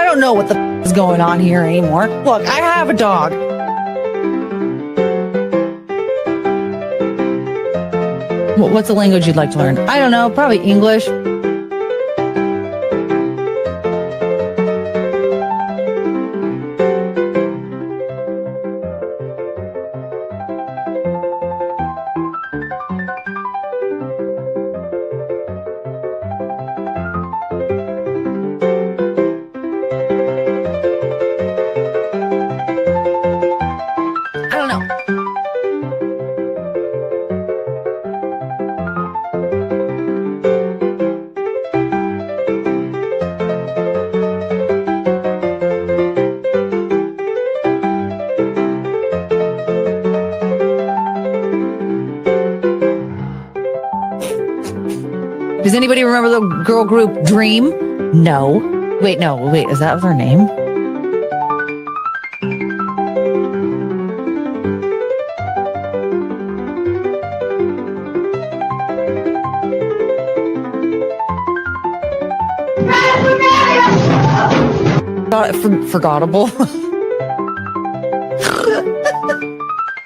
don't know what the is going on here anymore. Look, I have a dog. What's the language you'd like to learn? I don't know, probably English. Does anybody remember the girl group Dream? No. Wait, is that her name? Forgettable.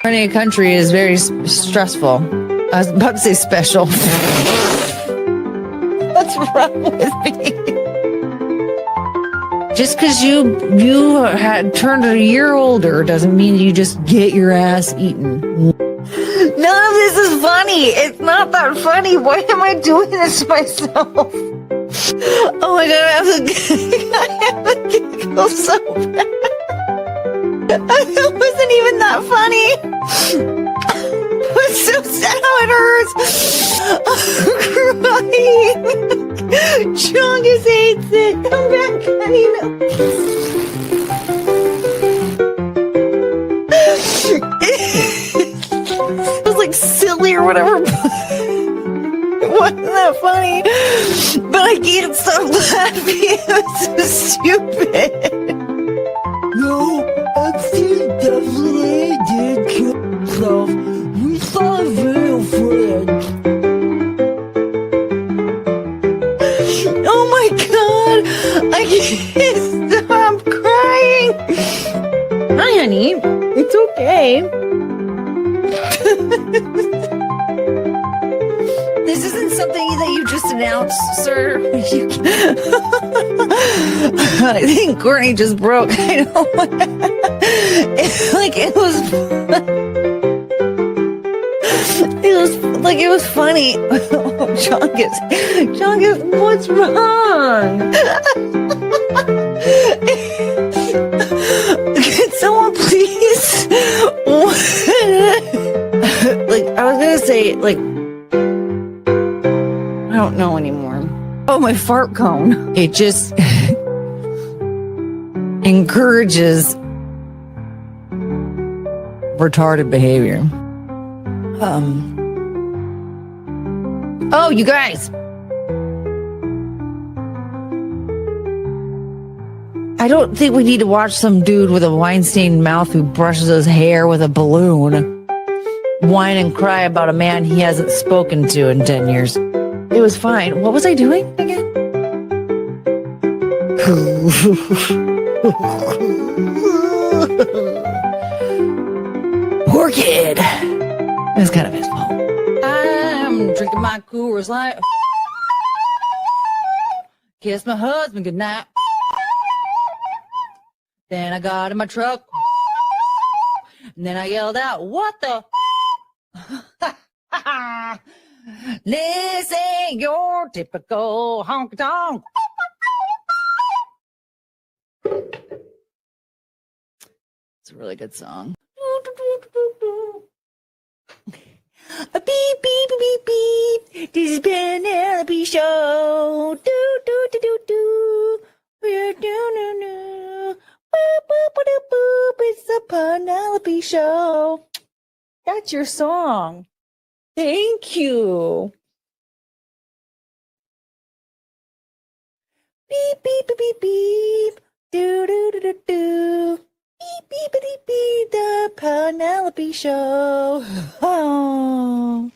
Running a country is very stressful. I was about to say special. What's wrong with me? Just because you had turned a year older doesn't mean you just get your ass eaten. None of this is funny. It's not that funny. Why am I doing this to myself? Oh my god, I have to giggle so bad. It wasn't even that funny. It's so sad how it hurts. I'm crying. Chungus hates it. Come back, honey. It was like silly or whatever. It wasn't that funny. But I can't stop laughing. It was so stupid. No, Epstein definitely did kill himself. We saw a video footage. Oh my god! I can't stop crying! Hi, honey. It's okay. This isn't something that you just announced, sir. I think Courtney just broke. I know. It was funny. Chungus, what's wrong? Can someone please? I was gonna say, I don't know anymore. Oh, my fart cone. It just encourages retarded behavior. Oh, you guys. I don't think we need to watch some dude with a wine-stained mouth who brushes his hair with a balloon whine and cry about a man he hasn't spoken to in 10 years. It was fine. What was I doing again? Poor kid. It was kind of his fault. I'm drinking my Coors Light. Kiss my husband goodnight. Then I got in my truck. And then I yelled out, "What the?" This ain't your typical honky tonk. It's a really good song. A beep, beep, beep, beep. This is Penelope Show. Do, do, do, do, do. We're do, no, no. Boop, boop, boop, boop. It's the Penelope Show. That's your song. Thank you. Beep, beep, beep, beep, beep. Do, do, do, do, do. Beep, beep, beep, beep, the Penelope Show. Oh.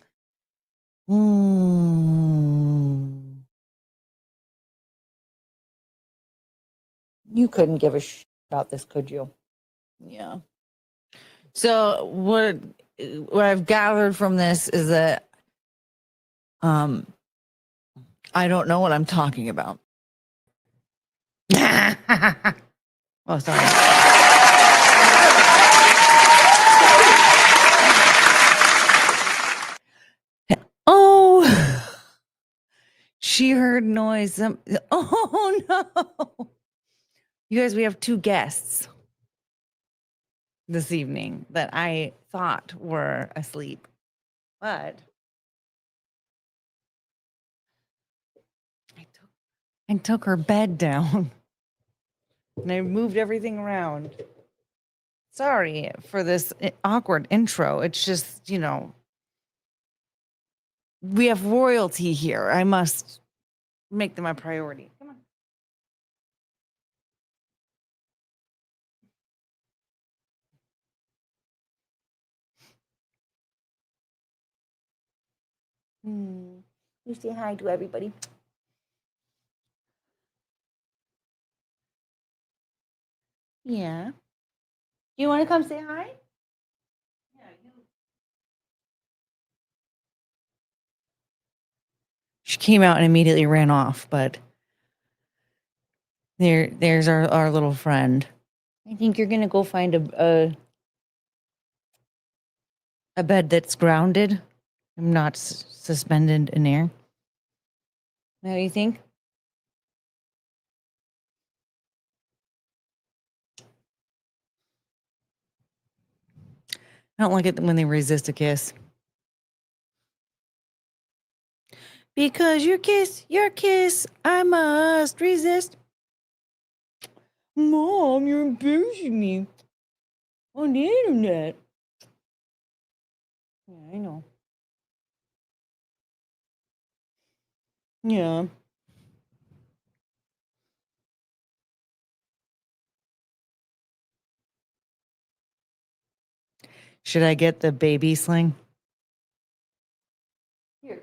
You You couldn't give a about this, could you? Yeah. So what I've gathered from this is that I don't know what I'm talking about. Oh, sorry. Oh, she heard noise. Oh no. You guys, we have 2 guests this evening that I thought were asleep, but I took her bed down and I moved everything around. Sorry for this awkward intro. It's just, we have royalty here. I must make them a priority. Come on. You say hi to everybody. Yeah. You want to come say hi? Yeah, She came out and immediately ran off, but there's our little friend. I think you're gonna go find a bed that's grounded. I'm not suspended in air. What do you think? I don't like it when they resist a kiss. Because your kiss, I must resist. Mom, you're embarrassing me on the internet. Yeah, I know. Yeah. Should I get the baby sling? Here.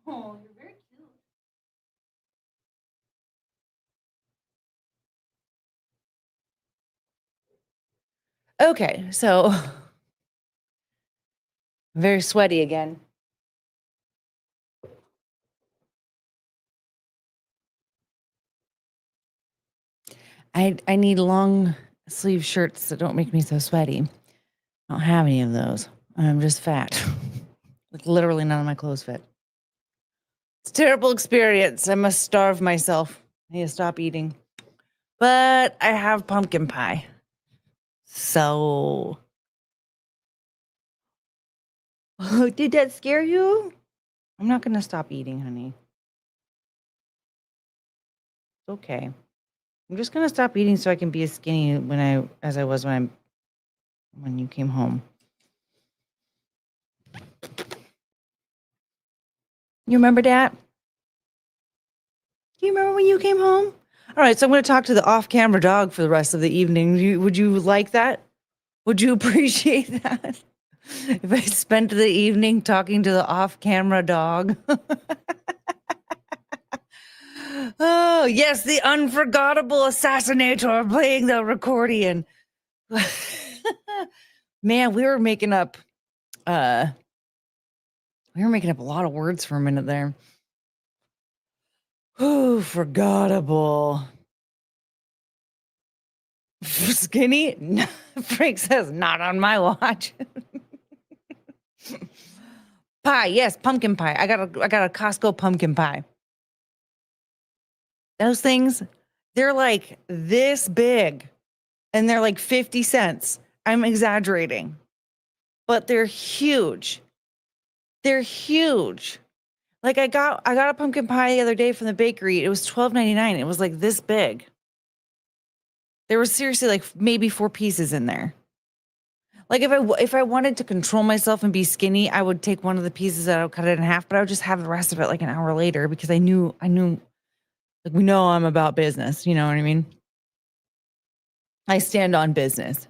Oh, you're very cute. Okay, so I'm very sweaty again. I need long sleeve shirts that don't make me so sweaty. I don't have any of those. I'm just fat. Like literally none of my clothes fit. It's a terrible experience. I must starve myself. I need to stop eating. But I have pumpkin pie. So did that scare you? I'm not gonna stop eating, honey. It's okay. I'm just gonna stop eating so I can be as skinny as I was when you came home. You remember that? Do you remember when you came home? All right, so I'm going to talk to the off-camera dog for the rest of the evening. Would you like that? Would you appreciate that? If I spent the evening talking to the off-camera dog. Oh, yes, the unforgettable assassinator playing the accordion. Man, we were making up a lot of words for a minute there. Oh, forgettable. Skinny? No, Frank says, not on my watch. Pie, yes, pumpkin pie. I got a Costco pumpkin pie. Those things, they're like this big and they're like 50 cents. I'm exaggerating, but they're huge. They're huge. Like I got a pumpkin pie the other day from the bakery. It was $12.99. It was like this big. There was seriously like maybe 4 pieces in there. Like if I wanted to control myself and be skinny, I would take one of the pieces and I would cut it in half, but I would just have the rest of it like an hour later because I knew like we know I'm about business, you know what I mean? I stand on business.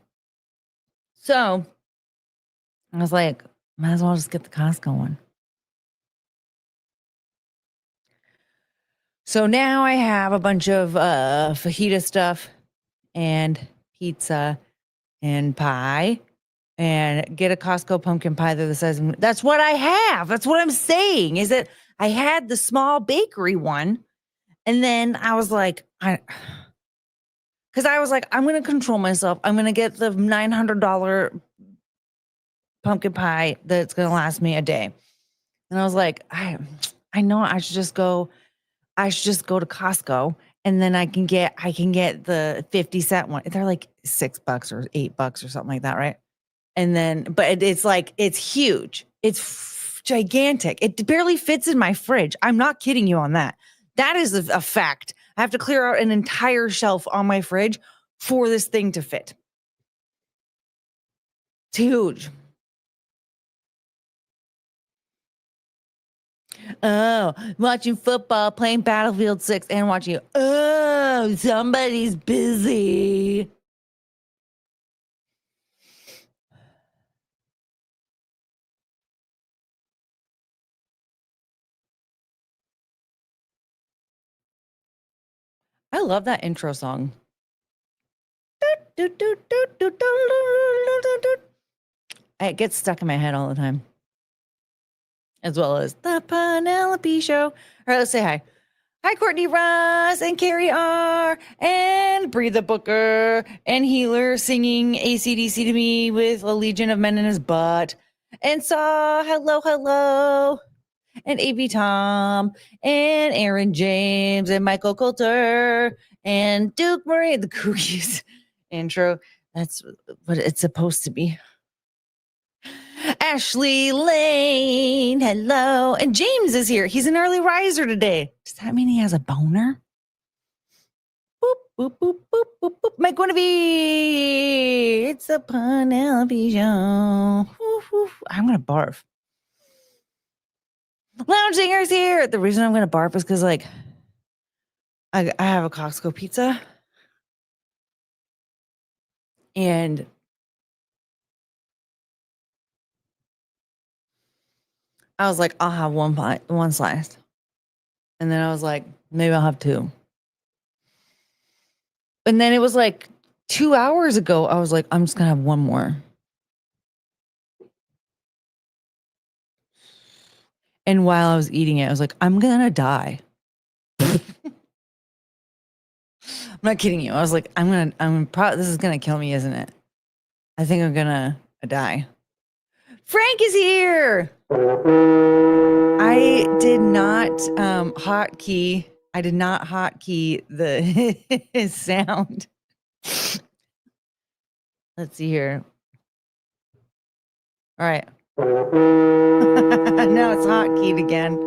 So I was like, might as well just get the Costco one. So now I have a bunch of fajita stuff and pizza and pie and get a Costco pumpkin pie. They're the size of, that's what I have. That's what I'm saying is that I had the small bakery one. And then I was like, I'm going to control myself. I'm going to get the $900 pumpkin pie that's going to last me a day. And I was like, I know I should just go to Costco and then I can get the 50-cent one. They're like $6 or $8 or something like that, right? And then, but it's like, it's huge. It's gigantic. It barely fits in my fridge. I'm not kidding you on that. That is a fact. I have to clear out an entire shelf on my fridge for this thing to fit. It's huge. Oh, watching football, playing Battlefield 6, and watching. Oh, somebody's busy. I love that intro song. It gets stuck in my head all the time. As well as the Penelope Show. All right, let's say hi. Hi, Courtney Ross and Carrie R. and Bree the Booker and Healer singing AC/DC to me with a legion of men in his butt. And Saw, hello. And AV Tom and Aaron James and Michael Coulter and Duke Murray, the Cookies intro. That's what it's supposed to be. Ashley Lane, hello. And James is here. He's an early riser today. Does that mean he has a boner? Boop, boop, boop, boop, boop, boop. Mike Winneby. It's a Penelope Show. I'm going to barf. Lounge Singer's here. The reason I'm going to barf is because, like, I have a Costco pizza. And I was like, I'll have one slice. And then I was like, maybe I'll have two. And then it was like 2 hours ago, I was like, I'm just going to have one more. And while I was eating it, I was like, I'm going to die. I'm not kidding you. I was like, this is going to kill me, isn't it? I think I'm going to die. Frank is here. I did not hotkey the his sound. Let's see here. All right. Now it's hotkeyed again.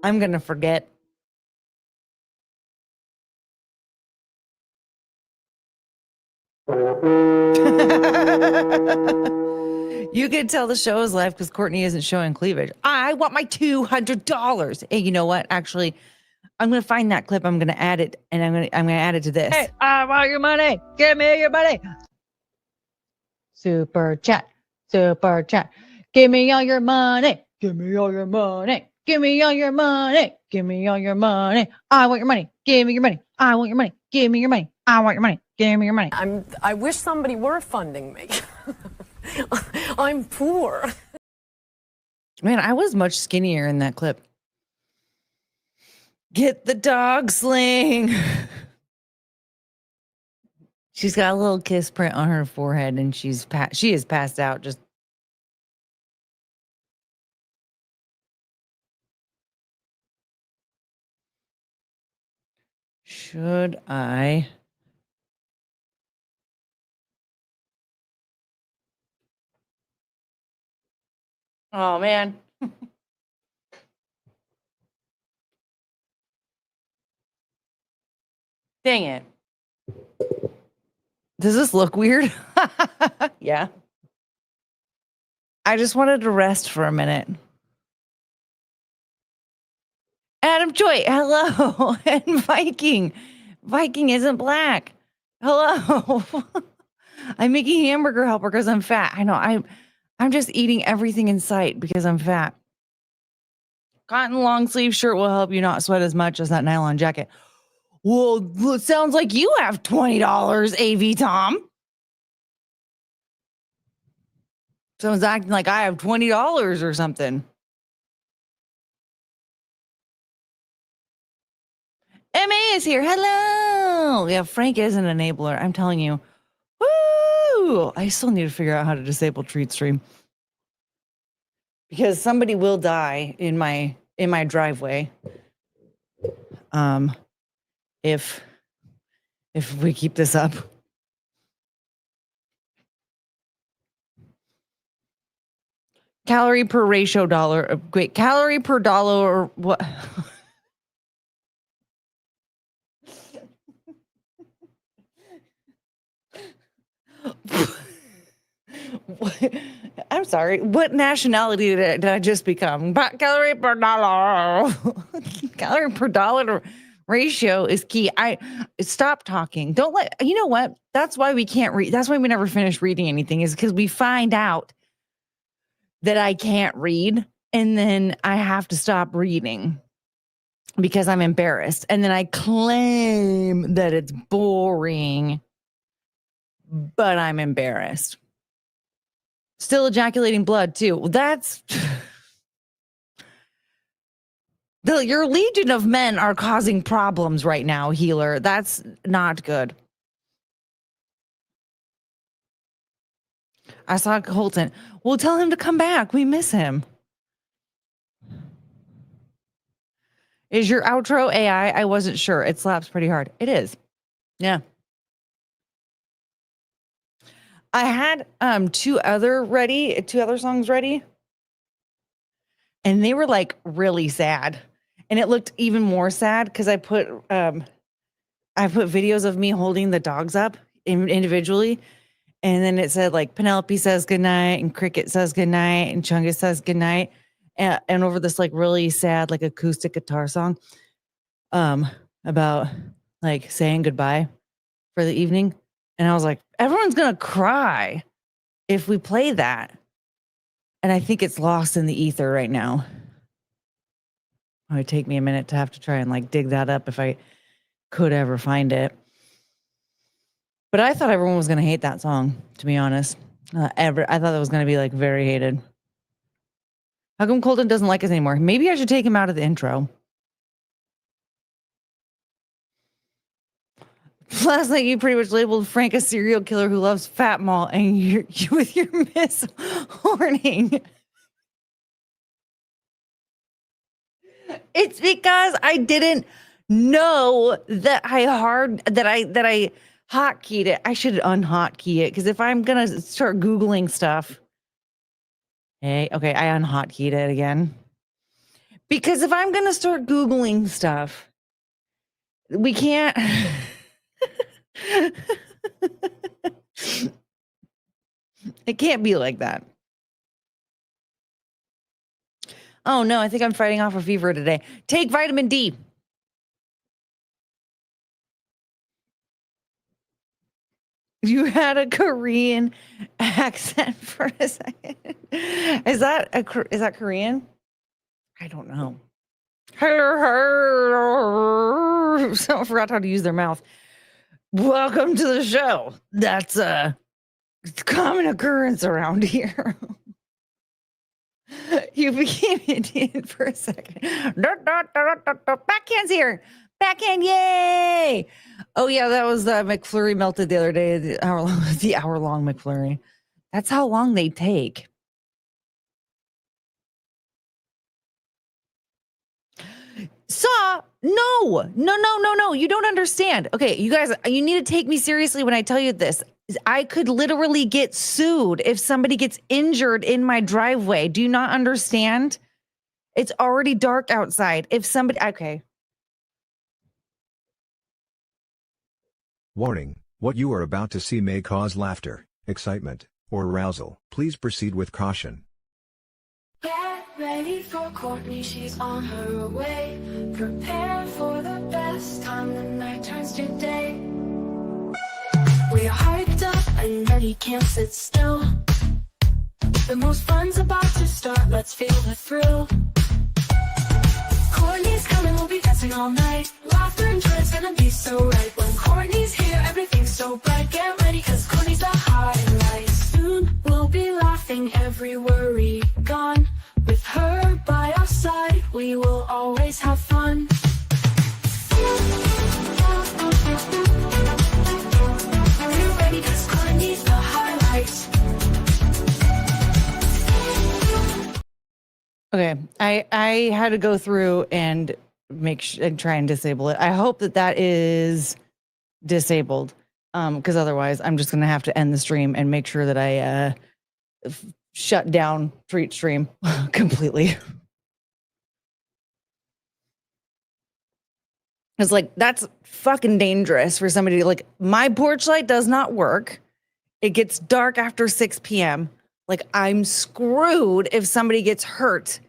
I'm going to forget. You can tell the show is live because Courtney isn't showing cleavage. I want my $200. Hey, you know what? Actually, I'm going to find that clip. I'm going to add it, and I'm going to add it to this. Hey, I want your money. Give me your money. Super chat. Give me all your money. Give me all your money. Give me all your money. Give me all your money. I want your money. Give me your money. I want your money. Give me your money. I want your money. Give me your money. I wish somebody were funding me. I'm poor. Man, I was much skinnier in that clip. Get the dog sling. She's got a little kiss print on her forehead, and she is passed out. Just should I? Oh man. Dang it. Does this look weird? Yeah. I just wanted to rest for a minute. Adam Choi, hello. And Viking. Viking isn't black. Hello. I'm making hamburger helper because I'm fat. I know. I'm just eating everything in sight because I'm fat. cotton long sleeve shirt will help you not sweat as much as that nylon jacket. Well, it sounds like you have $20, AV Tom. Someone's acting like I have $20 or something. MA is here. Hello. Yeah, Frank is an enabler. I'm telling you. Woo! I still need to figure out how to disable treat stream. Because somebody will die in my driveway. If we keep this up. Calorie per ratio dollar. Wait, calorie per dollar or what? I'm sorry. What nationality did I just become? Calorie per dollar. Calorie per dollar ratio is key. I stop talking. Don't let, you know what? That's why we can't read. That's why we never finish reading anything, is because we find out that I can't read, and then I have to stop reading because I'm embarrassed. And then I claim that it's boring, but I'm embarrassed. Still ejaculating blood too. That's your legion of men are causing problems right now, healer. That's not good. I saw Colton. Well, tell him to come back. We miss him. Is your outro AI? I wasn't sure. It slaps pretty hard. It is. Yeah. I had two other songs ready. And they were like really sad. And it looked even more sad because I put videos of me holding the dogs up individually. And then it said like Penelope says goodnight and Cricket says goodnight and Chungus says goodnight. And over this like really sad like acoustic guitar song about like saying goodbye for the evening. And I was like, everyone's going to cry if we play that. And I think it's lost in the ether right now. It would take me a minute to have to try and like dig that up if I could ever find it. But I thought everyone was going to hate that song, to be honest. I thought it was going to be like very hated. How come Colton doesn't like us anymore? Maybe I should take him out of the intro. Last night you pretty much labeled Frank a serial killer who loves Fat Mall, and you with your miss horning. It's because I didn't know that I hotkeyed it. I should unhotkey it, because if I'm gonna start Googling stuff. Hey, okay, I unhotkeyed it again. Because if I'm gonna start Googling stuff, we can't. It can't be like that. Oh no, I think I'm fighting off a fever today. Take vitamin D. You had a Korean accent for a second. Is that Korean? I don't know. Someone forgot how to use their mouth. Welcome to the show. That's a common occurrence around here. You became Indian for a second. Backhand's here. Backhand, yay! Oh yeah, that was the McFlurry melted the other day. The hour-long McFlurry. That's how long they take. No. You don't understand. Okay, you guys, you need to take me seriously when I tell you this. I could literally get sued if somebody gets injured in my driveway. Do you not understand? It's already dark outside. If somebody, okay. Warning, what you are about to see may cause laughter, excitement, or arousal. Please proceed with caution. Get ready for Courtney, she's on her way. Prepare for the best time, the night turns to day. We are hyped up and ready, can't sit still. The most fun's about to start, let's feel the thrill. Courtney's coming, we'll be dancing all night. Laughter and joy is gonna be so right. When Courtney's here, everything's so bright. Get ready, cause Courtney's the highlight. Soon we'll be laughing, every worry gone. With her by our side, we will always have fun. Get ready, cause Courtney's the highlight. Okay, I had to go through and and try and disable it. I hope that is disabled, because otherwise I'm just gonna have to end the stream and make sure that I shut down Treat Stream completely. It's like, that's fucking dangerous for somebody to, like, my porch light does not work. It gets dark after 6 p.m. Like, I'm screwed if somebody gets hurt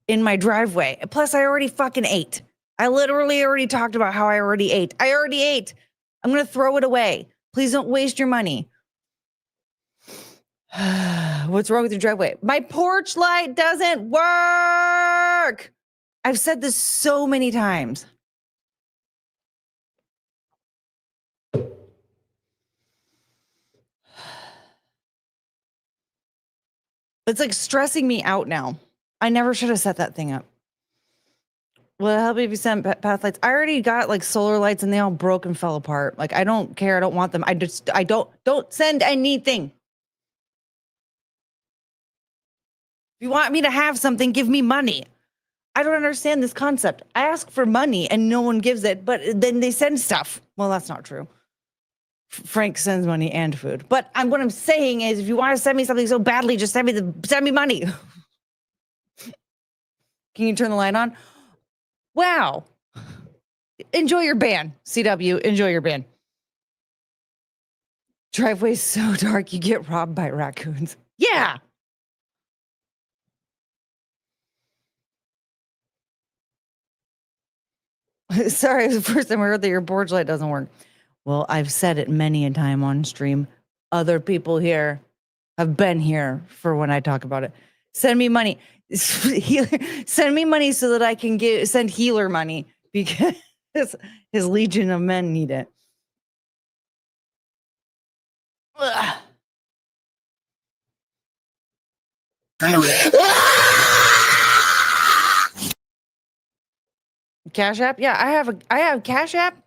in my driveway. Plus, I already fucking ate. I literally already talked about how I already ate. I already ate. I'm going to throw it away. Please don't waste your money. What's wrong with your driveway? My porch light doesn't work. I've said this so many times. It's like stressing me out now. I never should have set that thing up. Will it help if you send path lights? I already got like solar lights and they all broke and fell apart. Like, I don't care. I don't want them. I don't send anything. If you want me to have something, give me money. I don't understand this concept. I ask for money and no one gives it, but then they send stuff. Well, that's not true. Frank sends money and food. But what I'm saying is, if you want to send me something so badly, just send me money. Can you turn the light on? Wow. Enjoy your ban, CW. Enjoy your ban. Driveway's so dark you get robbed by raccoons. Yeah. Sorry, it was the first time I heard that your porch light doesn't work. Well, I've said it many a time on stream. Other people here have been here for when I talk about it. Send me money. Send me money so that I can send healer money, because his legion of men need it. Ugh. Cash App? Yeah, I have Cash App.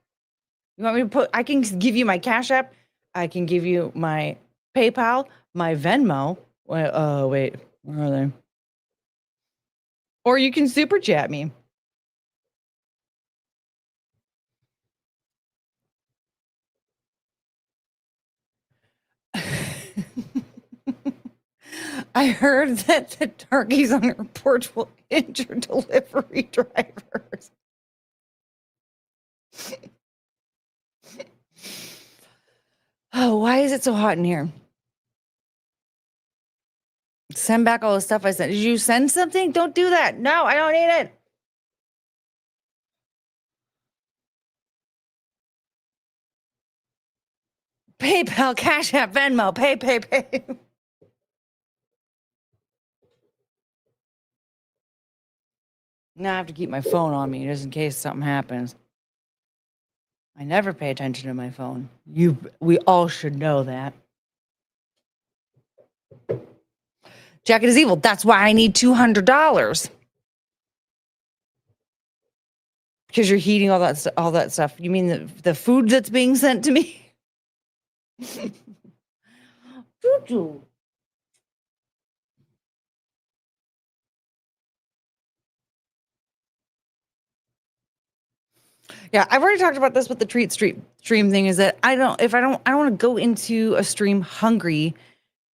You want me to I can give you my Cash App. I can give you my PayPal, my Venmo. Wait, where are they? Or you can super chat me. I heard that the turkeys on your porch will injure delivery drivers. Oh, why is it so hot in here? Send back all the stuff I sent. Did you send something? Don't do that. No, I don't need it. PayPal, Cash App, Venmo, pay. Now I have to keep my phone on me just in case something happens. I never pay attention to my phone. We all should know that. Jacket is evil. That's why I need $200. Because you're heating all that stuff. You mean the food that's being sent to me? Choo-choo. Yeah, I've already talked about this with the treat stream thing, is that I don't want to go into a stream hungry,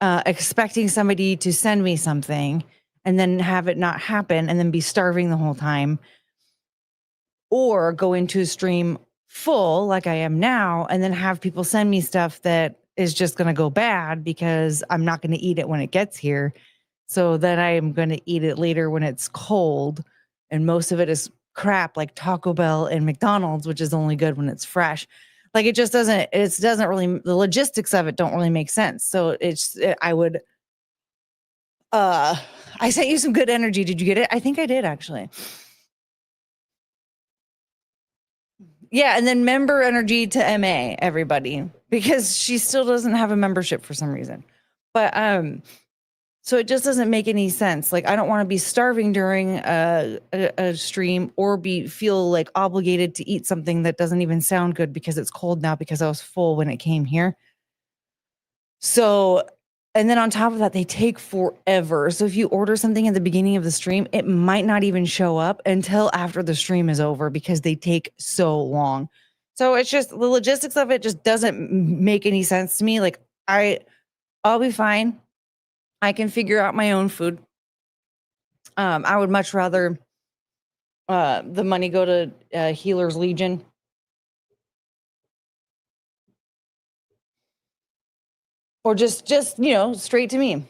expecting somebody to send me something and then have it not happen and then be starving the whole time, or go into a stream full like I am now and then have people send me stuff that is just going to go bad because I'm not going to eat it when it gets here. So then I am going to eat it later when it's cold, and most of it is crap like Taco Bell and McDonald's, which is only good when it's fresh. Like, it doesn't really, the logistics of it don't really make sense. So I sent you some good energy. Did you get it? I think I did, actually. Yeah, and then member energy to MA, everybody, because she still doesn't have a membership for some reason. But so it just doesn't make any sense. Like, I don't want to be starving during a stream or feel like obligated to eat something that doesn't even sound good because it's cold now because I was full when it came here. So, and then on top of that, they take forever. So if you order something at the beginning of the stream, it might not even show up until after the stream is over because they take so long. So it's just the logistics of it just doesn't make any sense to me. Like, I'll be fine. I can figure out my own food. I would much rather the money go to Healers Legion. Or just straight to me.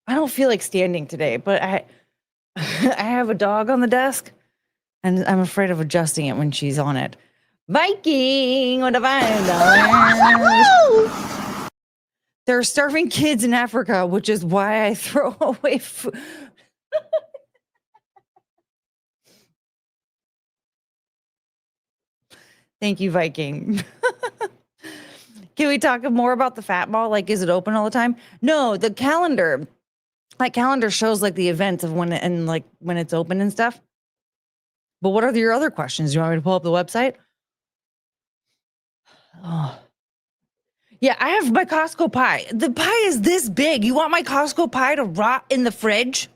I don't feel like standing today, but I I have a dog on the desk and I'm afraid of adjusting it when she's on it. Viking, what have I? There are starving kids in Africa, which is why I throw away food. Thank you, Viking. Can we talk more about the Fat Ball? Like, is it open all the time? No, the calendar. That calendar shows like the events of when and like when it's open and stuff. But what are your other questions? Do you want me to pull up the website? Oh. Yeah, I have my Costco pie. The pie is this big. You want my Costco pie to rot in the fridge?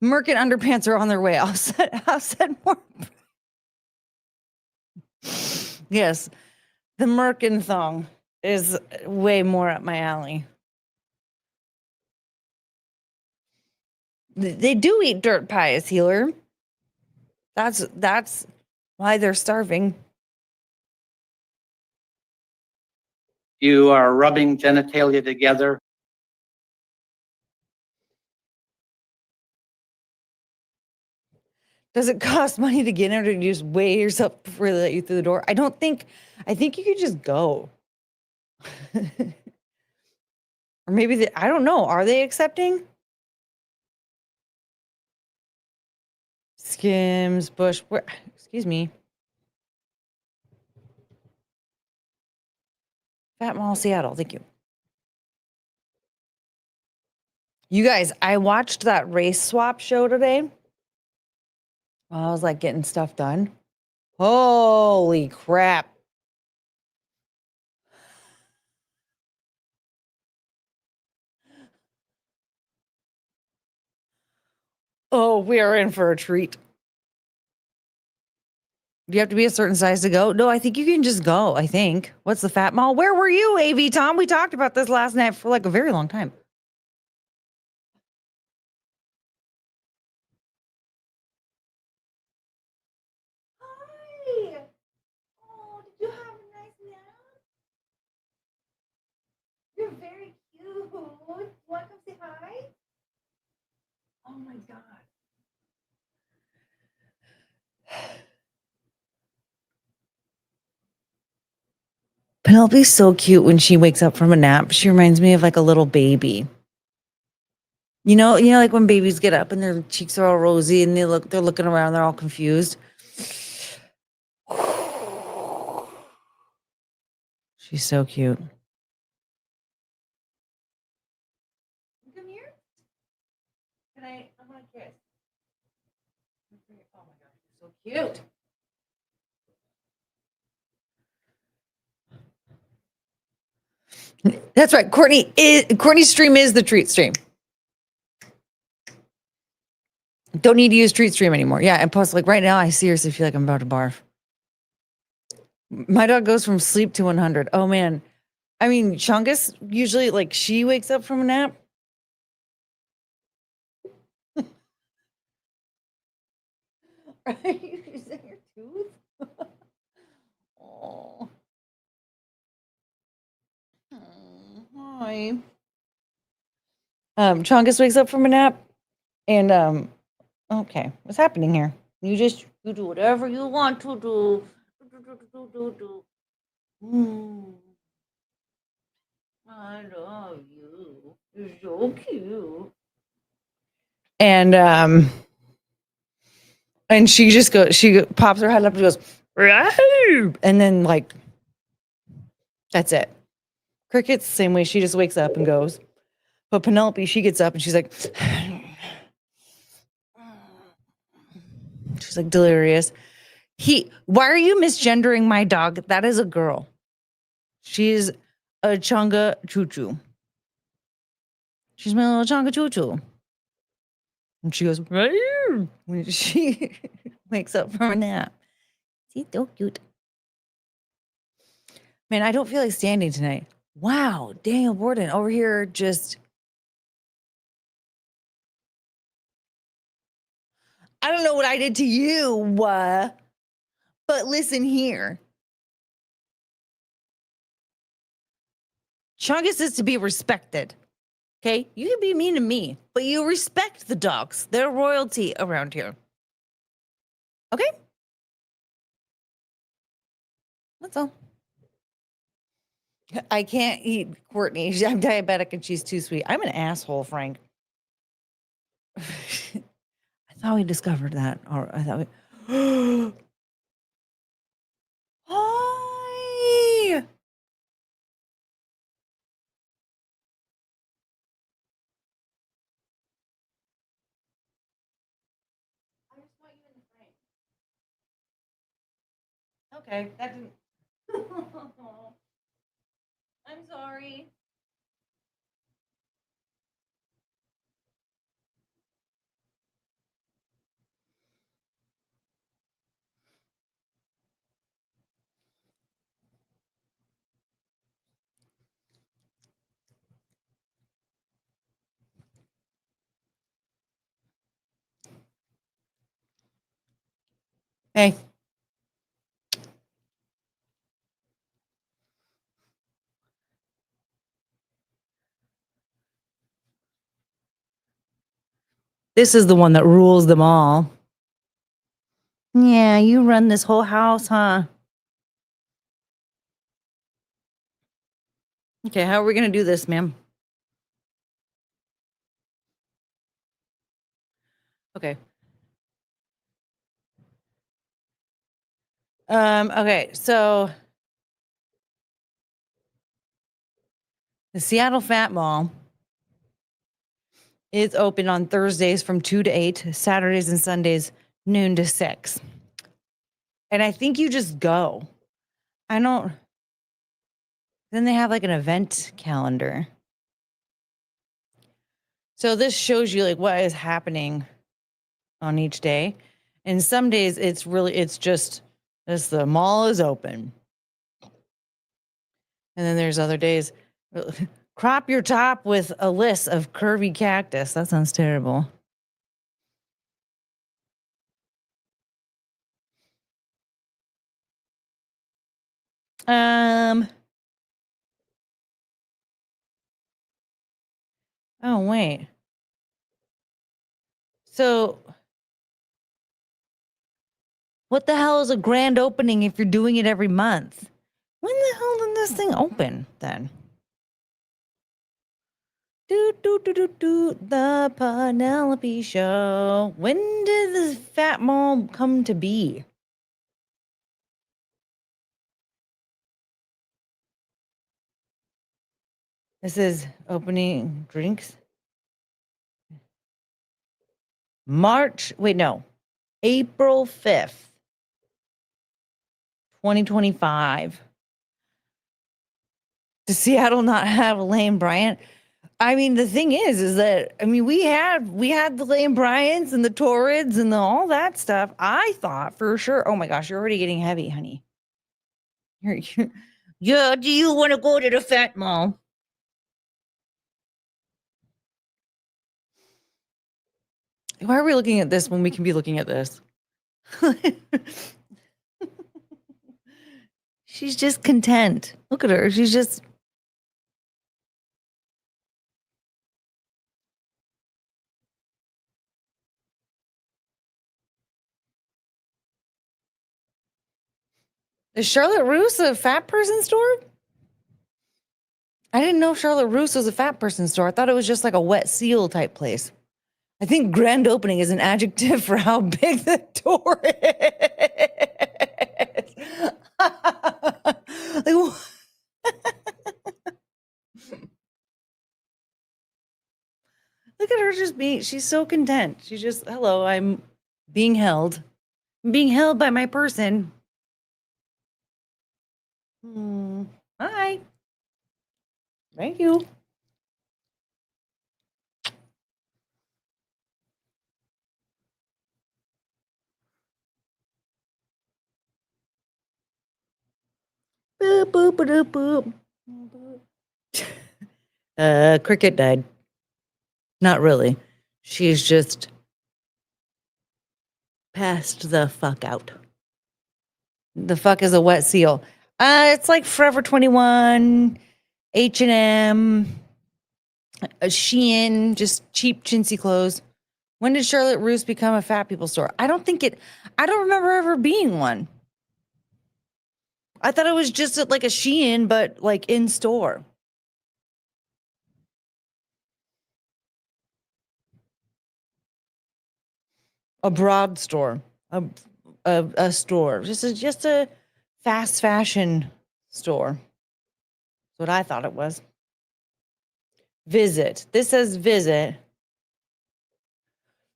Merkin underpants are on their way. I'll send more. Yes, the Merkin thong is way more up my alley. They do eat dirt pies, Healer. That's why they're starving. You are rubbing genitalia together. Does it cost money to get in, or do you just weigh yourself before they let you through the door? I think you could just go. Or maybe I don't know. Are they accepting? Skims, Bush, excuse me. Fat Mall, Seattle. Thank you. You guys, I watched that race swap show today while I was like getting stuff done. Holy crap. Oh, we are in for a treat. Do you have to be a certain size to go? No, I think you can just go. I think. What's the Fat Mall? Where were you, AV Tom? We talked about this last night for like a very long time. Hi. Oh, did you have a nice nap? You're very cute. Want to come say hi? Oh my God. Penelope's so cute when she wakes up from a nap. She reminds me of like a little baby. You know, like when babies get up and their cheeks are all rosy and they're looking around, they're all confused. She's so cute. Come here. I want a kiss. Oh my God, she's so cute. That's right. Courtney's stream is the treat stream. Don't need to use treat stream anymore. Yeah, and plus, like right now, I seriously feel like I'm about to barf. My dog goes from sleep to 100. Oh man. I mean, Chungus usually like she wakes up from a nap. Are you using your tooth? Oh. Hi. Chungus wakes up from a nap and okay, what's happening here? You do whatever you want to do. I love you. You're so cute. And she just goes, she pops her head up and goes, "Roo!" And then like, that's it. Cricket's the same way. She just wakes up and goes. But Penelope, she gets up and she's like, she's like delirious. Why are you misgendering my dog? That is a girl. She's a chunga choo choo. She's my little chunga choo choo. And she goes, "Roo!" when she wakes up from a nap. She's so cute. Man, I don't feel like standing tonight. Wow, Daniel Borden over here just. I don't know what I did to you, but listen here. Chungus is to be respected. Okay? You can be mean to me, but you respect the dogs. They're royalty around here. Okay? That's all. I can't eat Courtney. I'm diabetic and she's too sweet. I'm an asshole, Frank. I thought we discovered that. Or I thought we. Hi. Okay, that didn't. I'm sorry. Hey. This is the one that rules them all. Yeah, you run this whole house, huh? Okay, how are we going to do this, ma'am? Okay. Okay, so the Seattle Fat Mall is open on Thursdays from 2 to 8, Saturdays and Sundays, noon to 6. And I think you just go. Then they have like an event calendar. So this shows you like what is happening on each day. And some days it's just as the mall is open. And then there's other days, crop your top with a list of curvy cactus. That sounds terrible. Oh, wait. So what the hell is a grand opening if you're doing it every month? When the hell did this thing open then? The Penelope Show. When did the Fat Mall come to be? This is opening drinks. April 5th, 2025. Does Seattle not have a Lane Bryant? I mean, the thing is that, I mean, we had the Lane Bryants and the Torrids and all that stuff. I thought for sure, oh my gosh, you're already getting heavy, honey. Yeah, do you want to go to the Fat Mall? Why are we looking at this when we can be looking at this? She's just content. Look at her. She's just. Is Charlotte Russe a fat person store? I didn't know Charlotte Russe was a fat person store. I thought it was just like a wet seal type place. I think grand opening is an adjective for how big the door is. Like, look at her just being, she's so content. She's just, hello, I'm being held. I'm being held by my person. Hi. Thank you. Boop, boop, boop, boop. Cricket died. Not really. She's just passed the fuck out. The fuck is a wet seal. It's like Forever 21, H&M, Shein, just cheap chintzy clothes. When did Charlotte Russe become a fat people store? I don't remember ever being one. I thought it was just like a Shein, but like in store. A broad store, a store, just a fast fashion store. That's what I thought it was. Visit. This says visit.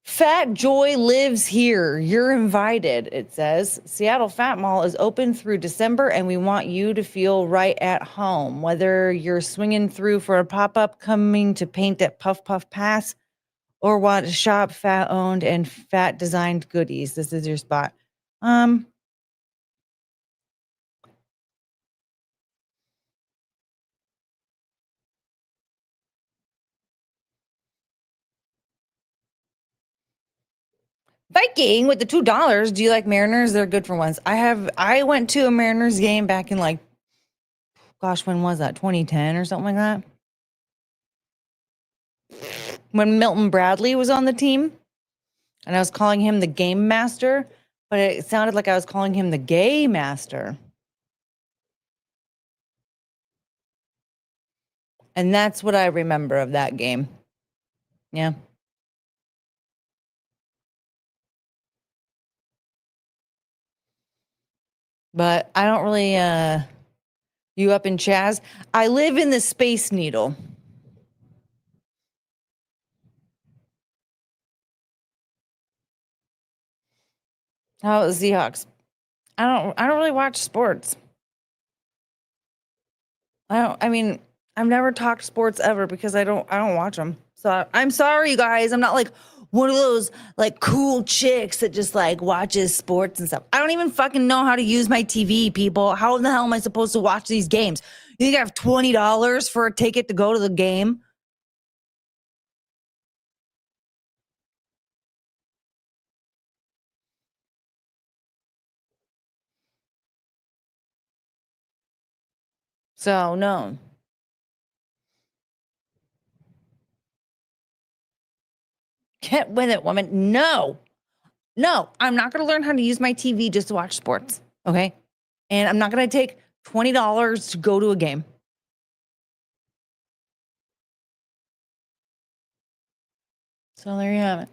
Fat Joy lives here. You're invited, it says. Seattle Fat Mall is open through December, and we want you to feel right at home. Whether you're swinging through for a pop-up, coming to paint at Puff Puff Pass, or want to shop fat-owned and fat-designed goodies, this is your spot. Viking with the $2. Do you like Mariners? They're good for once. I went to a Mariners game back in like, gosh, when was that? 2010 or something like that? When Milton Bradley was on the team, and I was calling him the game master, but it sounded like I was calling him the gay master. And that's what I remember of that game. Yeah. But I don't really, you up in Chaz? I live in the Space Needle. How about the Seahawks? I don't really watch sports. I've never talked sports ever because I don't watch them. So I'm sorry, you guys. I'm not like one of those like cool chicks that just like watches sports and stuff. I don't even fucking know how to use my TV, people. How the hell am I supposed to watch these games? You think I have $20 for a ticket to go to the game? So no. Get with it, woman. No, I'm not going to learn how to use my TV just to watch sports. Okay. And I'm not going to take $20 to go to a game. So there you have it.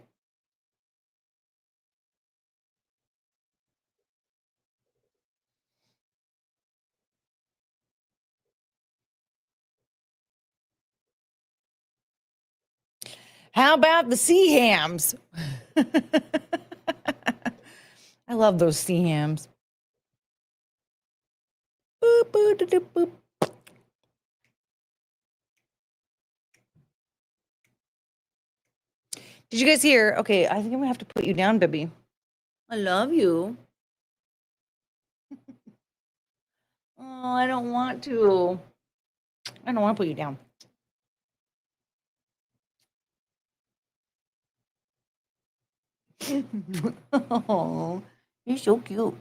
How about the sea hams? I love those sea hams. Boop, boop, doop, boop. Did you guys hear? Okay, I think I'm gonna have to put you down, baby. I love you. Oh, I don't want to. I don't want to put you down. Oh, you're so cute.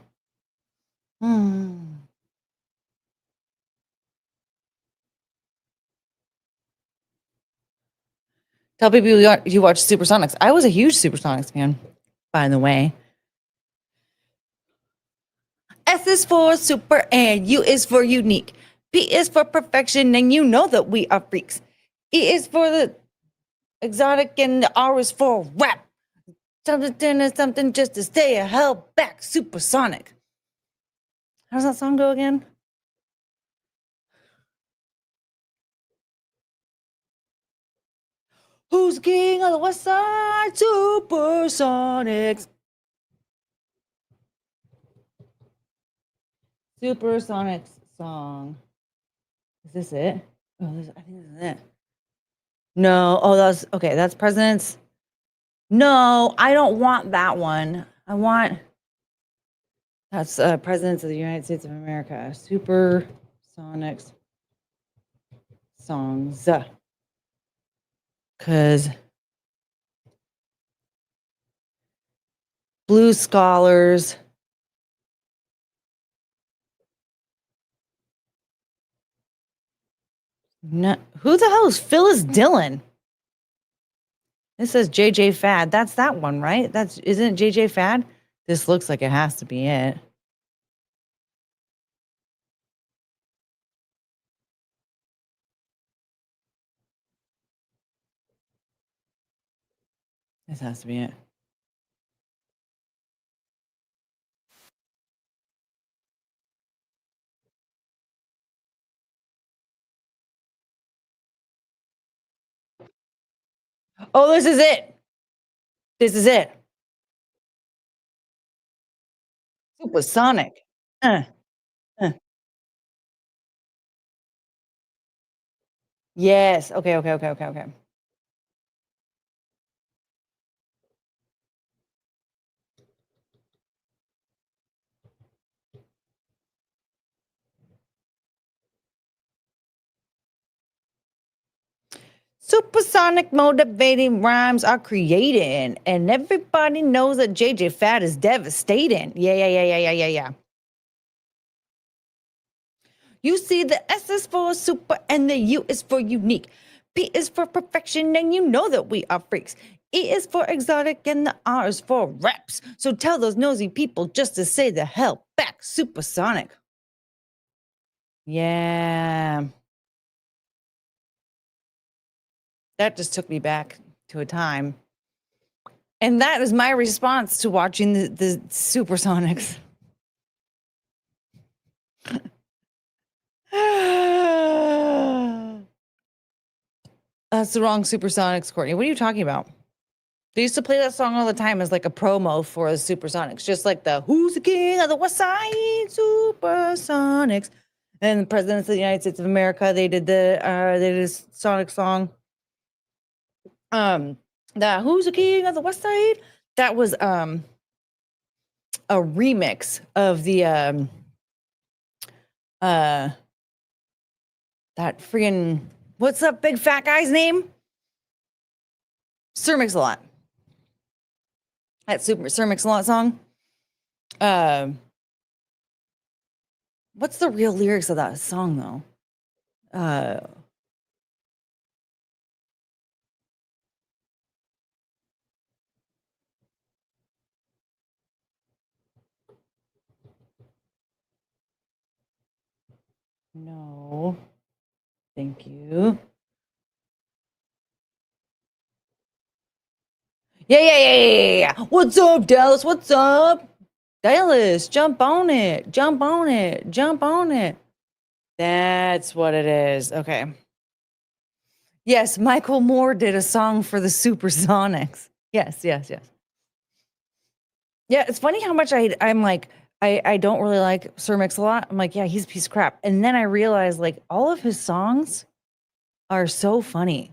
Tell people you watch Supersonics. I was a huge Supersonics fan, by the way. S is for super and U is for unique. P is for perfection, and you know that we are freaks. E is for the exotic and the R is for rap. Something just to stay a hell back. Supersonic. How does that song go again? Who's the king of the West Side? Supersonics. Supersonics song. Is this it? Oh, I think this is it. No. Oh, that's okay. That's President's. No, I don't want that one. I want. That's Presidents of the United States of America. Supersonics songs. Because Blue Scholars. No, who the hell is Phyllis Dillon? This says JJ Fad. That's that one, right? Isn't it JJ Fad? This looks like it has to be it. This has to be it. Oh, this is it. This is it. Supersonic. Uh. Yes. Okay. Supersonic motivating rhymes are creating, and everybody knows that JJ Fad is devastating. Yeah. You see, the S is for super and the U is for unique. P is for perfection, and you know that we are freaks. E is for exotic, and the R is for reps. So tell those nosy people just to say the hell back. Supersonic. Yeah. That just took me back to a time. And that is my response to watching the Supersonics. That's the wrong Supersonics, Courtney. What are you talking about? They used to play that song all the time as like a promo for the Supersonics, just like the Who's the King of the West Side Supersonics. And the Presidents of the United States of America, they did a Sonic song. The Who's the King of the West Side? That was a remix of the that freaking, what's that big fat guy's name? Sir Mix-a-Lot. That Sir Mix-a-Lot song. What's the real lyrics of that song though? No. Thank you. Yeah. What's up, Dallas? What's up? Dallas, jump on it. That's what it is. Okay. Yes, Michael Moore did a song for the Supersonics. Yes. Yeah, it's funny how much I'm like, I don't really like Sir Mix-a-Lot. I'm like, yeah, he's a piece of crap. And then I realized like all of his songs are so funny.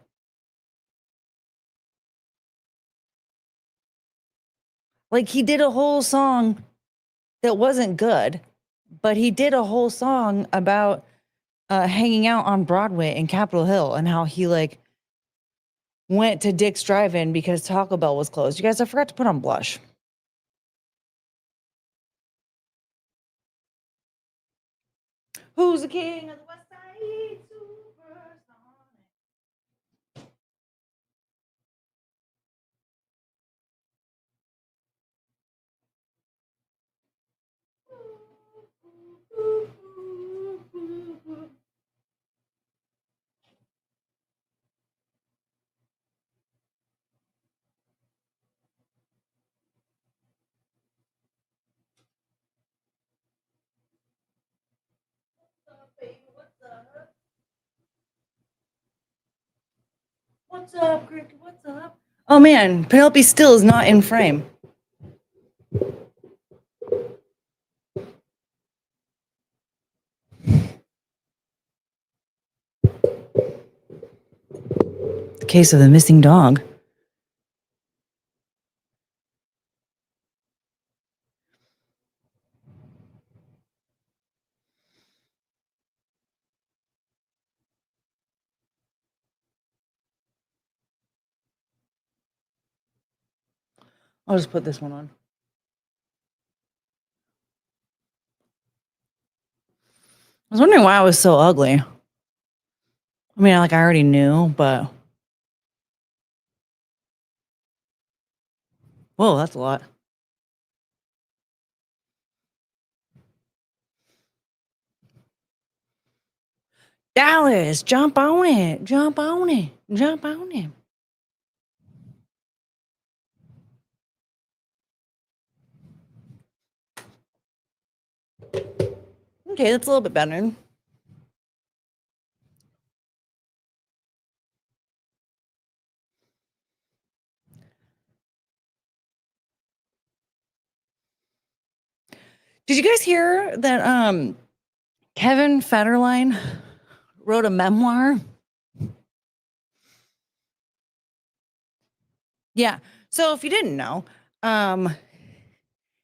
Like he did a whole song that wasn't good, but he did a whole song about hanging out on Broadway in Capitol Hill and how he like went to Dick's Drive-In because Taco Bell was closed. You guys, I forgot to put on blush. Who's the king of the West Side? Supersonic. What's up, Cricket? What's up? Oh man, Penelope still is not in frame. The case of the missing dog. I'll just put this one on. I was wondering why I was so ugly. I mean, like I already knew, but whoa, that's a lot. Dallas, jump on it, jump on it, jump on it. Okay, that's a little bit better. Did you guys hear that Kevin Federline wrote a memoir? Yeah. So if you didn't know,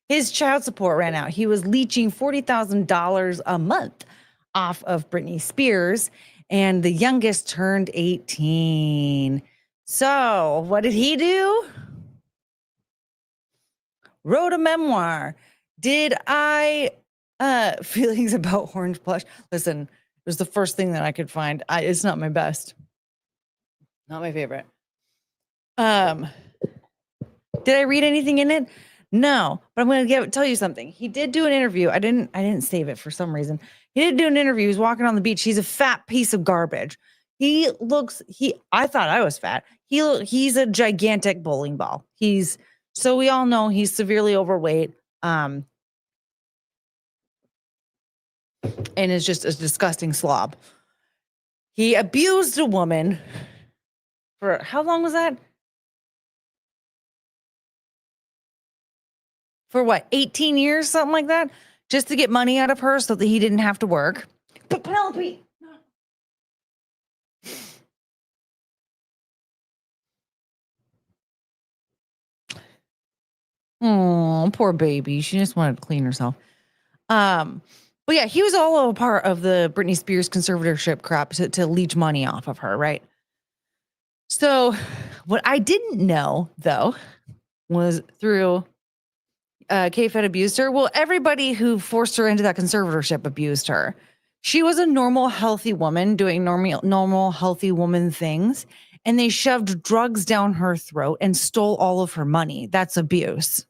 his child support ran out. He was leeching $40,000 a month off of Britney Spears, and the youngest turned 18. So what did he do? Wrote a memoir. Did I feelings about orange plush? Listen, it was the first thing that I could find. It's not my best. Not my favorite. Did I read anything in it? No, but I'm going to tell you something. He did do an interview. I didn't save it for some reason. He did do an interview. He was walking on the beach. He's a fat piece of garbage. I thought I was fat. He's a gigantic bowling ball. So we all know he's severely overweight. And is just a disgusting slob. He abused a woman for how long was that? For what, 18 years, something like that, just to get money out of her so that he didn't have to work. But Penelope. Oh, poor baby. She just wanted to clean herself. But yeah, he was all a part of the Britney Spears conservatorship crap to leech money off of her, right? So what I didn't know, though, was through K-Fed abused her. Well, everybody who forced her into that conservatorship abused her. She was a normal, healthy woman doing normal, healthy woman things, and they shoved drugs down her throat and stole all of her money. That's abuse.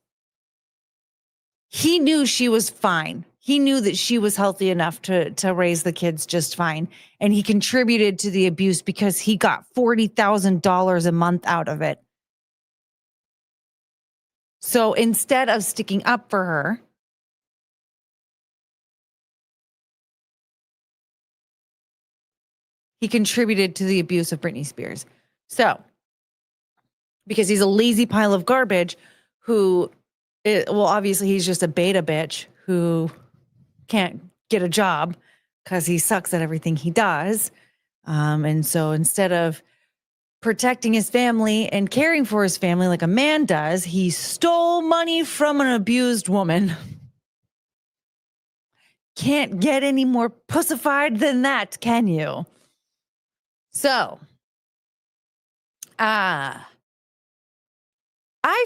He knew she was fine. He knew that she was healthy enough to raise the kids just fine, and he contributed to the abuse because he got $40,000 a month out of it. So instead of sticking up for her, he contributed to the abuse of Britney Spears. So, because he's a lazy pile of garbage obviously he's just a beta bitch who can't get a job because he sucks at everything he does. And so instead of protecting his family and caring for his family like a man does, he stole money from an abused woman. Can't get any more pussified than that, can you? So, I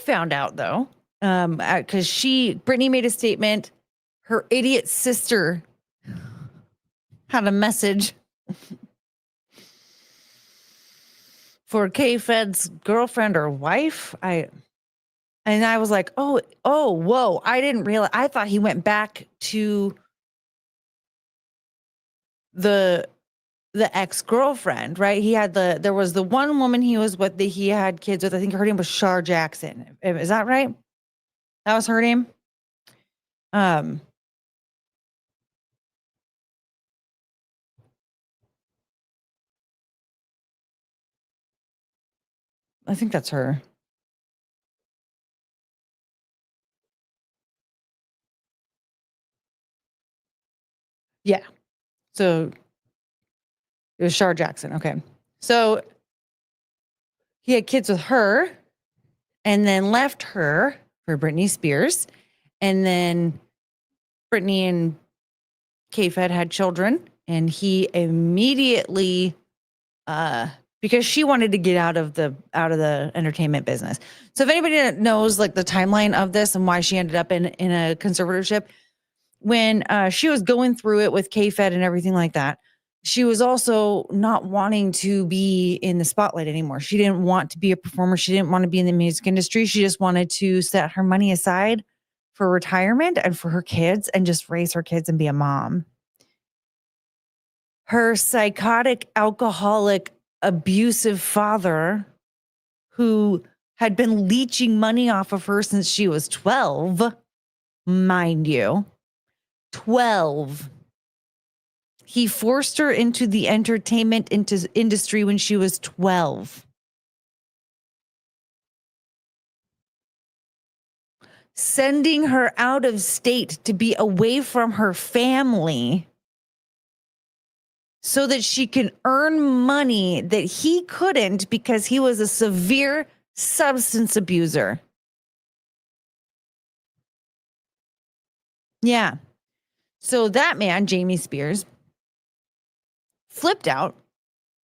found out though, because Britney made a statement. Her idiot sister had a message for K-Fed's girlfriend or wife. And I was like, oh, whoa! I didn't realize. I thought he went back to the ex-girlfriend, right? There was the one woman he was with that he had kids with. I think her name was Shar Jackson. Is that right? That was her name. I think that's her. Yeah. So it was Shar Jackson. Okay. So he had kids with her and then left her for Britney Spears. And then Britney and K-Fed had children. And he immediately, because she wanted to get out of the entertainment business. So if anybody that knows like the timeline of this and why she ended up in a conservatorship, when she was going through it with K-Fed and everything like that, she was also not wanting to be in the spotlight anymore. She didn't want to be a performer. She didn't want to be in the music industry. She just wanted to set her money aside for retirement and for her kids and just raise her kids and be a mom. Her psychotic, alcoholic, abusive father, who had been leeching money off of her since she was 12, mind you, 12. He forced her into the entertainment industry when she was 12. Sending her out of state to be away from her family so that she can earn money that he couldn't because he was a severe substance abuser. Yeah. So that man, Jamie Spears, flipped out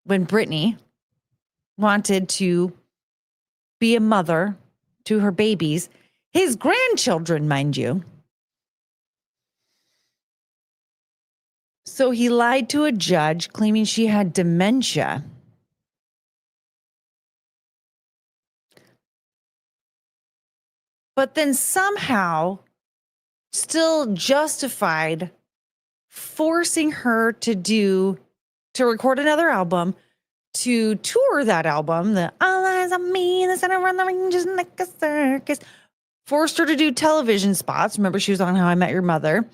when Britney wanted to be a mother to her babies, his grandchildren, mind you. So he lied to a judge claiming she had dementia. But then somehow still justified forcing her to record another album, to tour that album, the All Eyes on Me, the center run the ring just like a circus. Forced her to do television spots. Remember, she was on How I Met Your Mother.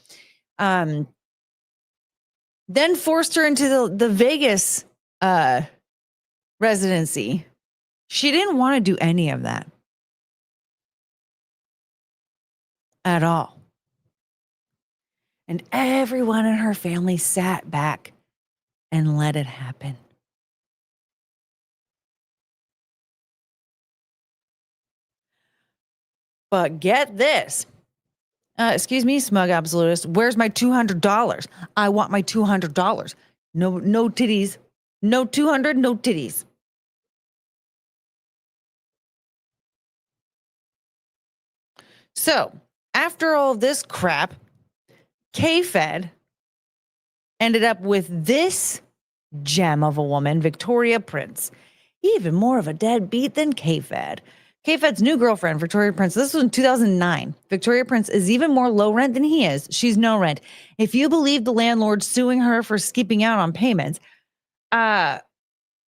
Then forced her into the Vegas residency. She didn't want to do any of that at all. And everyone in her family sat back and let it happen. But get this. Excuse me, smug absolutist. Where's my $200? I want my $200. No titties. No 200, no titties. So after all this crap, K-Fed ended up with this gem of a woman, Victoria Prince. Even more of a deadbeat than K-Fed. K-Fed's new girlfriend, Victoria Prince. This was in 2009. Victoria Prince is even more low rent than he is. She's no rent. If you believe the landlord suing her for skipping out on payments,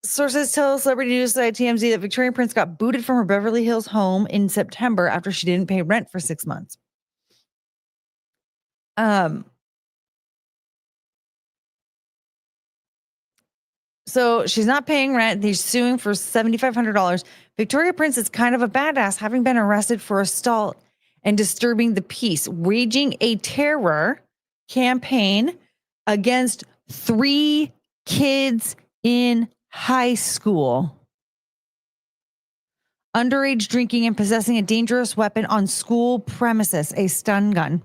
sources tell Celebrity News site TMZ that Victoria Prince got booted from her Beverly Hills home in September after she didn't pay rent for 6 months. So she's not paying rent. He's suing for $7,500. Victoria Prince is kind of a badass, having been arrested for assault and disturbing the peace, waging a terror campaign against 3 kids in high school. Underage drinking and possessing a dangerous weapon on school premises, a stun gun.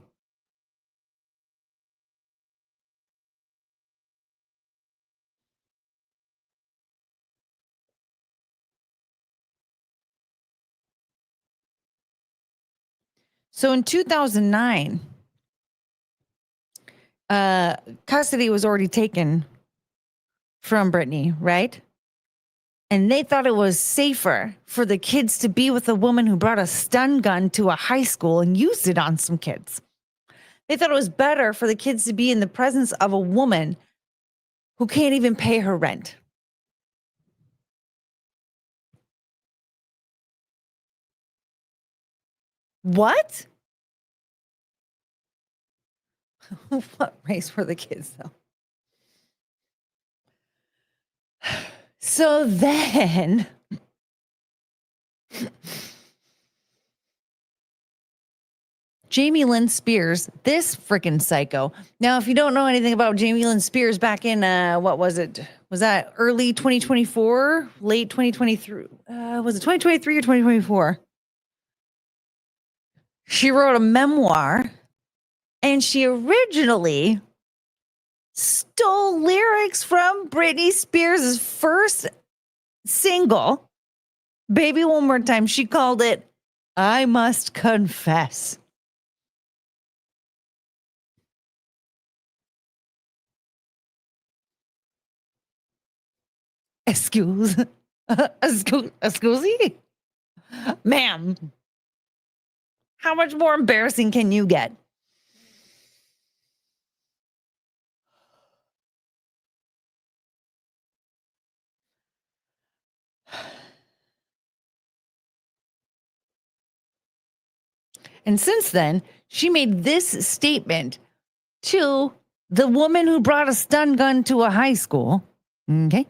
So in 2009, custody was already taken from Britney, right? And they thought it was safer for the kids to be with a woman who brought a stun gun to a high school and used it on some kids. They thought it was better for the kids to be in the presence of a woman who can't even pay her rent. What? What race were the kids, though? So then Jamie Lynn Spears, this freaking psycho. Now, if you don't know anything about Jamie Lynn Spears back in, what was it? Was that early 2024, late 2023? Was it 2023 or 2024? She wrote a memoir, and she originally stole lyrics from Britney Spears' first single, Baby One More Time. She called it I Must Confess. Excuse me, ma'am. How much more embarrassing can you get? And since then, she made this statement to the woman who brought a stun gun to a high school. Okay.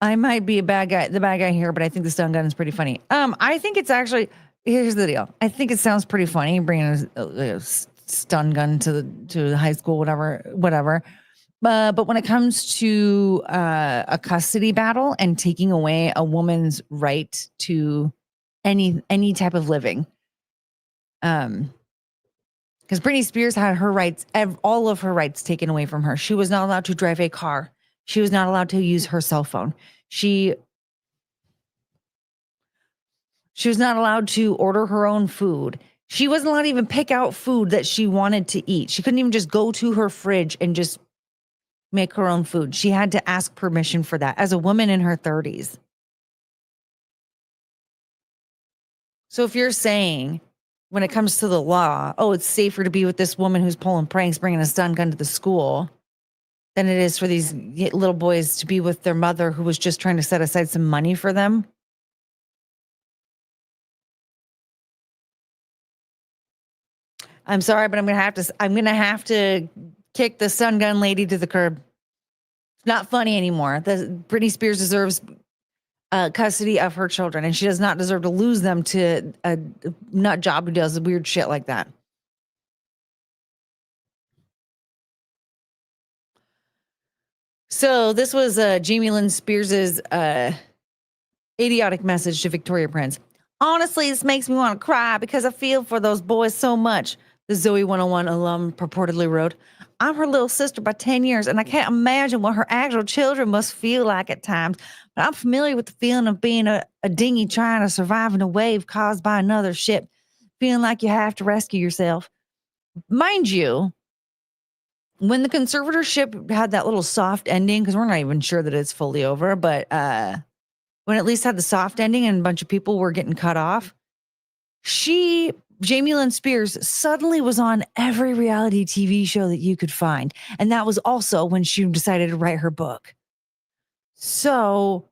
I might be the bad guy here, but I think the stun gun is pretty funny. I think it's actually, here's the deal. I think it sounds pretty funny bringing a stun gun to the high school, whatever. But when it comes to a custody battle and taking away a woman's right to any type of living, because Britney Spears had her rights, all of her rights taken away from her. She was not allowed to drive a car. She was not allowed to use her cell phone. She was not allowed to order her own food. She wasn't allowed to even pick out food that she wanted to eat. She couldn't even just go to her fridge and just make her own food. She had to ask permission for that as a woman in her 30s. So if you're saying when it comes to the law, oh, it's safer to be with this woman who's pulling pranks, bringing a stun gun to the school than it is for these little boys to be with their mother who was just trying to set aside some money for them. I'm sorry, but I'm gonna have to kick the stun gun lady to the curb. It's not funny anymore. Britney Spears deserves custody of her children, and she does not deserve to lose them to a nut job who does weird shit like that. So this was Jamie Lynn Spears's idiotic message to Victoria Prince. Honestly, this makes me want to cry because I feel for those boys so much. The Zoe 101 alum purportedly wrote, I'm her little sister by 10 years, and I can't imagine what her actual children must feel like at times. But I'm familiar with the feeling of being a dinghy trying to survive in a wave caused by another ship, feeling like you have to rescue yourself. Mind you, when the conservatorship had that little soft ending, because we're not even sure that it's fully over, but when at least had the soft ending and a bunch of people were getting cut off, Jamie Lynn Spears suddenly was on every reality TV show that you could find. And that was also when she decided to write her book. So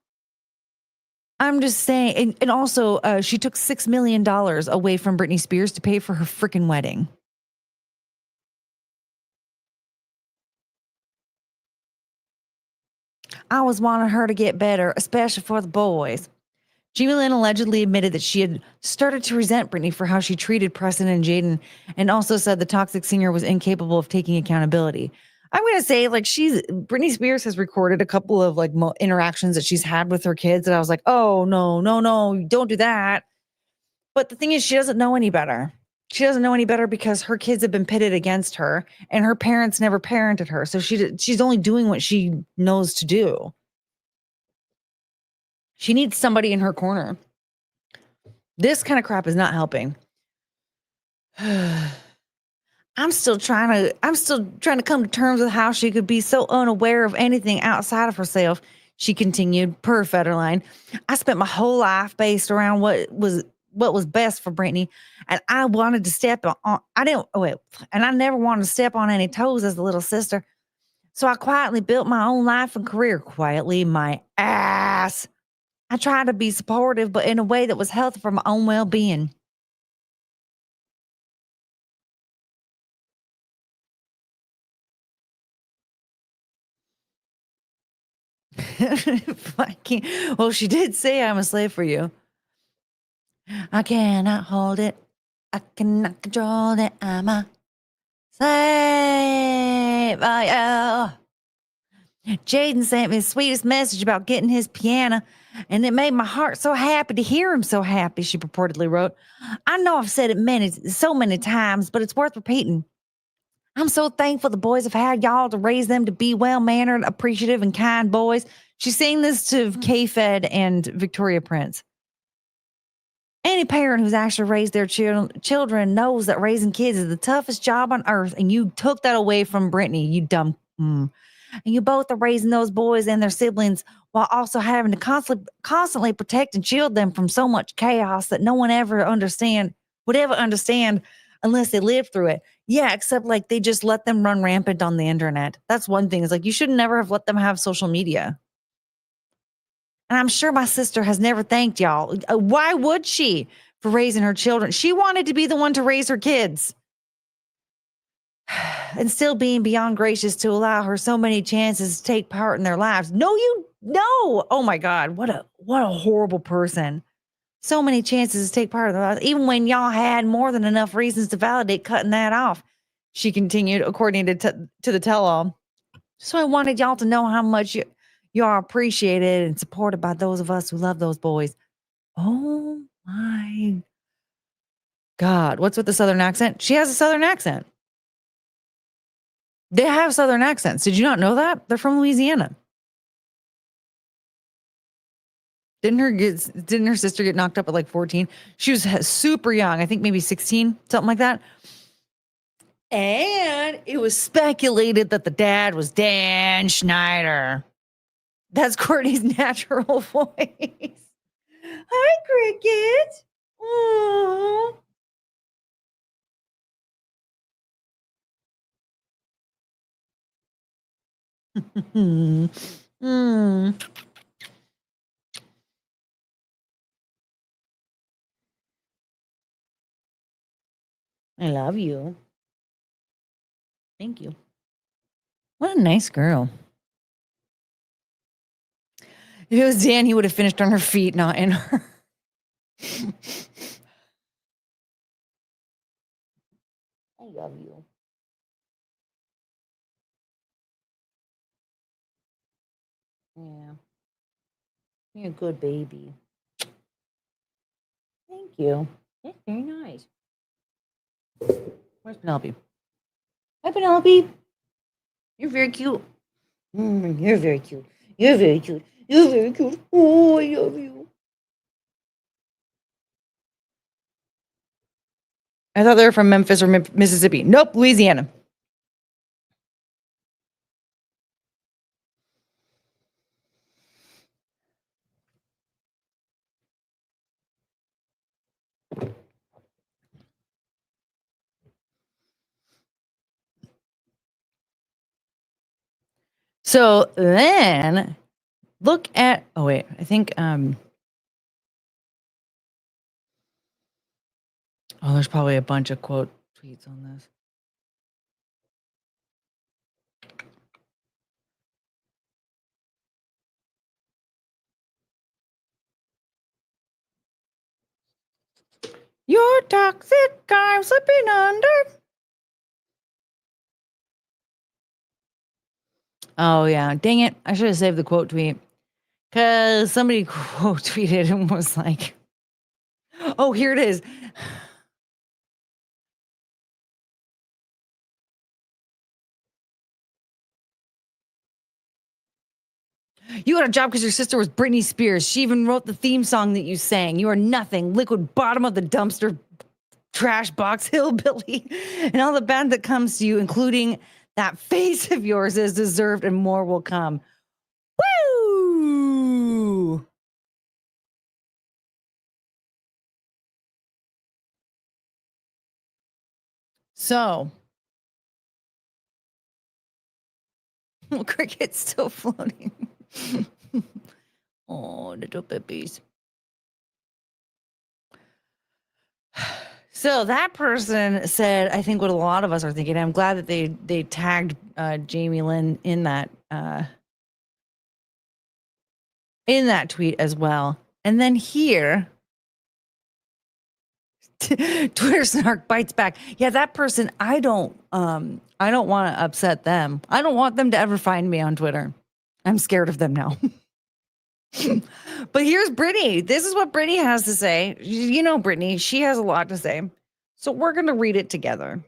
I'm just saying, and also she took $6 million away from Britney Spears to pay for her freaking wedding. I always wanted her to get better, especially for the boys. Jamie Lynn allegedly admitted that she had started to resent Britney for how she treated Preston and Jaden, and also said the toxic singer was incapable of taking accountability. I'm going to say, like, Britney Spears has recorded a couple of like interactions that she's had with her kids, and I was like, oh, no, don't do that. But the thing is, she doesn't know any better. She doesn't know any better because her kids have been pitted against her, and her parents never parented her. So she's only doing what she knows to do. She needs somebody in her corner. This kind of crap is not helping. I'm still trying to come to terms with how she could be so unaware of anything outside of herself. She continued, per Federline. I spent my whole life based around what was best for Britney, and I wanted to step on. I never wanted to step on any toes as a little sister. So I quietly built my own life and career. Quietly, my ass. I tried to be supportive, but in a way that was healthy for my own well-being. I can't. Well, she did say I'm a slave for you. I cannot hold it. I cannot control it. I'm a slave for you. Jaden sent me the sweetest message about getting his piano, and it made my heart so happy to hear him so happy, she purportedly wrote. I know I've said it so many times, but it's worth repeating. I'm so thankful the boys have had y'all to raise them to be well-mannered, appreciative, and kind boys. She's saying this to K-Fed and Victoria Prince. Any parent who's actually raised their children knows that raising kids is the toughest job on earth, and you took that away from Brittany, you dumb. And you both are raising those boys and their siblings while also having to constantly protect and shield them from so much chaos that no one would ever understand unless they lived through it. Yeah, except like they just let them run rampant on the internet. That's one thing. Is like you should never have let them have social media. And I'm sure my sister has never thanked y'all. Why would she for raising her children? She wanted to be the one to raise her kids. And still being beyond gracious to allow her so many chances to take part in their lives. No. Oh my God. What a horrible person. So many chances to take part in their lives, even when y'all had more than enough reasons to validate cutting that off. She continued, according to the tell-all. So I wanted y'all to know how much you are appreciated and supported by those of us who love those boys. Oh my God. What's with the Southern accent? She has a Southern accent. They have Southern accents. Did you not know that? They're from Louisiana. Didn't her sister get knocked up at like 14? She was super young. I think maybe 16, something like that. And it was speculated that the dad was Dan Schneider. That's Courtney's natural voice. Hi, Cricket. Aww. I love you. Thank you. What a nice girl. If it was Dan, he would have finished on her feet, not in her. I love you. Yeah. You're a good baby. Thank you. That's very nice. Where's Penelope? Hi, Penelope. You're very cute. You're very cute. You're very cute. You're very cute. Oh, I love you. I thought they were from Memphis or Mississippi. Nope, Louisiana. So then look at, oh wait, I think, there's probably a bunch of quote tweets on this. You're toxic, I'm slipping under. Oh yeah, dang it. I should have saved the quote tweet. Because somebody quote tweeted and was like, oh, here it is. You got a job because your sister was Britney Spears. She even wrote the theme song that you sang. You are nothing, liquid bottom of the dumpster, trash box hillbilly. And all the bad that comes to you, including that face of yours, is deserved and more will come. Woo! So, Cricket's still floating. Oh, little babies. So that person said, I think what a lot of us are thinking. I'm glad that they tagged Jamie Lynn in that in that tweet as well. And then here, Twitter snark bites back. Yeah, that person, I don't want to upset them. I don't want them to ever find me on Twitter. I'm scared of them now. But here's Brittany. This is what Brittany has to say. You know, Brittany, she has a lot to say. So we're going to read it together.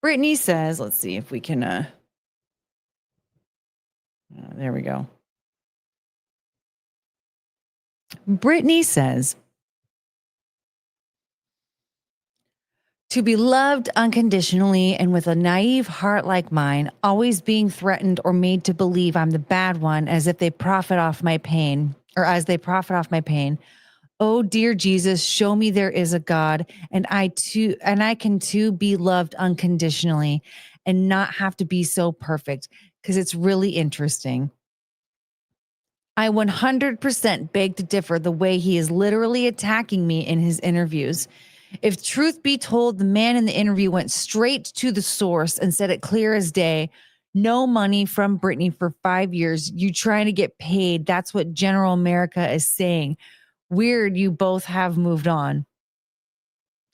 Brittany says, let's see if we can, there we go. Brittany says, to be loved unconditionally and with a naive heart like mine, always being threatened or made to believe I'm the bad one as if they profit off my pain, or as they profit off my pain. Oh, dear Jesus, show me there is a God, and I can too be loved unconditionally and not have to be so perfect, because it's really interesting. I 100% beg to differ the way he is literally attacking me in his interviews. If truth be told, the man in the interview went straight to the source and said it clear as day. No money from Brittany for 5 years. You trying to get paid. That's what General America is saying. Weird, you both have moved on.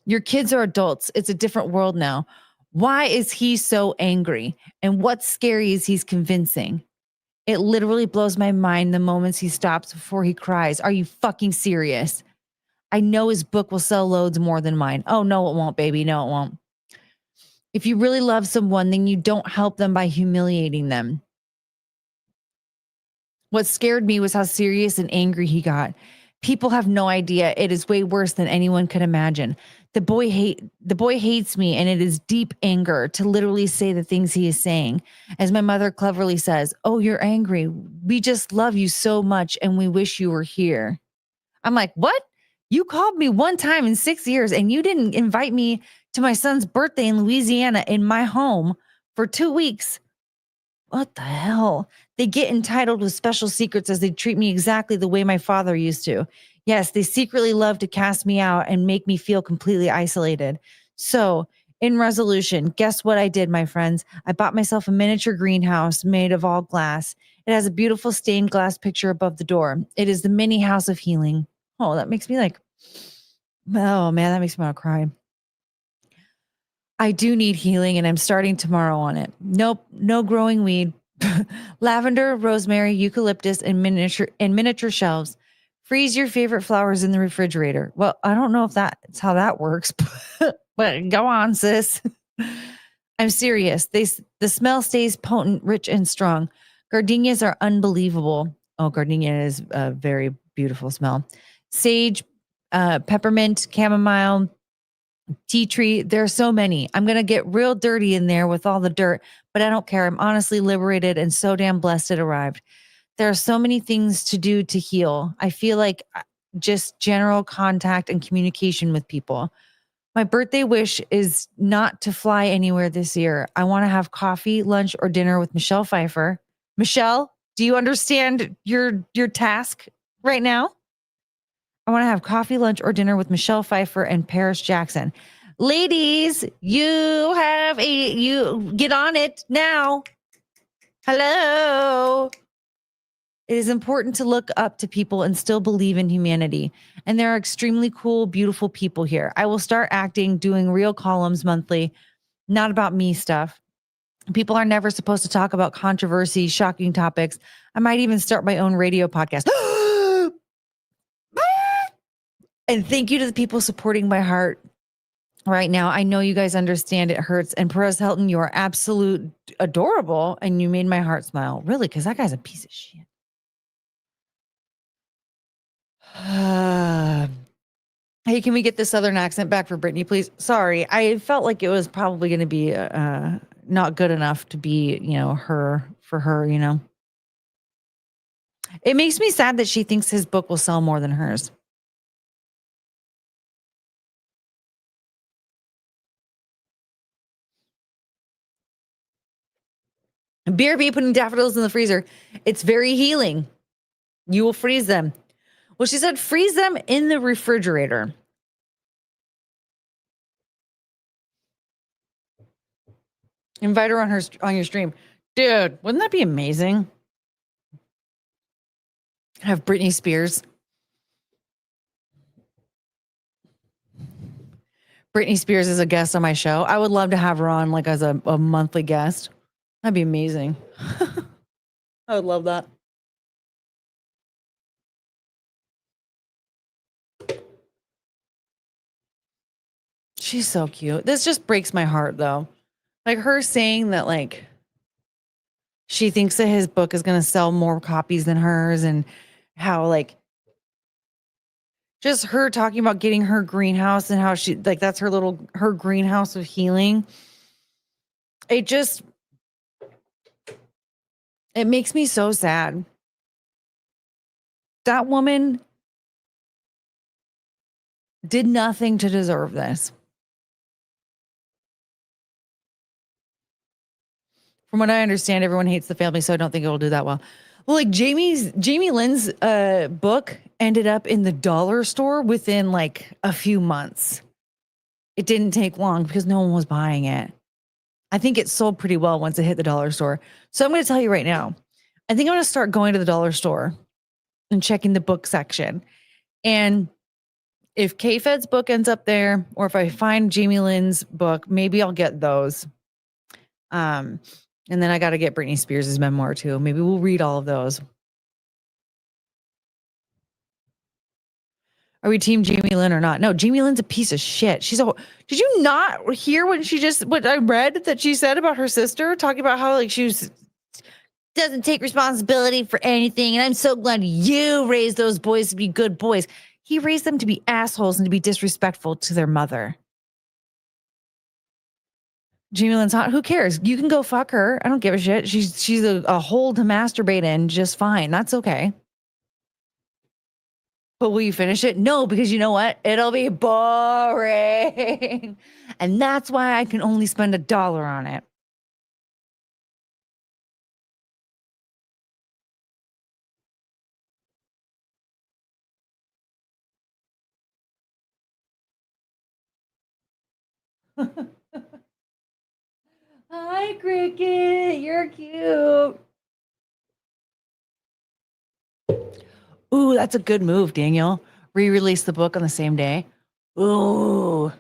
Your kids are adults. It's a different world now. Why is he so angry? And what's scary is he's convincing. It literally blows my mind the moments he stops before he cries. Are you fucking serious? I know his book will sell loads more than mine. Oh, no, it won't, baby. No, it won't. If you really love someone, then you don't help them by humiliating them. What scared me was how serious and angry he got. People have no idea. It is way worse than anyone could imagine. The boy hates me, and it is deep anger to literally say the things he is saying. As my mother cleverly says, oh, you're angry. We just love you so much, and we wish you were here. I'm like, what? You called me one time in 6 years, and you didn't invite me to my son's birthday in Louisiana in my home for 2 weeks. What the hell? They get entitled with special secrets as they treat me exactly the way my father used to. Yes, they secretly love to cast me out and make me feel completely isolated. So, in resolution, guess what I did, my friends? I bought myself a miniature greenhouse made of all glass. It has a beautiful stained glass picture above the door. It is the mini house of healing. Oh, that makes me like, oh man, that makes me want to cry. I do need healing, and I'm starting tomorrow on it. Nope, no growing weed. Lavender, rosemary, eucalyptus, and miniature shelves. Freeze your favorite flowers in the refrigerator. Well, I don't know if that's how that works, but go on, sis. I'm serious. The smell stays potent, rich, and strong. Gardenias are unbelievable. Oh, gardenia is a very beautiful smell. Sage, peppermint, chamomile, tea tree. There are so many. I'm going to get real dirty in there with all the dirt, but I don't care. I'm honestly liberated and so damn blessed it arrived. There are so many things to do to heal. I feel like just general contact and communication with people. My birthday wish is not to fly anywhere this year. I want to have coffee, lunch, or dinner with Michelle Pfeiffer. Michelle, do you understand your task right now? I want to have coffee, lunch, or dinner with Michelle Pfeiffer and Paris Jackson. Ladies, you get on it now. Hello. It is important to look up to people and still believe in humanity. And there are extremely cool, beautiful people here. I will start acting, doing real columns monthly, not about me stuff. People are never supposed to talk about controversy, shocking topics. I might even start my own radio podcast. And thank you to the people supporting my heart right now. I know you guys understand it hurts. And Perez Hilton, you are absolute adorable. And you made my heart smile. Really, because that guy's a piece of shit. Hey, can we get the Southern accent back for Brittany, please? Sorry, I felt like it was probably going to be not good enough to be, for her. It makes me sad that she thinks his book will sell more than hers. BRB putting daffodils in the freezer. It's very healing. You will freeze them. Well, she said freeze them in the refrigerator. Invite her on your stream. Dude, wouldn't that be amazing? Have Britney Spears. Britney Spears is a guest on my show. I would love to have her on like as a monthly guest. That'd be amazing. I would love that. She's so cute. This just breaks my heart though. Like her saying that like she thinks that his book is going to sell more copies than hers, and how like just her talking about getting her greenhouse and how she like that's her greenhouse of healing. It makes me so sad. That woman did nothing to deserve this. From what I understand, everyone hates the family, so I don't think it'll do that well. Well, like Jamie Lynn's book ended up in the dollar store within like a few months. It didn't take long because no one was buying it. I think it sold pretty well once it hit the dollar store. So I'm going to tell you right now, I think I'm going to start going to the dollar store and checking the book section. And if K-Fed's book ends up there, or if I find Jamie Lynn's book, maybe I'll get those. And then I got to get Britney Spears' memoir too. Maybe we'll read all of those. Are we team Jamie Lynn or not? No, Jamie Lynn's a piece of shit. Did you not hear what I read that she said about her sister, talking about how like doesn't take responsibility for anything. And I'm so glad you raised those boys to be good boys. He raised them to be assholes and to be disrespectful to their mother. Jamie Lynn's hot. Who cares? You can go fuck her. I don't give a shit. She's a hole to masturbate in just fine. That's okay. But will you finish it? No, because you know what? It'll be boring. And that's why I can only spend $1 on it. Hi, Cricket. You're cute. Ooh, that's a good move, Daniel. Re-release the book on the same day. Ooh.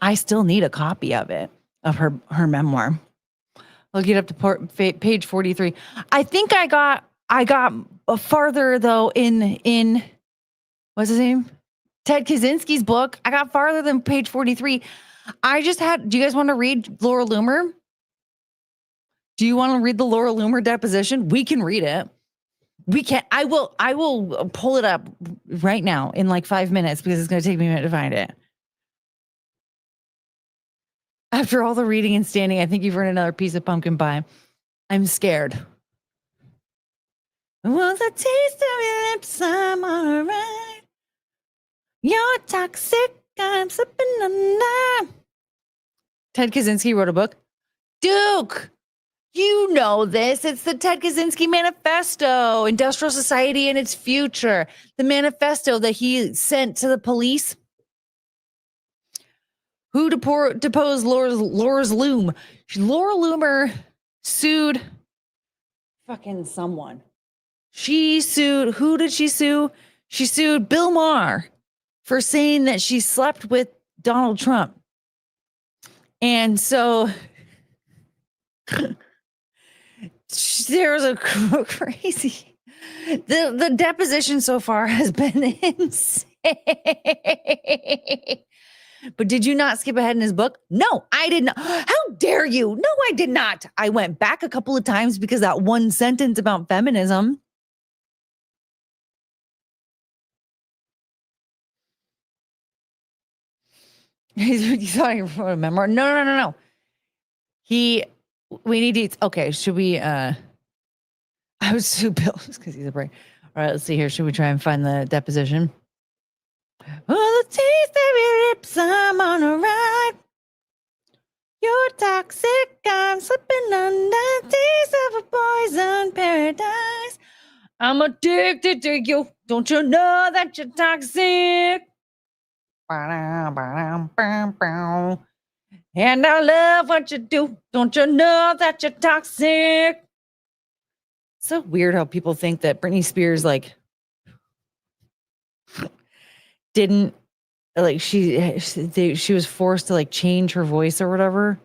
I still need a copy of it, of her memoir. I'll get up to page 43. I think I got farther though in what's his name? Ted Kaczynski's book. I got farther than page 43. Do you guys want to read Laura Loomer? Do you want to read the Laura Loomer deposition? We can read it. We can. I will pull it up right now in like 5 minutes because it's going to take me a minute to find it. After all the reading and standing, I think you've earned another piece of pumpkin pie. I'm scared. Was a taste of your lips, I'm all right. You're toxic, I'm slipping under. Ted Kaczynski wrote a book. Duke, you know this. It's the Ted Kaczynski Manifesto, Industrial Society and Its Future. The manifesto that he sent to the police. Who deposed Laura's Loom? Laura Loomer sued fucking someone. She sued, who did she sue? She sued Bill Maher for saying that she slept with Donald Trump. And so there was a crazy, the deposition so far has been insane. But did you not skip ahead in his book? No, I did not. How dare you? No, I did not. I went back a couple of times because that one sentence about feminism. You thought he wrote a memoir? No. We need to, okay, should we, I would sue Bill just because he's a brain. All right, let's see here. Should we try and find the deposition? Oh, the taste of your lips, I'm on a ride. You're toxic, I'm slipping under. Taste of a poison paradise. I'm addicted to you. Don't you know that you're toxic? And I love what you do. Don't you know that you're toxic? So weird how people think that Britney Spears like didn't like she was forced to like change her voice or whatever.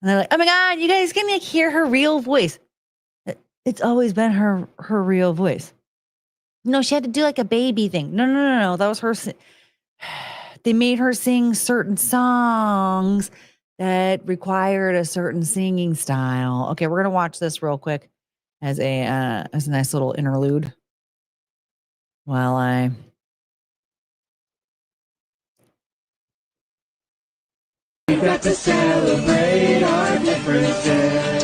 And they're like, oh my God, you guys can like hear her real voice. It's always been her real voice. No, she had to do like a baby thing. No. That was her. They made her sing certain songs that required a certain singing style. Okay, we're gonna watch this real quick as a nice little interlude while I. We got to celebrate our differences.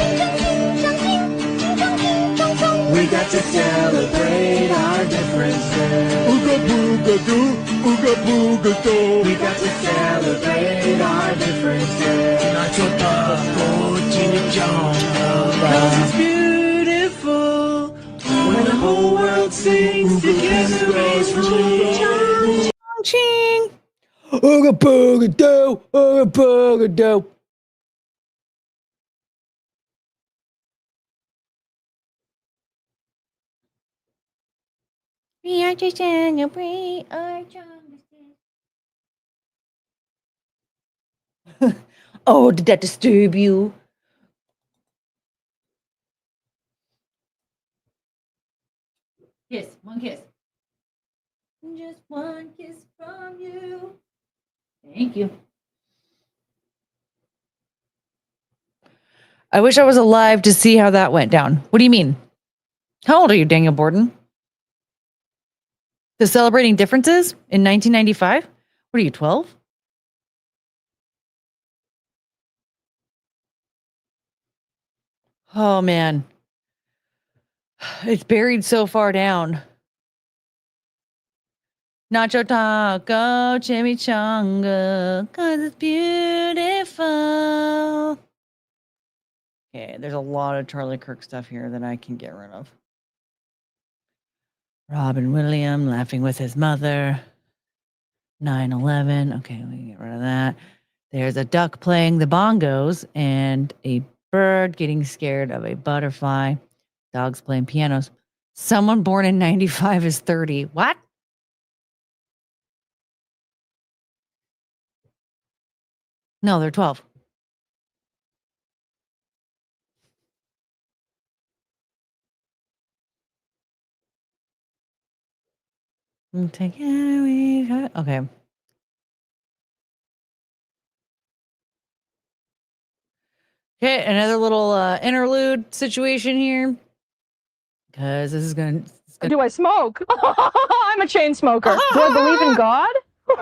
We got to celebrate our differences. Ooga booga doo, ooga booga doo. We got to celebrate our differences. Nacho taco, chimichanga. 'Cause it's beautiful when the whole world sings together as one. Ching. Ooga booga doo, ooga booga doo. We are to celebrate our Oh, did that disturb you? Kiss, one kiss. Just one kiss from you. Thank you. I wish I was alive to see how that went down. What do you mean? How old are you, Daniel Borden? The Celebrating Differences in 1995? What are you, 12? Oh, man. It's buried so far down. Nacho taco, chimichanga, 'cause it's beautiful. Okay, there's a lot of Charlie Kirk stuff here that I can get rid of. Robin Williams laughing with his mother. 9/11. Okay, we can get rid of that. There's a duck playing the bongos and a bird getting scared of a butterfly. Dogs playing pianos. Someone born in 95 is 30. What? No, they're 12. Okay. Okay, another little interlude situation here. Because this is going to. Do I smoke? I'm a chain smoker. Do I believe in God?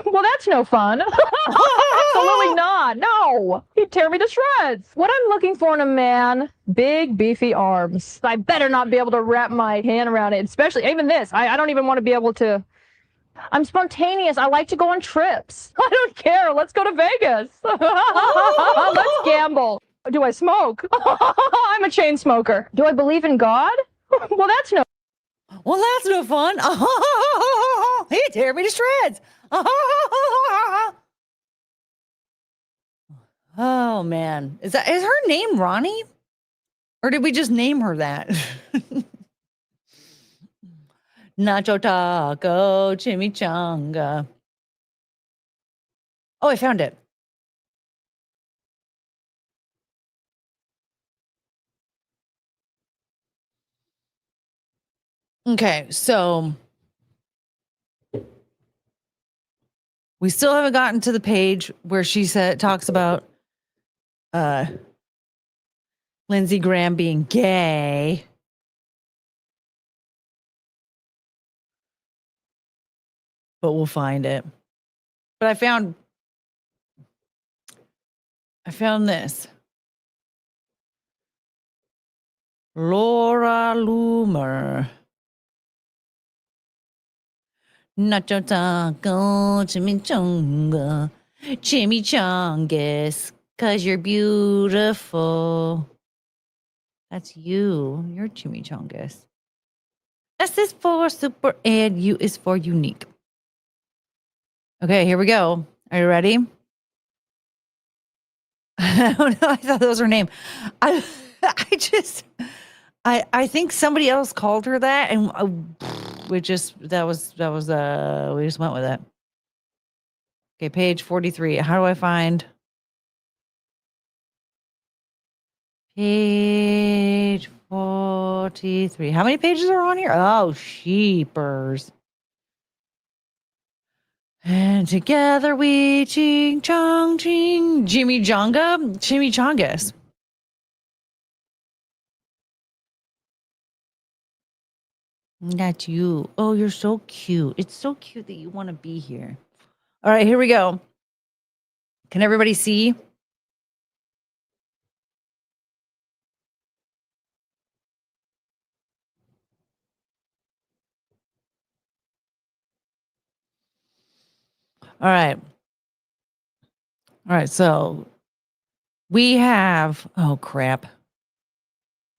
Well, that's no fun. Absolutely not. No. He'd tear me to shreds. What I'm looking for in a man, big, beefy arms. I better not be able to wrap my hand around it, especially even this. I don't even want to be able to. I'm spontaneous. I like to go on trips. I don't care. Let's go to Vegas. Let's gamble. Do I smoke? I'm a chain smoker. Do I believe in God? Well, that's no. Well, that's no fun. He tear me to shreds. Oh man, is her name Ronnie, or did we just name her that? Nacho taco, chimichanga. Oh, I found it. Okay, so we still haven't gotten to the page where she talks about Lindsey Graham being gay. But we'll find it. But I found this. Laura Loomer. Nacho taco, chimichanga, chimichangas, 'cause you're beautiful. That's you. You're chimichangas. S is for super and U is for unique. Okay, here we go. Are you ready? I don't know. I thought that was her name. I I think somebody else called her that, and we just we just went with it. Okay, page 43. How do I find page 43? How many pages are on here? Oh, sheepers. And together we ching chong ching Jimmy Chongas. That's you. Oh, you're so cute. It's so cute that you want to be here. All right, here we go. Can everybody see? All right. All right, so we have, oh crap.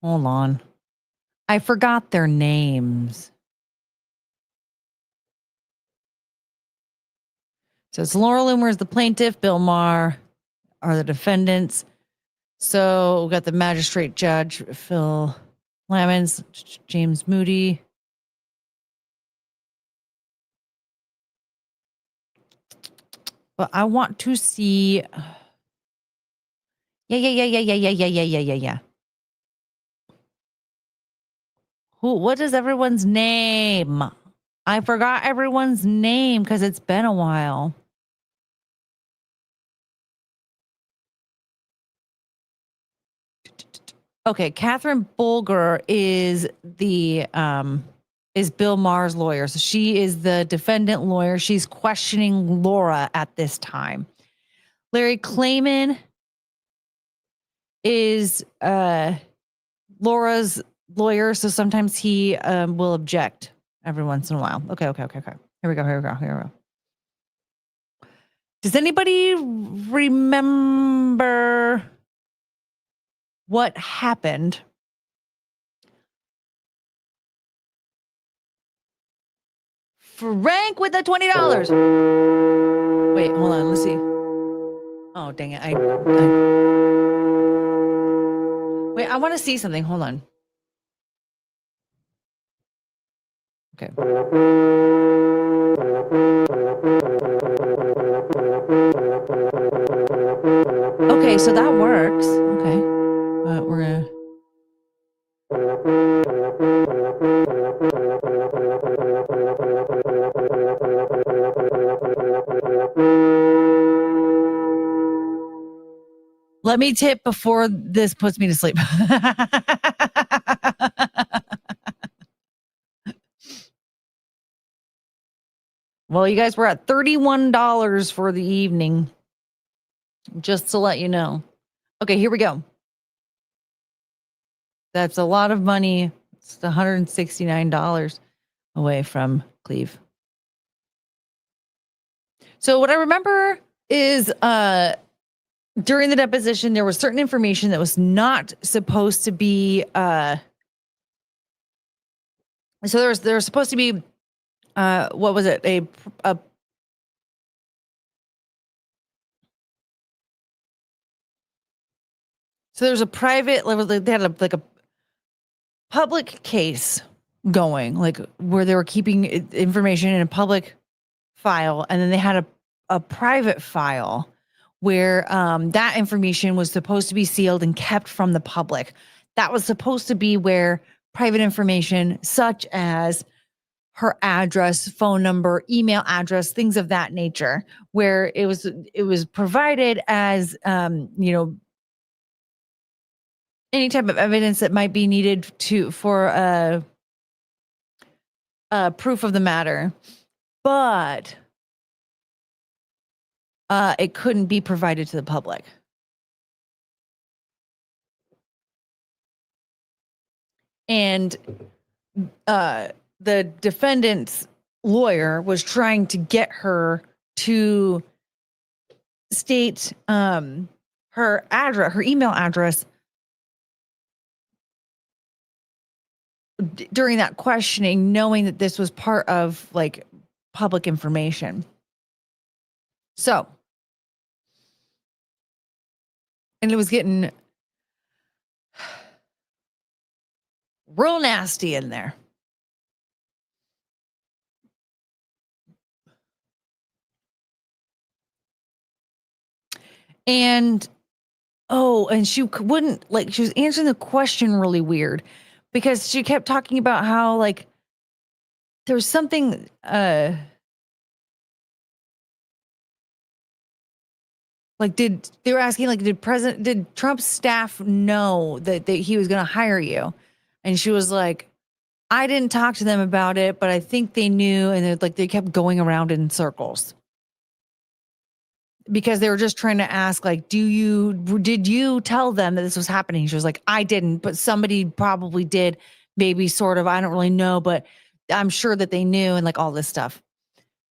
Hold on. I forgot their names. So it's Laura Loomer is the plaintiff, Bill Maher are the defendants. So we got the magistrate judge, Phil Lamons, James Moody. But I want to see. Yeah. What is everyone's name? I forgot everyone's name because it's been a while. Okay, Catherine Bolger is the is Bill Maher's lawyer. So she is the defendant lawyer. She's questioning Laura at this time. Larry Clayman is Laura's lawyer, so sometimes he will object every once in a while. Okay. Here we go. Does anybody remember what happened? Frank with the $20. Wait, hold on. Let's see. Oh, dang it. Wait, I want to see something. Hold on. Okay. Okay, so that works. Okay. We're going to. Let me tip before this puts me to sleep. Well, you guys were at $31 for the evening. Just to let you know. Okay, here we go. That's a lot of money. It's $169 away from Cleve. So what I remember is during the deposition, there was certain information that was not supposed to be so there was supposed to be what was it? So there's a private level, they had a public case going, like where they were keeping information in a public file, and then they had a private file where that information was supposed to be sealed and kept from the public. That was supposed to be where private information such as her address, phone number, email address, things of that nature, where it was provided as any type of evidence that might be needed for proof of the matter, but it couldn't be provided to the public. And the defendant's lawyer was trying to get her to state her address, her email address during that questioning, knowing that this was part of like public information. So And it was getting real nasty in there. And and she wouldn't, like, she was answering the question really weird because she kept talking about how, like, there was something like, they were asking, like, did Trump's staff know that he was going to hire you? And she was like, I didn't talk to them about it, but I think they knew. And they kept going around in circles because they were just trying to ask, like, did you tell them that this was happening? She was like, I didn't, but somebody probably did, maybe, sort of. I don't really know, but I'm sure that they knew, and like all this stuff,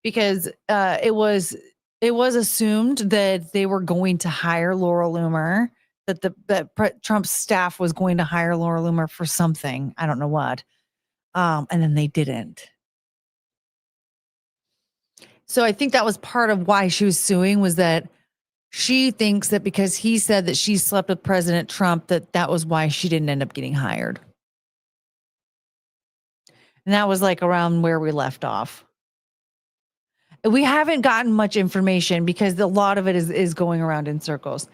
because it was assumed that they were going to hire Laura Loomer, that Trump's staff was going to hire Laura Loomer for something. I don't know what. And then they didn't. So I think that was part of why she was suing, was that she thinks that because he said that she slept with President Trump, that was why she didn't end up getting hired. And that was like around where we left off. We haven't gotten much information because a lot of it is going around in circles.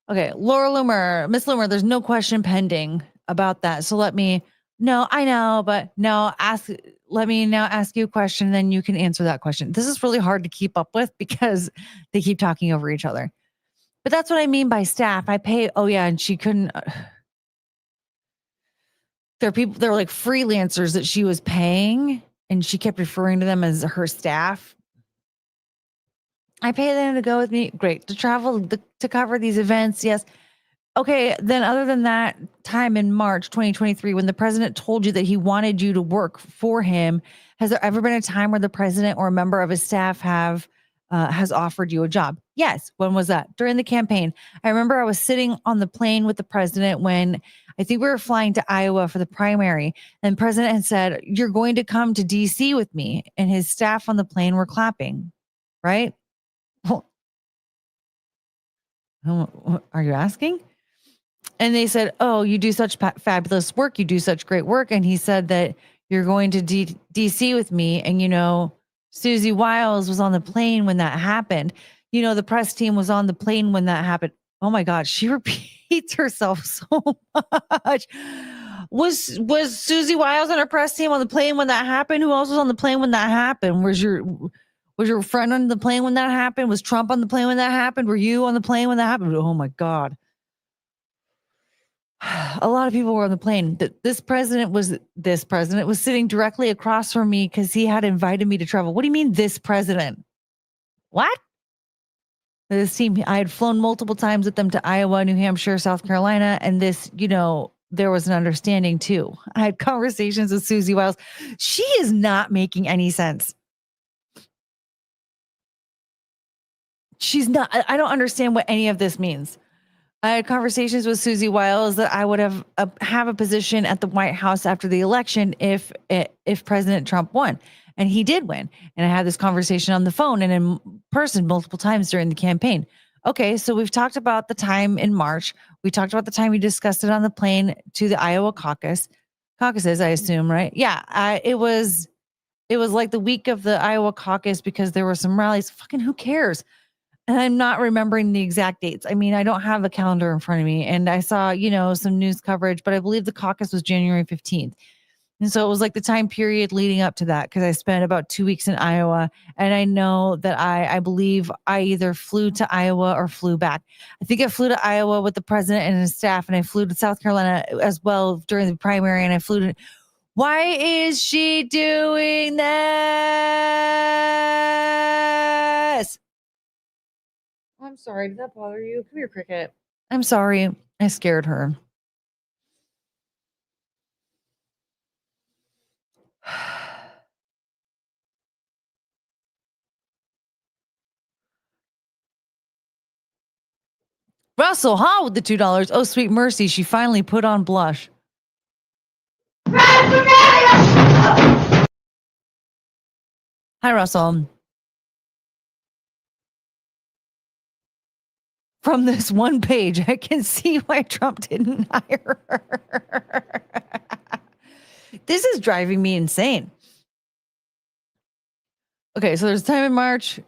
Okay, Laura Loomer, Miss Loomer, there's no question pending about that. So let me now ask you a question, then you can answer that question. This is really hard to keep up with because they keep talking over each other. But that's what I mean by staff. And she couldn't. There are like freelancers that she was paying, and she kept referring to them as her staff. I pay them to go with me. Great. To travel, to cover these events. Yes. Okay. Then other than that time in March 2023, when the president told you that he wanted you to work for him, has there ever been a time where the president or a member of his staff has offered you a job? Yes. When was that? During the campaign. I remember I was sitting on the plane with the president when I think we were flying to Iowa for the primary, and the president had said, you're going to come to DC with me. And his staff on the plane were clapping, right? Are you asking? And they said, oh, you do such fabulous work. You do such great work. And he said that you're going to DC with me. And, Susie Wiles was on the plane when that happened. The press team was on the plane when that happened. Oh my God, she repeats herself so much. Was Susie Wiles and her press team on the plane when that happened? Who else was on the plane when that happened? Was your friend on the plane when that happened? Was Trump on the plane when that happened? Were you on the plane when that happened? Oh my God. A lot of people were on the plane. This president was sitting directly across from me because he had invited me to travel. What do you mean, this president? What? This team, I had flown multiple times with them to Iowa, New Hampshire, South Carolina, and this, there was an understanding too. I had conversations with Susie Wiles. She is not making any sense. She's not. I don't understand what any of this means. I had conversations with Susie Wiles that I would have a position at the White House after the election if President Trump won, and he did win. And I had this conversation on the phone and in person multiple times during the campaign. Okay, so we've talked about the time in March. We talked about the time we discussed it on the plane to the Iowa caucuses, I assume, right? Yeah, it was like the week of the Iowa caucus because there were some rallies. Fucking who cares? And I'm not remembering the exact dates. I mean, I don't have a calendar in front of me. And I saw, some news coverage, but I believe the caucus was January 15th. And so it was like the time period leading up to that, because I spent about 2 weeks in Iowa. And I know that I believe I either flew to Iowa or flew back. I think I flew to Iowa with the president and his staff, and I flew to South Carolina as well during the primary. And I flew to. Why is she doing this? I'm sorry. Did that bother you? Come here, Cricket. I'm sorry. I scared her. Russell, with the $2. Oh, sweet mercy. She finally put on blush. Hi, Russell. from this one page, I can see why Trump didn't hire her. This is driving me insane. Okay, so there's time in March,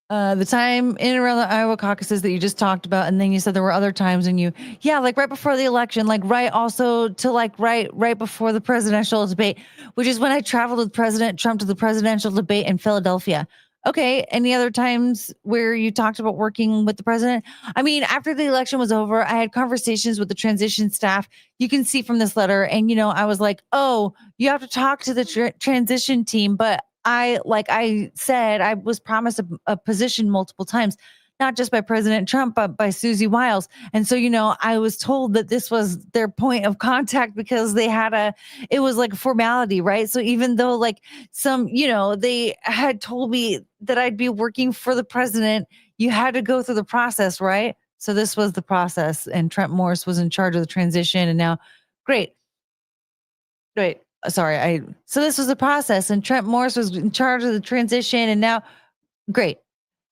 the time in and around the Iowa caucuses that you just talked about, and then you said there were other times when you, like right before the election, like right also to like right before the presidential debate, which is when I traveled with President Trump to the presidential debate in Philadelphia. Okay, any other times where you talked about working with the president? I mean, after the election was over, I had conversations with the transition staff. You can see from this letter, and I was like, oh, you have to talk to the transition team, but like I said, I was promised a position multiple times, not just by President Trump, but by Susie Wiles. And so, I was told that this was their point of contact because it was like a formality, right? So even though like they had told me that I'd be working for the president, you had to go through the process, right? So this was the process, and Trent Morris was in charge of the transition. And now, great. So this was the process, and Trent Morris was in charge of the transition, and now, great.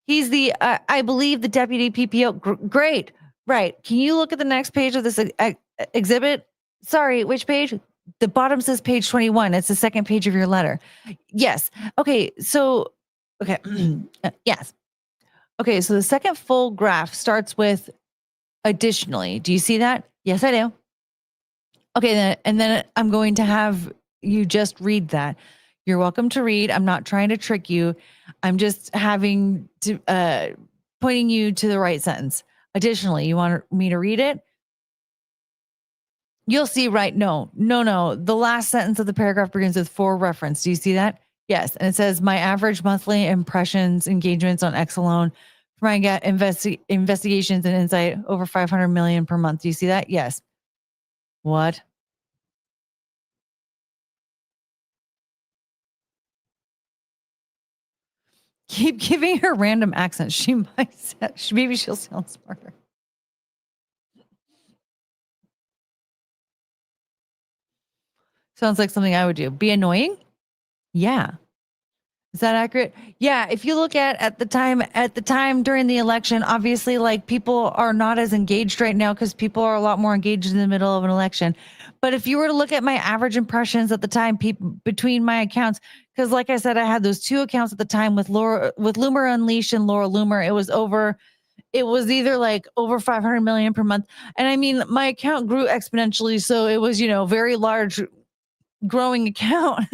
He's I believe, the deputy PPO. Great. Right. Can you look at the next page of this exhibit? Sorry, which page? The bottom says page 21. It's the second page of your letter. Yes. Okay. So, okay. Yes. Okay. So the second full graph starts with additionally. Do you see that? Yes, I do. Okay, and then I'm going to have you just read that. You're welcome to read. I'm not trying to trick you. I'm just having to pointing you to the right sentence. Additionally, you want me to read it? You'll see, right? No. The last sentence of the paragraph begins with for reference. Do you see that? Yes. And it says, my average monthly impressions, engagements on X alone for my investigations and insight over 500 million per month. Do you see that? Yes. What? Keep giving her random accents. She might, maybe she'll sound smarter. Sounds like something I would do. Be annoying? Yeah. Is that accurate? Yeah. If you look at the time during the election, obviously, like people are not as engaged right now because people are a lot more engaged in the middle of an election. But if you were to look at my average impressions at the time, between my accounts, because like I said, I had those two accounts at the time with Loomer Unleashed and Laura Loomer. It was either like over 500 million per month. And I mean, my account grew exponentially. So it was, very large growing account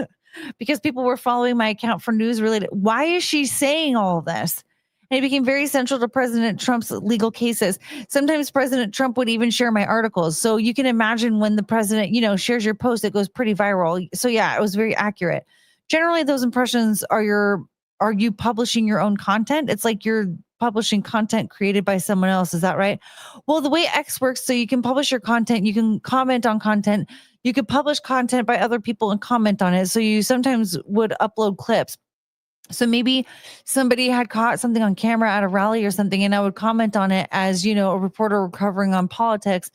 because people were following my account for news related. Why is she saying all this? And it became very central to President Trump's legal cases. Sometimes President Trump would even share my articles. So you can imagine when the president, shares your post, it goes pretty viral. So yeah, it was very accurate. Generally, those impressions are you publishing your own content? It's like you're publishing content created by someone else. Is that right? Well, the way X works, so you can publish your content, you can comment on content, you could publish content by other people and comment on it. So you sometimes would upload clips. So maybe somebody had caught something on camera at a rally or something, and I would comment on it as, a reporter covering on politics.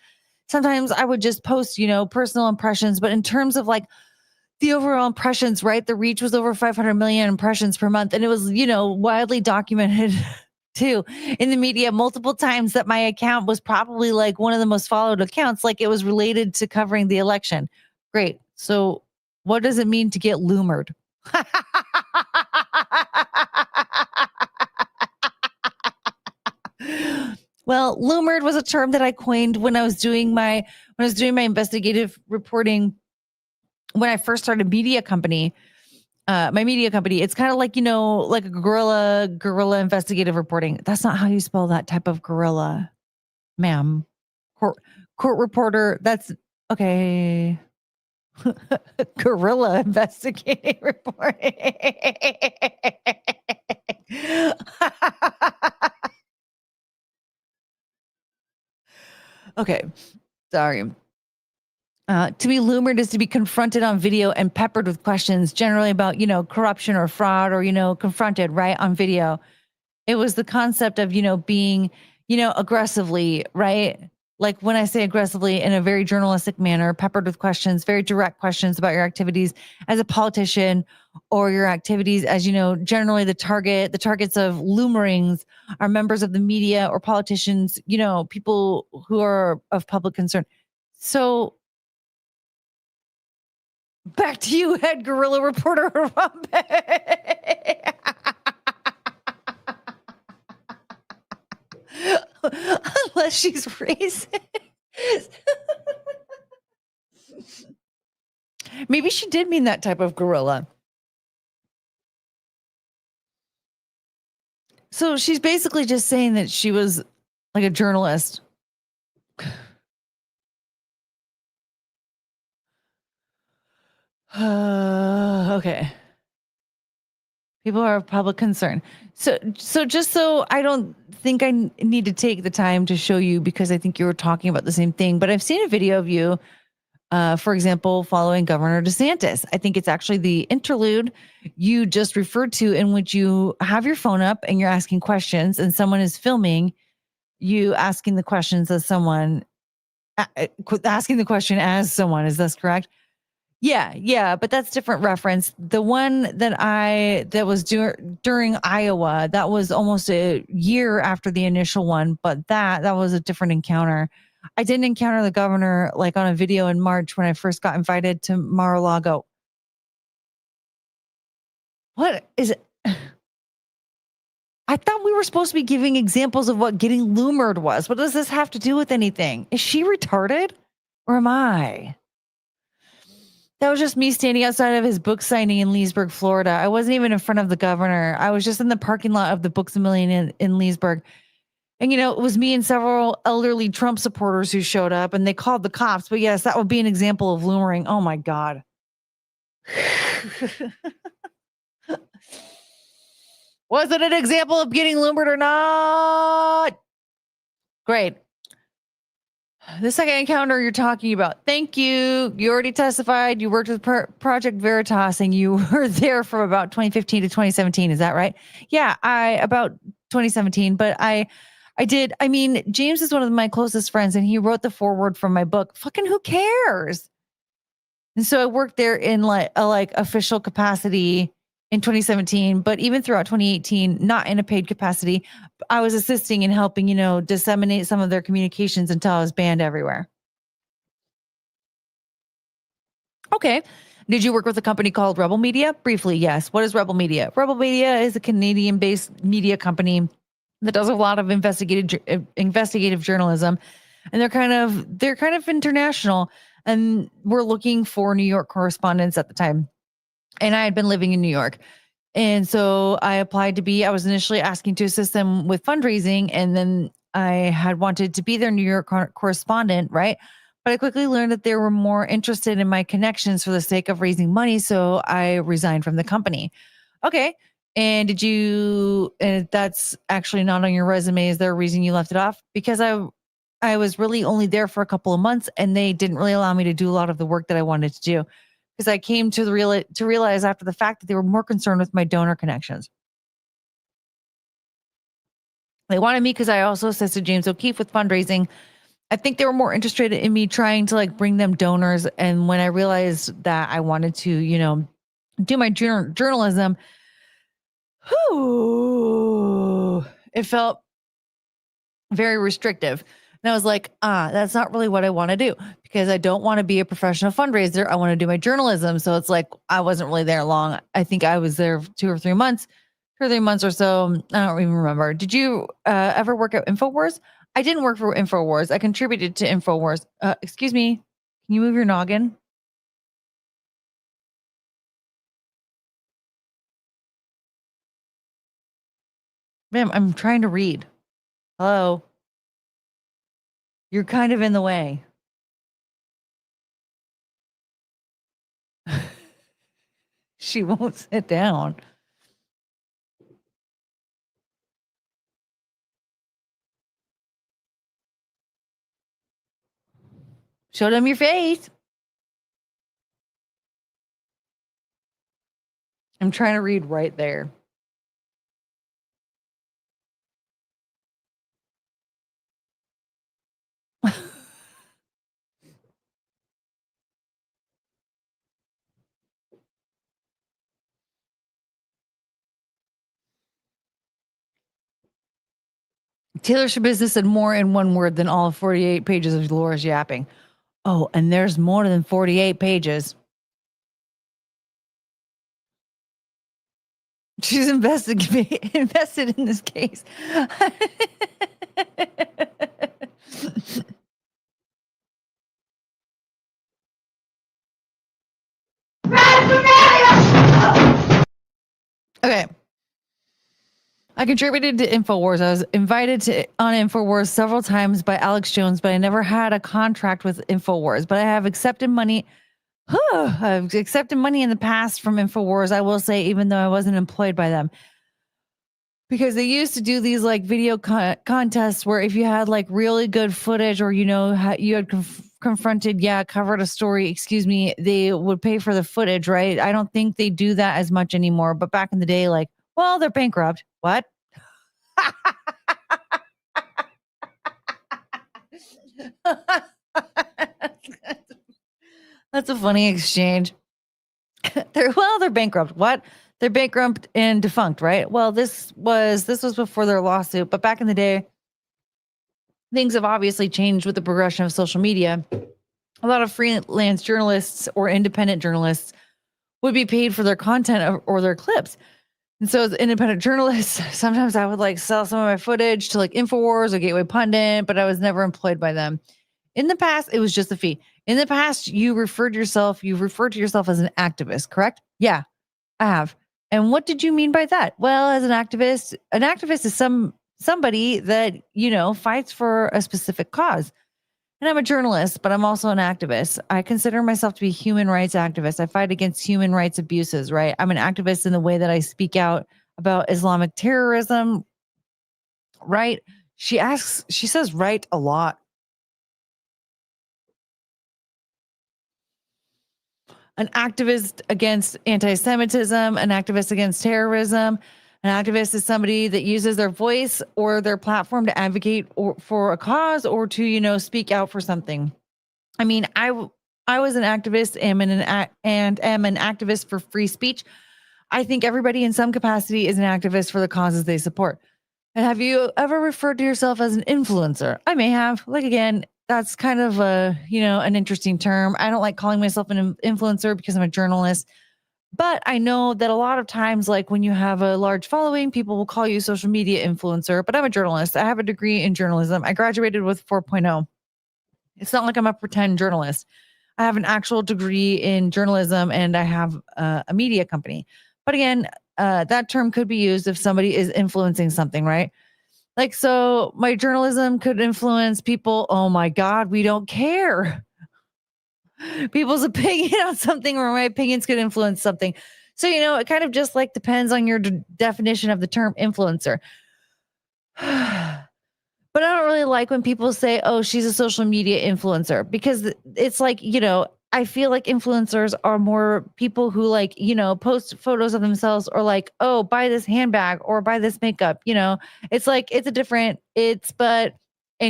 Sometimes I would just post, personal impressions. But in terms of like the overall impressions, right? The reach was over 500 million impressions per month. And it was, widely documented too in the media multiple times that my account was probably like one of the most followed accounts. Like it was related to covering the election. Great. So what does it mean to get loomered? Well, loomered was a term that I coined when I was doing my investigative reporting. When I first started my media company, it's kind of like, like a guerrilla investigative reporting. That's not how you spell that type of guerrilla, ma'am. Court reporter. That's okay. Guerrilla investigative reporting. Okay. Sorry. To be loomered is to be confronted on video and peppered with questions, generally about, corruption or fraud or, confronted right on video. It was the concept of, being, aggressively, right? like when I say aggressively, in a very journalistic manner, peppered with questions, very direct questions about your activities as a politician or your activities as, generally the targets of loomerings are members of the media or politicians, people who are of public concern. So back to you, head guerrilla reporter Harambe. Unless she's racist. Maybe she did mean that type of gorilla. So she's basically just saying that she was like a journalist. Okay. People are of public concern. So just so I don't think I need to take the time to show you because I think you were talking about the same thing, but I've seen a video of you, for example, following Governor DeSantis. I think it's actually the interlude you just referred to in which you have your phone up and you're asking questions and someone is filming you asking the questions as someone, asking the question as someone. Is this correct? Yeah, but that's different reference. The one that was during Iowa, that was almost a year after the initial one, but that was a different encounter. I didn't encounter the governor like on a video in March when I first got invited to Mar-a-Lago. What is it? I thought we were supposed to be giving examples of what getting loomered was. What does this have to do with anything? Is she retarded or am I? That was just me standing outside of his book signing in Leesburg, Florida. I wasn't even in front of the governor. I was just in the parking lot of the Books A Million in Leesburg. And, it was me and several elderly Trump supporters who showed up and they called the cops. But yes, that would be an example of loomering. Oh, my God. Was it an example of getting loomered or not? Great. The second encounter you're talking about. Thank you. You already testified. You worked with Project Veritas and you were there from about 2015 to 2017. Is that right? Yeah, about 2017. But I did. I mean, James is one of my closest friends and he wrote the foreword for my book. Fucking who cares? And so I worked there in like official capacity in 2017, but even throughout 2018, not in a paid capacity, I was assisting and helping, disseminate some of their communications until I was banned everywhere. Okay. Did you work with a company called Rebel Media? Briefly, yes. What is Rebel Media? Rebel Media is a Canadian-based media company that does a lot of investigative journalism, and they're kind of international. And we're looking for New York correspondents at the time. And I had been living in New York. And so I applied I was initially asking to assist them with fundraising. And then I had wanted to be their New York correspondent, right? But I quickly learned that they were more interested in my connections for the sake of raising money. So I resigned from the company. Okay. And that's actually not on your resume. Is there a reason you left it off? Because I was really only there for a couple of months and they didn't really allow me to do a lot of the work that I wanted to do. Because I came to realize after the fact that they were more concerned with my donor connections. They wanted me because I also assisted James O'Keefe with fundraising. I think they were more interested in me trying to bring them donors. And when I realized that I wanted to, do my journalism, it felt very restrictive. And I was like, that's not really what I want to do because I don't want to be a professional fundraiser. I want to do my journalism. So it's like, I wasn't really there long. I think I was there 2 or 3 months or so. I don't even remember. Did you ever work at InfoWars? I didn't work for InfoWars. I contributed to InfoWars. Excuse me. Can you move your noggin? Ma'am, I'm trying to read. Hello. You're kind of in the way. She won't sit down. Show them your face. I'm trying to read right there. Taylor Business said more in one word than all 48 pages of Laura's yapping. Oh, and there's more than 48 pages. She's invested in this case. Okay. I contributed to InfoWars. I was invited on InfoWars several times by Alex Jones, but I never had a contract with InfoWars. But I have accepted money. I've accepted money in the past from InfoWars, I will say, even though I wasn't employed by them. Because they used to do these like video contests where if you had like really good footage or, you had covered a story, they would pay for the footage, right? I don't think they do that as much anymore. But back in the day, like, well, they're bankrupt. What? That's a funny exchange. They're bankrupt. What? They're bankrupt and defunct, right? Well, this was before their lawsuit, but back in the day, things have obviously changed with the progression of social media. A lot of freelance journalists or independent journalists would be paid for their content or their clips. And so as an independent journalist, sometimes I would like sell some of my footage to like InfoWars or Gateway Pundit, but I was never employed by them. In the past, it was just a fee. In the past, you've referred to yourself as an activist, correct? Yeah, I have. And what did you mean by that? Well, as an activist is somebody that, fights for a specific cause. And I'm a journalist, but I'm also an activist. I consider myself to be a human rights activist. I fight against human rights abuses, right? I'm an activist in the way that I speak out about Islamic terrorism, right? She says right a lot. An activist against anti-Semitism, an activist against terrorism. An activist is somebody that uses their voice or their platform to advocate for a cause or to, speak out for something. I mean, I was an activist and am an activist for free speech. I think everybody in some capacity is an activist for the causes they support. And have you ever referred to yourself as an influencer? I may have. Like, again, that's kind of an interesting term. I don't like calling myself an influencer because I'm a journalist. But I know that a lot of times, like when you have a large following, people will call you a social media influencer. But I'm a journalist. I have a degree in journalism. I graduated with 4.0. It's not like I'm a pretend journalist. I have an actual degree in journalism and I have a media company. But again, that term could be used if somebody is influencing something, right? Like, so my journalism could influence people. Oh my God, we don't care. People's opinion on something, or my opinions could influence something. So, it kind of just like depends on your definition of the term influencer. But I don't really like when people say, oh, she's a social media influencer, because it's like, I feel like influencers are more people who like, post photos of themselves or like, oh, buy this handbag or buy this makeup. It's like, and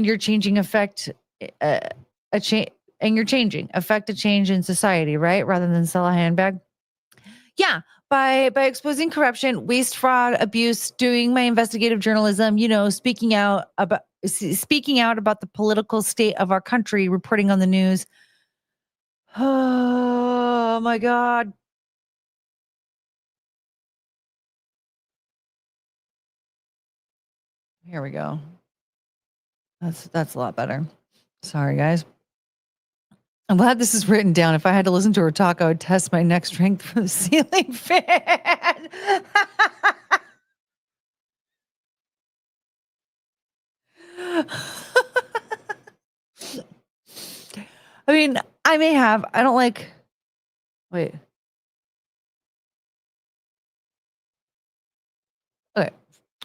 you're changing affect a change. And you're affect a change in society, right? Rather than sell a handbag. Yeah, by exposing corruption, waste, fraud, abuse, doing my investigative journalism, speaking out about the political state of our country, reporting on the news. Oh my God. Here we go. That's a lot better. Sorry, guys. I'm glad this is written down. If I had to listen to her talk, I would test my neck strength for the ceiling fan. I mean, I may have. I don't like. Wait. Okay.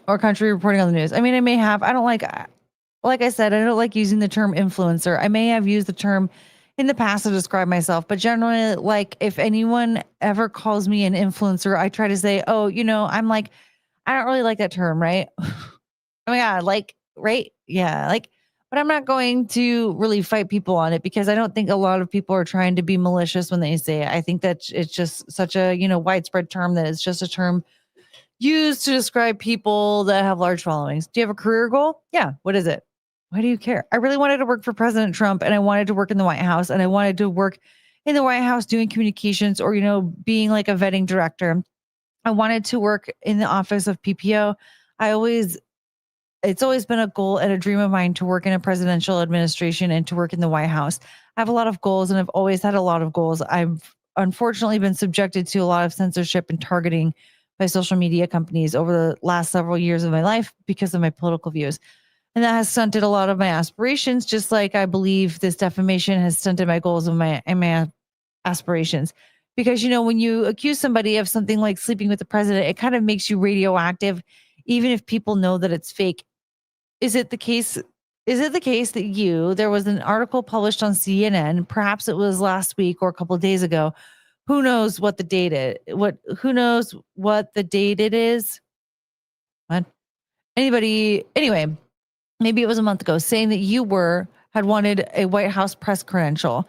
Our country reporting on the news. I mean, I may have. I don't like I said, I don't like using the term influencer. I may have used the term in the past to describe myself, but generally, like if anyone ever calls me an influencer, I try to say, oh, I'm like, I don't really like that term, right? Oh my God, like, right? Yeah, like, but I'm not going to really fight people on it because I don't think a lot of people are trying to be malicious when they say it. I think that it's just such a, widespread term that it's just a term used to describe people that have large followings. Do you have a career goal? Yeah. What is it? Why do you care? I really wanted to work for President Trump, and I wanted to work in the White House, and I wanted to work in the White House doing communications or, being like a vetting director. I wanted to work in the office of PPO. It's always been a goal and a dream of mine to work in a presidential administration and to work in the White House. I have a lot of goals, and I've always had a lot of goals. I've unfortunately been subjected to a lot of censorship and targeting by social media companies over the last several years of my life because of my political views. And that has stunted a lot of my aspirations, just like I believe this defamation has stunted my goals and my aspirations. Because, when you accuse somebody of something like sleeping with the president, it kind of makes you radioactive, even if people know that it's fake. Is it the case that there was an article published on CNN, perhaps it was last week or a couple of days ago. Who knows what the date is? Who knows what the date it is? What? Anybody? Anyway, maybe it was a month ago, saying that you had wanted a White House press credential.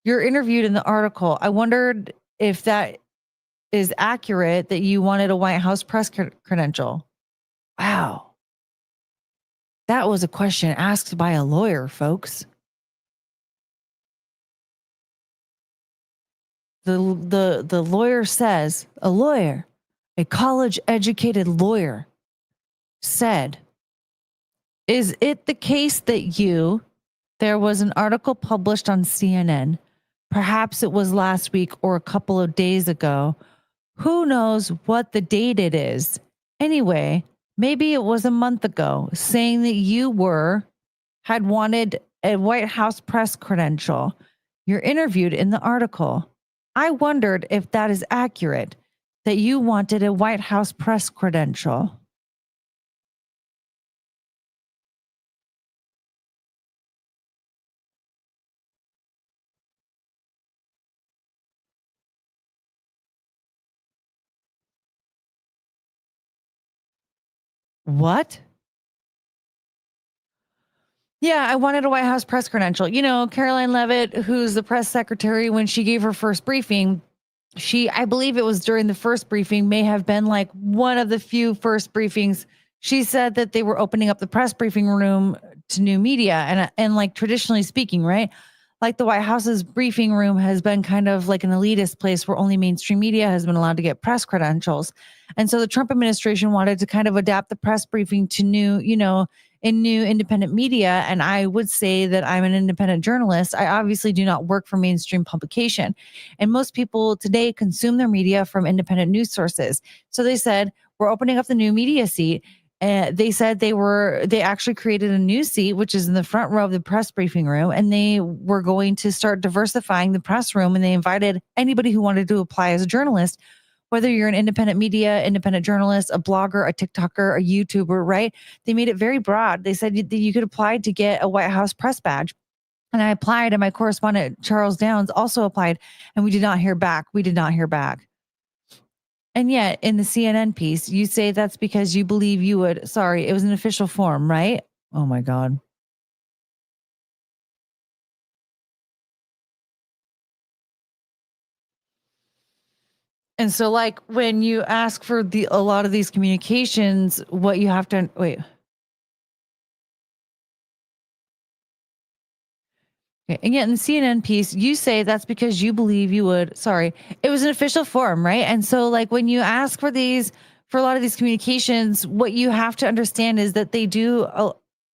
You're interviewed in the article. I wondered if that is accurate, that you wanted a White House press credential. Wow. That was a question asked by a lawyer, folks. The lawyer says, a college-educated lawyer said, is it the case that there was an article published on CNN, perhaps it was last week or a couple of days ago, who knows what the date it is? Anyway, maybe it was a month ago, saying that you had wanted a White House press credential. You're interviewed in the article. I wondered if that is accurate, that you wanted a White House press credential. What? Yeah, I wanted a White House press credential. Caroline Leavitt, who's the press secretary, when she gave her first briefing, I believe it was during the first briefing, may have been like one of the few first briefings. She said that they were opening up the press briefing room to new media. And like traditionally speaking, right? Like the White House's briefing room has been kind of like an elitist place where only mainstream media has been allowed to get press credentials. And so the Trump administration wanted to kind of adapt the press briefing to new independent media. And I would say that I'm an independent journalist. I obviously do not work for mainstream publication. And most people today consume their media from independent news sources. So they said, we're opening up the new media seat. They said they actually created a new seat, which is in the front row of the press briefing room. And they were going to start diversifying the press room. And they invited anybody who wanted to apply as a journalist, whether you're an independent media, independent journalist, a blogger, a TikToker, a YouTuber, right? They made it very broad. They said that you could apply to get a White House press badge. And I applied, and my correspondent, Charles Downs, also applied, and we did not hear back. And yet, in the CNN piece, you say that's because you believe you would, it was an official form, right? Oh my God. And so, like, when you ask for a lot of these communications, what you have to wait. Okay. And yet in the CNN piece, you say that's because you believe you would, it was an official form, right? And so, like, when you ask for a lot of these communications, what you have to understand is that they do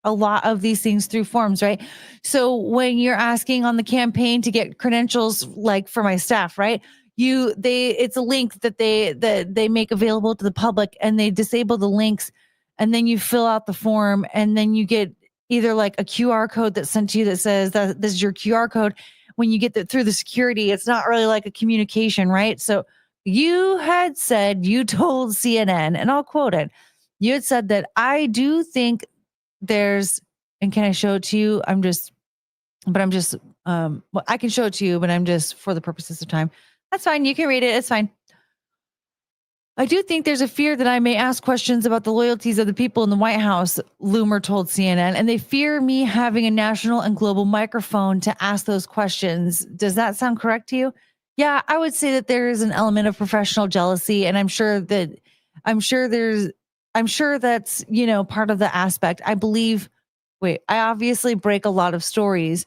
a lot of these things through forms, right? So when you're asking on the campaign to get credentials, like for my staff, right? It's a link that they make available to the public, and they disable the links, and then you fill out the form, and then you get either like a QR code that's sent to you that says that this is your QR code. When you get through the security, it's not really like a communication, right? So you had said, you told CNN, and I'll quote it. You had said that I do think there's, and can I show it to you? I can show it to you, but I'm just, for the purposes of time. That's fine. You can read it. It's fine. I do think there's a fear that I may ask questions about the loyalties of the people in the White House, Loomer told CNN, and they fear me having a national and global microphone to ask those questions. Does that sound correct to you? Yeah, I would say that there is an element of professional jealousy, and I'm sure that I'm sure that's, part of the aspect. I obviously break a lot of stories.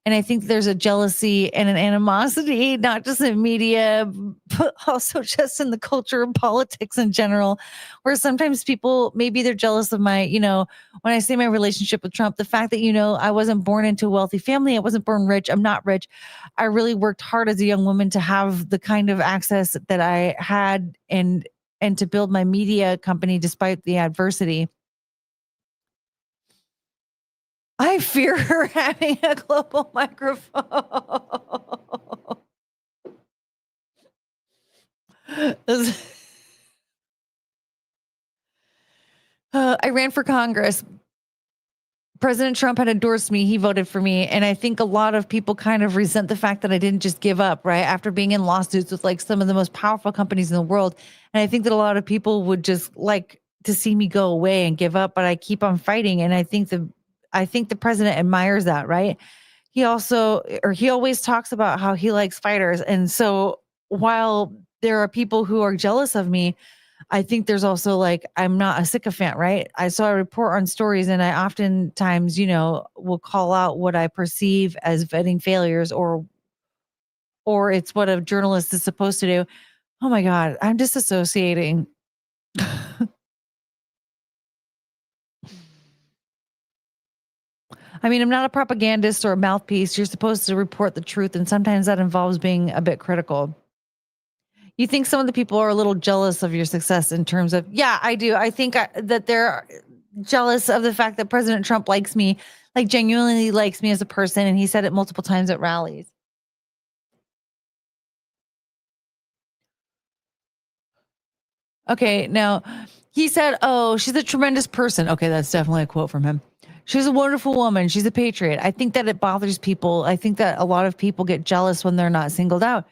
And I think there's a jealousy and an animosity, not just in media, but also just in the culture and politics in general, where sometimes people, maybe they're jealous of my, when I say my relationship with Trump, the fact that, I wasn't born into a wealthy family. I wasn't born rich. I'm not rich. I really worked hard as a young woman to have the kind of access that I had and to build my media company despite the adversity. I fear her having a global microphone. I ran for Congress. President Trump had endorsed me. He voted for me. And I think a lot of people kind of resent the fact that I didn't just give up, right? After being in lawsuits with like some of the most powerful companies in the world. And I think that a lot of people would just like to see me go away and give up, but I keep on fighting. And I think the president admires that, right? He always talks about how he likes fighters. And so while there are people who are jealous of me, I think there's also like, I'm not a sycophant, right? I report on stories and I oftentimes, will call out what I perceive as vetting failures or it's what a journalist is supposed to do. Oh my God, I'm disassociating. I mean, I'm not a propagandist or a mouthpiece. You're supposed to report the truth. And sometimes that involves being a bit critical. You think some of the people are a little jealous of your success in terms of, yeah, I do. I think that they're jealous of the fact that President Trump likes me, like genuinely likes me as a person. And he said it multiple times at rallies. Okay, now he said, oh, she's a tremendous person. Okay, that's definitely a quote from him. She's a wonderful woman. She's a patriot. I think that it bothers people. I think that a lot of people get jealous when they're not singled out.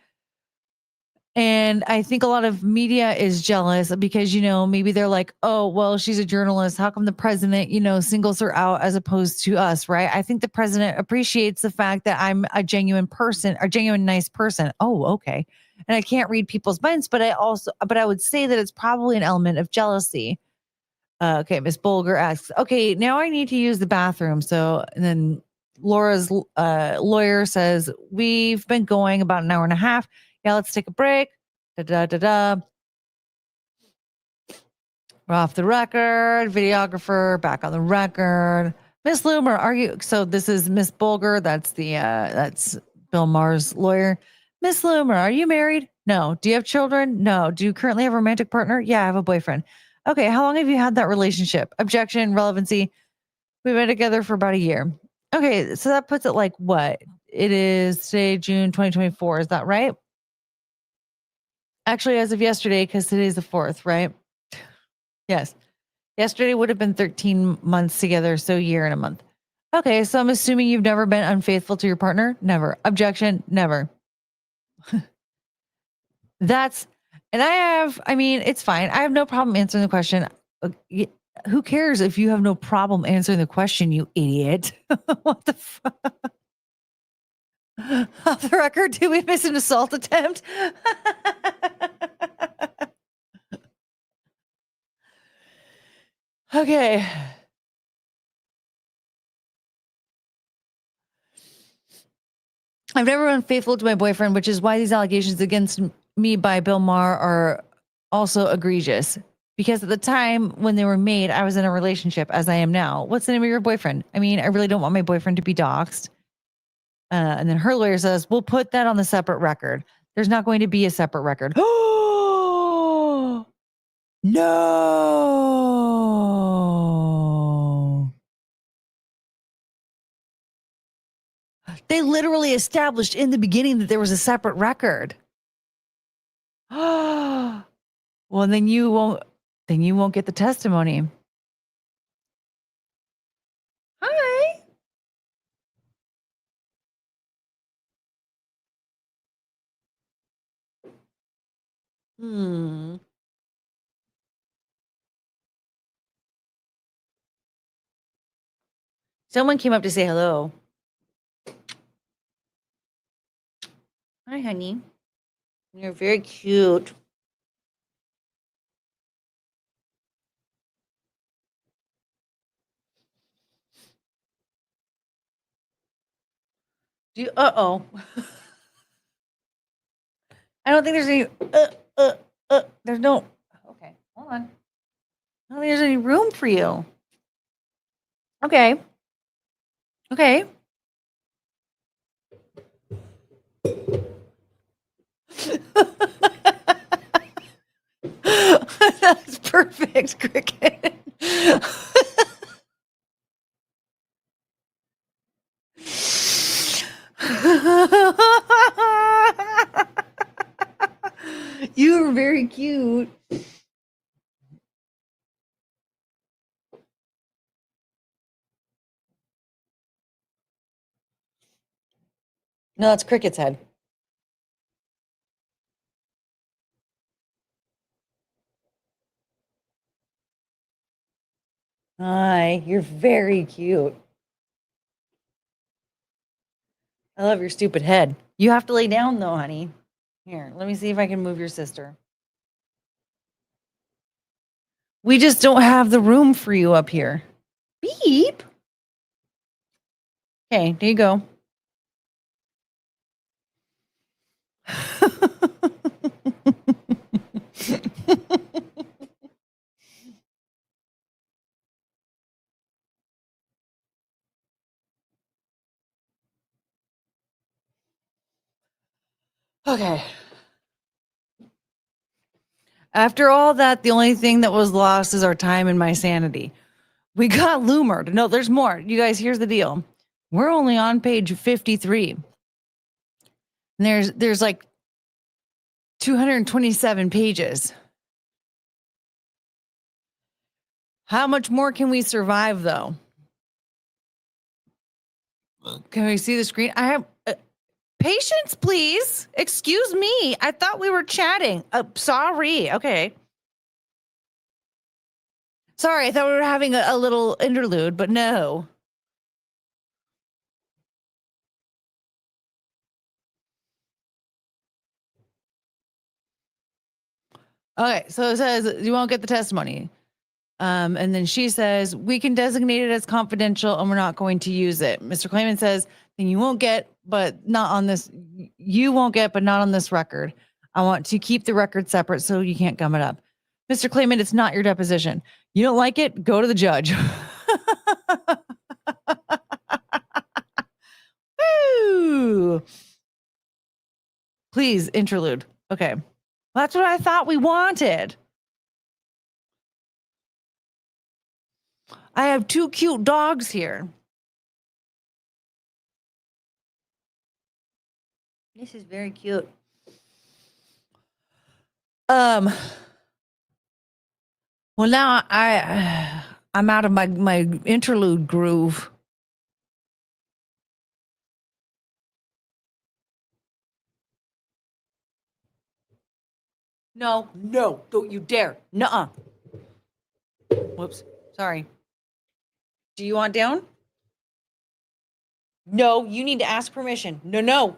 And I think a lot of media is jealous because, maybe they're like, oh, well, she's a journalist. How come the president, singles her out as opposed to us, right? I think the president appreciates the fact that I'm a genuine person, a genuine nice person. Oh, okay. And I can't read people's minds, but I would say that it's probably an element of jealousy. Okay, Miss Bolger asks, okay, now I need to use the bathroom. So, and then Laura's lawyer says, we've been going about an hour and a half. Yeah, let's take a break. Da da da da. We're off the record. Videographer back on the record. Miss Loomer, are you? So this is Miss Bolger. That's that's Bill Maher's lawyer. Miss Loomer, are you married? No. Do you have children? No. Do you currently have a romantic partner? Yeah, I have a boyfriend. Okay, how long have you had that relationship? Objection, relevancy. We've been together for about a year. Okay, so that puts it like what? It is today, June 2024. Is that right? Actually, as of yesterday, because today's the 4th, right? Yes. Yesterday would have been 13 months together, so a year and a month. Okay, so I'm assuming you've never been unfaithful to your partner? Never. Objection, never. It's fine. I have no problem answering the question. Who cares if you have no problem answering the question, you idiot? What the fuck? Off the record, did we miss an assault attempt? Okay. I've never been faithful to my boyfriend, which is why these allegations against me by Bill Maher are also egregious. Because at the time when they were made, I was in a relationship as I am now. What's the name of your boyfriend? I mean, I really don't want my boyfriend to be doxxed. And then her lawyer says, we'll put that on the separate record. There's not going to be a separate record. Oh, no. They literally established in the beginning that there was a separate record. Well, then you won't get the testimony. Hi. Someone came up to say hello. Hi, honey. You're very cute. Uh-oh. I don't think there's any, there's no, okay, hold on. I don't think there's any room for you. Okay. Okay. That's perfect, Cricket. You were very cute. No, it's Cricket's head. Hi, you're very cute. I love your stupid head. You have to lay down though, honey. Here, let me see if I can move your sister. We just don't have the room for you up here. Beep. Okay, there you go. Okay. After all that, the only thing that was lost is our time and my sanity. We got lumered. No, there's more. You guys, here's the deal. We're only on page 53. And there's like 227 pages. How much more can we survive though? Can we see the screen? I have patience, please. Excuse me. I thought we were chatting. Sorry. Okay. Sorry, I thought we were having a little interlude, but no. Okay, so it says you won't get the testimony. And then she says, we can designate it as confidential and we're not going to use it. Mr. Clayman says, then you won't get, but not on this. You won't get, but not on this record. I want to keep the record separate so you can't gum it up. Mr. Clayman, it's not your deposition. You don't like it? Go to the judge. Woo! Please, interlude. Okay. That's what I thought we wanted. I have two cute dogs here. This is very cute. Well, now I'm out of my interlude groove. No, don't you dare. Nuh-uh. Whoops. Sorry. Do you want down? No, you need to ask permission. No.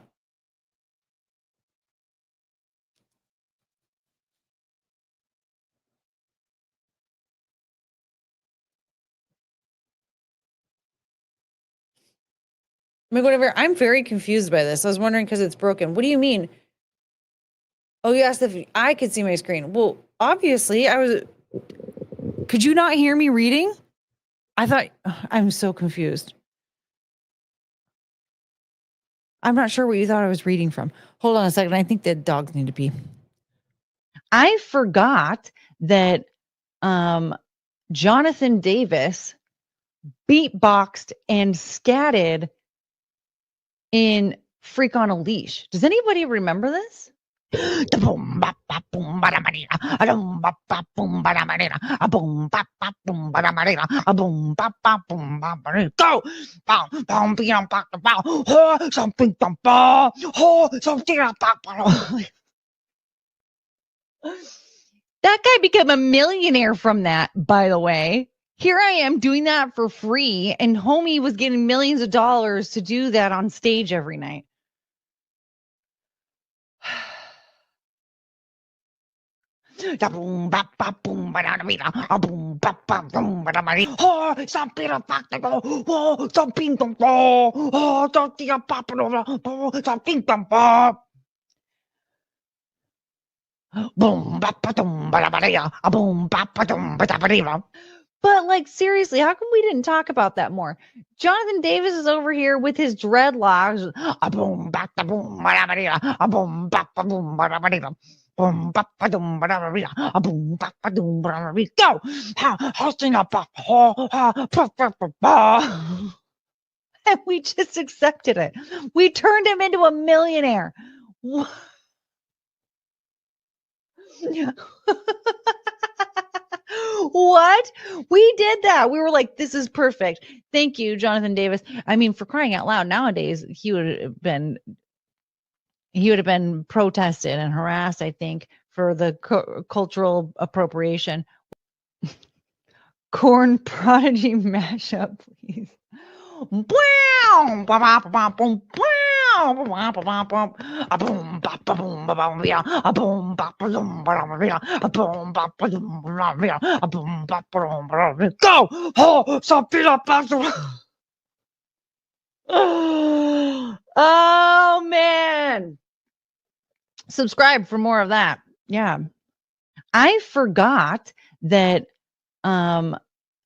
I mean, whatever. I'm very confused by this. I was wondering because it's broken. What do you mean? Oh, you asked if I could see my screen. Well, obviously, could you not hear me reading? I thought, I'm so confused. I'm not sure what you thought I was reading from. Hold on a second. I think the dogs need to pee. I forgot that Jonathan Davis beatboxed and scatted in Freak on a Leash. Does anybody remember this? Go! That guy became a millionaire from that, by the way. Here I am doing that for free, and homie was getting millions of dollars to do that on stage every night. Da boom bap bap boom ba da da vida. A boom bap bap boom ba da ba di. Oh, some pira fuck to go. Oh, some ping dong po. Oh, some tia pop no. Oh, some ping dong po. Boom bap ba dum ba da ba da. A boom bap ba dum ba da ba di. But like seriously, how come we didn't talk about that more? Jonathan Davis is over here with his dreadlocks. A boom bap da boom ba da ba di. A boom bap ba boom ba da ba di. Boom bap ba dum ba da ba di. A boom bap ba dum ba da ba di. Go. Hosting up. And we just accepted it. We turned him into a millionaire. What? We did that. We were like, this is perfect. Thank you, Jonathan Davis. I mean, for crying out loud, nowadays he would have been protested and harassed, I think, for the cultural appropriation. Corn Prodigy mashup, please. Go! Oh, so oh man. Subscribe for more of that. Yeah. I forgot that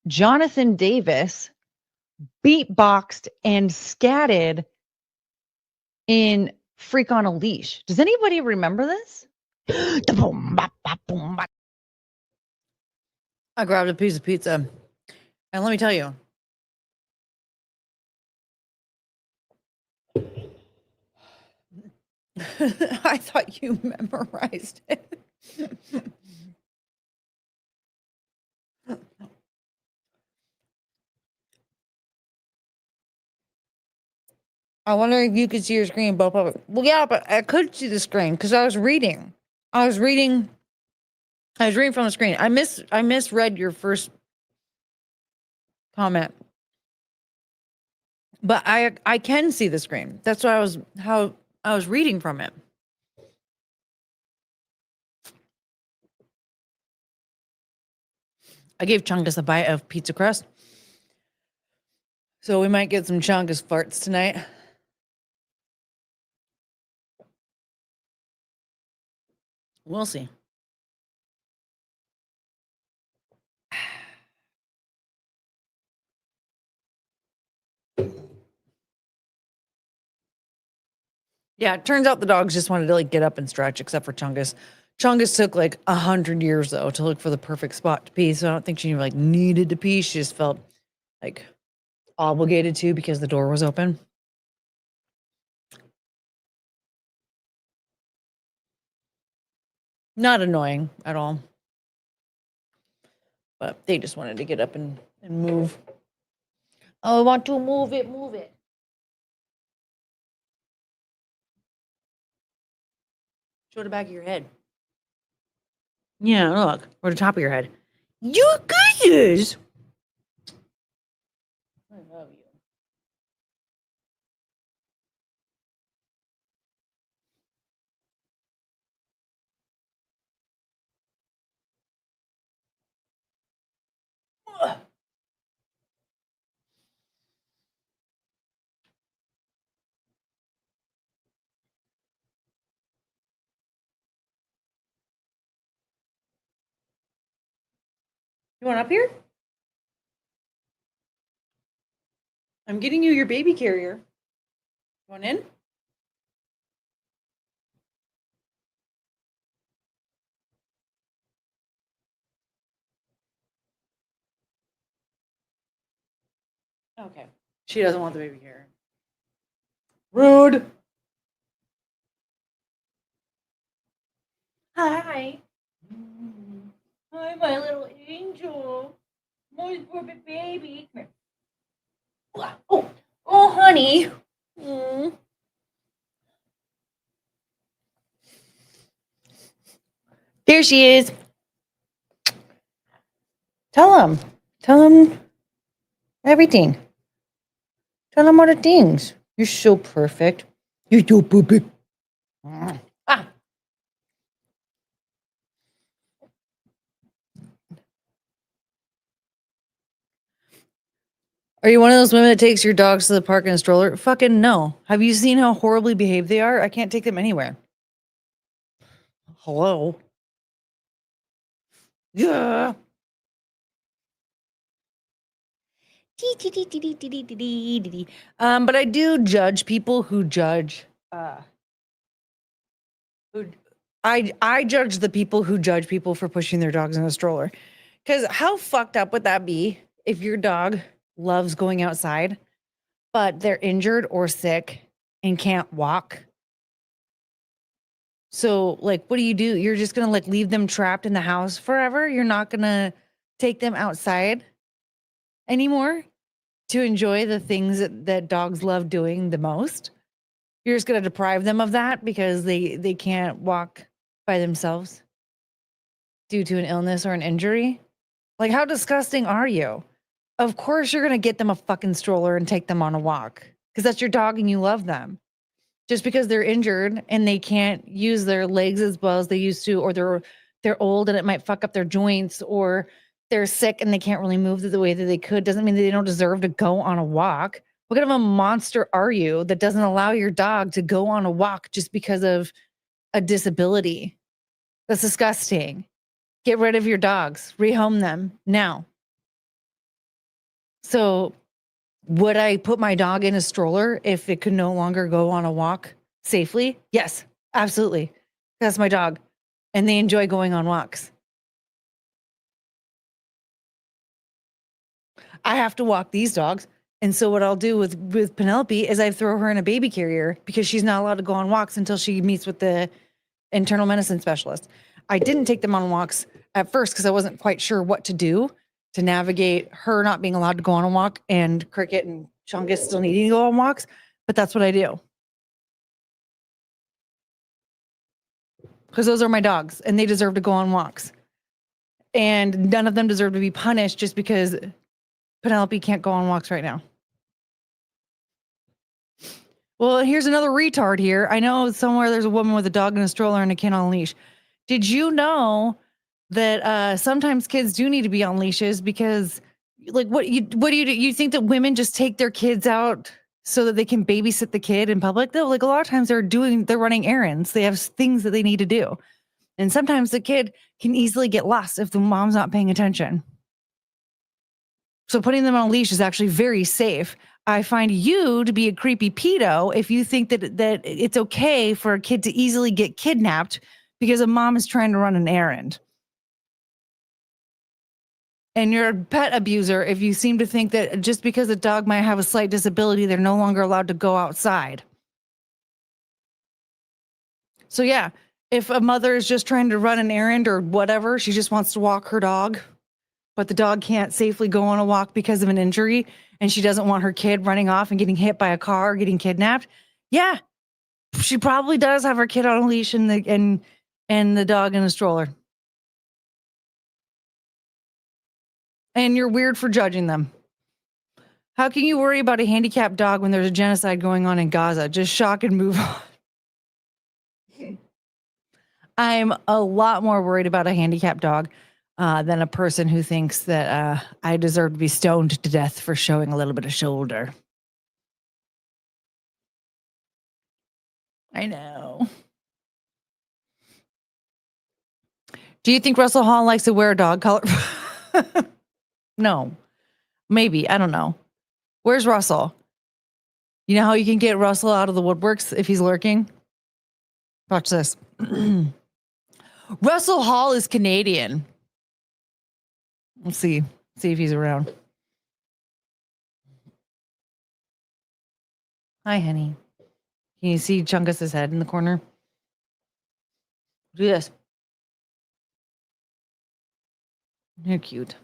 Jonathan Davis beatboxed and scatted in Freak on a Leash. Does anybody remember this? I grabbed a piece of pizza, and let me tell you, I thought you memorized it. I wonder if you could see your screen, both of it. Well, yeah, but I could see the screen because I was reading. I was reading from the screen. I misread your first comment, but I can see the screen. That's why how I was reading from it. I gave Chungus a bite of pizza crust, so we might get some Chungus farts tonight. We'll see. Yeah, it turns out the dogs just wanted to like get up and stretch, except for Chungus. Chungus took like 100 years though to look for the perfect spot to pee. So I don't think she like needed to pee. She just felt like obligated to because the door was open. Not annoying at all. But they just wanted to get up and move. Oh, I want to move it, move it. Show the back of your head. Yeah, look, or the top of your head. You goodness! I love you. Ugh. You want up here? I'm getting you your baby carrier. Want in? Okay. She doesn't want the baby carrier. Rude. Hi. Hi, my little angel. My poor baby. Come here. Oh, honey. Mm. There she is. Tell him everything. Tell him all the things. You're so perfect. You're so perfect. Ah. Are you one of those women that takes your dogs to the park in a stroller? Fucking no. Have you seen how horribly behaved they are? I can't take them anywhere. Hello? Yeah. But I do judge people who judge. I judge the people who judge people for pushing their dogs in a stroller. Because how fucked up would that be if your dog loves going outside, but they're injured or sick and can't walk? So, like, what do? You're just gonna like leave them trapped in the house forever? You're not gonna take them outside anymore to enjoy the things that dogs love doing the most? You're just gonna deprive them of that because they can't walk by themselves due to an illness or an injury? Like, how disgusting are you? Of course you're gonna get them a fucking stroller and take them on a walk because that's your dog and you love them. Just because they're injured and they can't use their legs as well as they used to, or they're old and it might fuck up their joints, or they're sick and they can't really move the way that they could, doesn't mean that they don't deserve to go on a walk. What kind of a monster are you that doesn't allow your dog to go on a walk just because of a disability? That's disgusting. Get rid of your dogs. Rehome them now. So would I put my dog in a stroller if it could no longer go on a walk safely? Yes, absolutely. That's my dog. And they enjoy going on walks. I have to walk these dogs. And so what I'll do with Penelope is I throw her in a baby carrier because she's not allowed to go on walks until she meets with the internal medicine specialist. I didn't take them on walks at first because I wasn't quite sure what to do to navigate her not being allowed to go on a walk and Cricket and Chungus still needing to go on walks. But that's what I do. Because those are my dogs and they deserve to go on walks. And none of them deserve to be punished just because Penelope can't go on walks right now. Well, here's another retard here. I know somewhere there's a woman with a dog in a stroller and a kid on a leash. Did you know that sometimes kids do need to be on leashes because, like, what do you do? You think that women just take their kids out so that they can babysit the kid in public? Though, like, a lot of times they're running errands. They have things that they need to do, and sometimes the kid can easily get lost if the mom's not paying attention. So putting them on a leash is actually very safe. I find you to be a creepy pedo if you think that it's okay for a kid to easily get kidnapped because a mom is trying to run an errand. And you're a pet abuser if you seem to think that just because a dog might have a slight disability, they're no longer allowed to go outside. So yeah, if a mother is just trying to run an errand or whatever, she just wants to walk her dog, but the dog can't safely go on a walk because of an injury, and she doesn't want her kid running off and getting hit by a car or getting kidnapped. Yeah, she probably does have her kid on a leash and the dog in a stroller. And you're weird for judging them. How can you worry about a handicapped dog when there's a genocide going on in Gaza? Just shock and move on. I'm a lot more worried about a handicapped dog than a person who thinks that I deserve to be stoned to death for showing a little bit of shoulder. I know. Do you think Russell Hall likes to wear a dog collar? No. Maybe. I don't know. Where's Russell? You know how you can get Russell out of the woodworks if he's lurking? Watch this. Russell Hall is Canadian. Let's see. See if he's around. Hi, honey. Can you see Chungus's head in the corner? Do this. You're cute.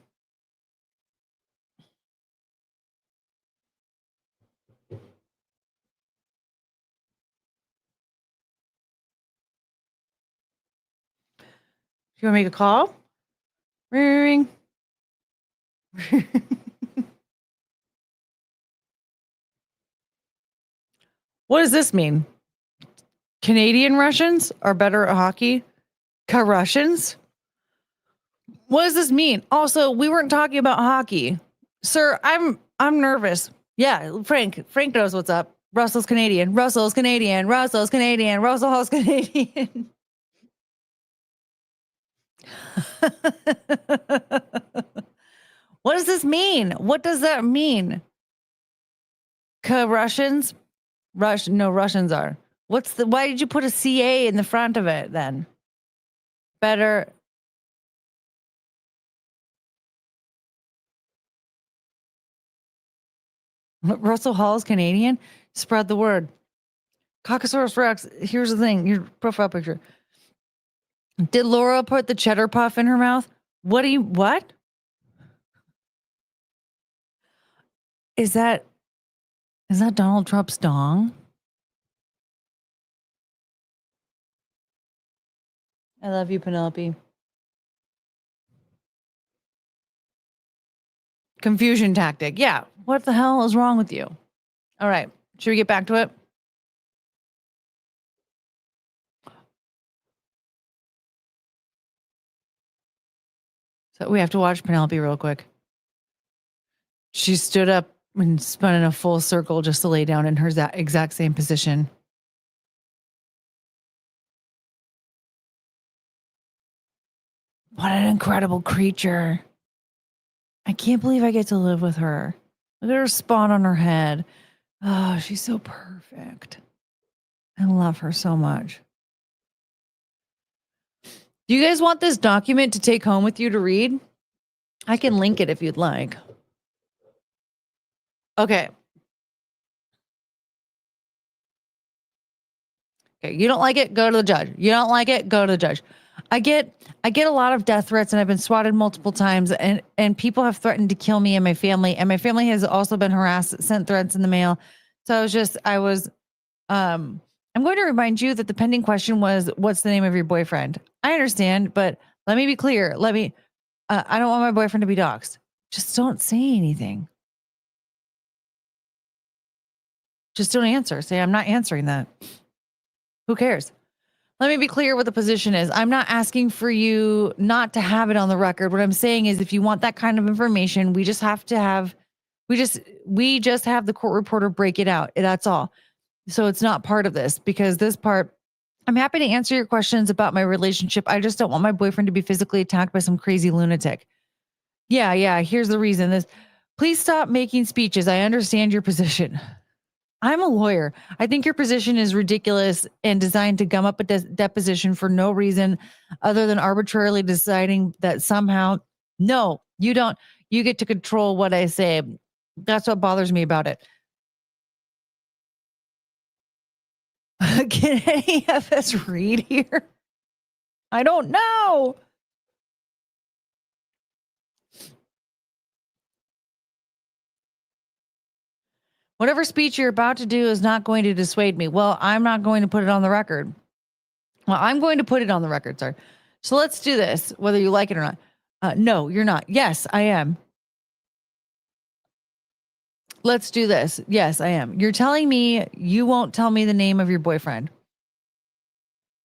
You want to make a call? Ring. What does this mean? Canadian Russians are better at hockey? Russians? What does this mean? Also, we weren't talking about hockey. Sir, I'm I'm nervous. Yeah, Frank knows what's up. Russell's Canadian. Russell's Canadian. Russell's Canadian. Russell Hall's Canadian. What does this mean? What does that mean? Russians? No, Russians are. Why did you put a CA in the front of it then? Better. Russell Hall's Canadian? Spread the word. Caucasaurus Rex. Here's the thing. Your profile picture. Did Laura put the cheddar puff in her mouth? What? Is that Donald Trump's dong? I love you, Penelope. Confusion tactic. Yeah. What the hell is wrong with you? All right. Should we get back to it? So we have to watch Penelope real quick. She stood up and spun in a full circle just to lay down in her exact same position. What an incredible creature. I can't believe I get to live with her. Look at her spot on her head. Oh, she's so perfect. I love her so much. Do you guys want this document to take home with you to read? I can link it if you'd like. Okay. Okay, you don't like it, go to the judge. You don't like it, go to the judge. I get a lot of death threats, and I've been swatted multiple times, and people have threatened to kill me and my family has also been harassed, sent threats in the mail. So I'm going to remind you that the pending question was, what's the name of your boyfriend? I understand, but let me be clear. I don't want my boyfriend to be doxxed. Just don't say anything. Just don't answer. Say, I'm not answering that. Who cares? Let me be clear what the position is. I'm not asking for you not to have it on the record. What I'm saying is, if you want that kind of information, we just have the court reporter break it out. That's all. So it's not part of this, because this part, I'm happy to answer your questions about my relationship. I just don't want my boyfriend to be physically attacked by some crazy lunatic. Yeah. Here's the reason. Please stop making speeches. I understand your position. I'm a lawyer. I think your position is ridiculous and designed to gum up a deposition for no reason other than arbitrarily deciding that somehow, no, you don't. You get to control what I say. That's what bothers me about it. Can any of us read here? I don't know. Whatever speech you're about to do is not going to dissuade me. Well, I'm not going to put it on the record. Well, I'm going to put it on the record, sir. So let's do this, whether you like it or not. No, you're not. Yes, I am. Let's do this. Yes, I am. You're telling me you won't tell me the name of your boyfriend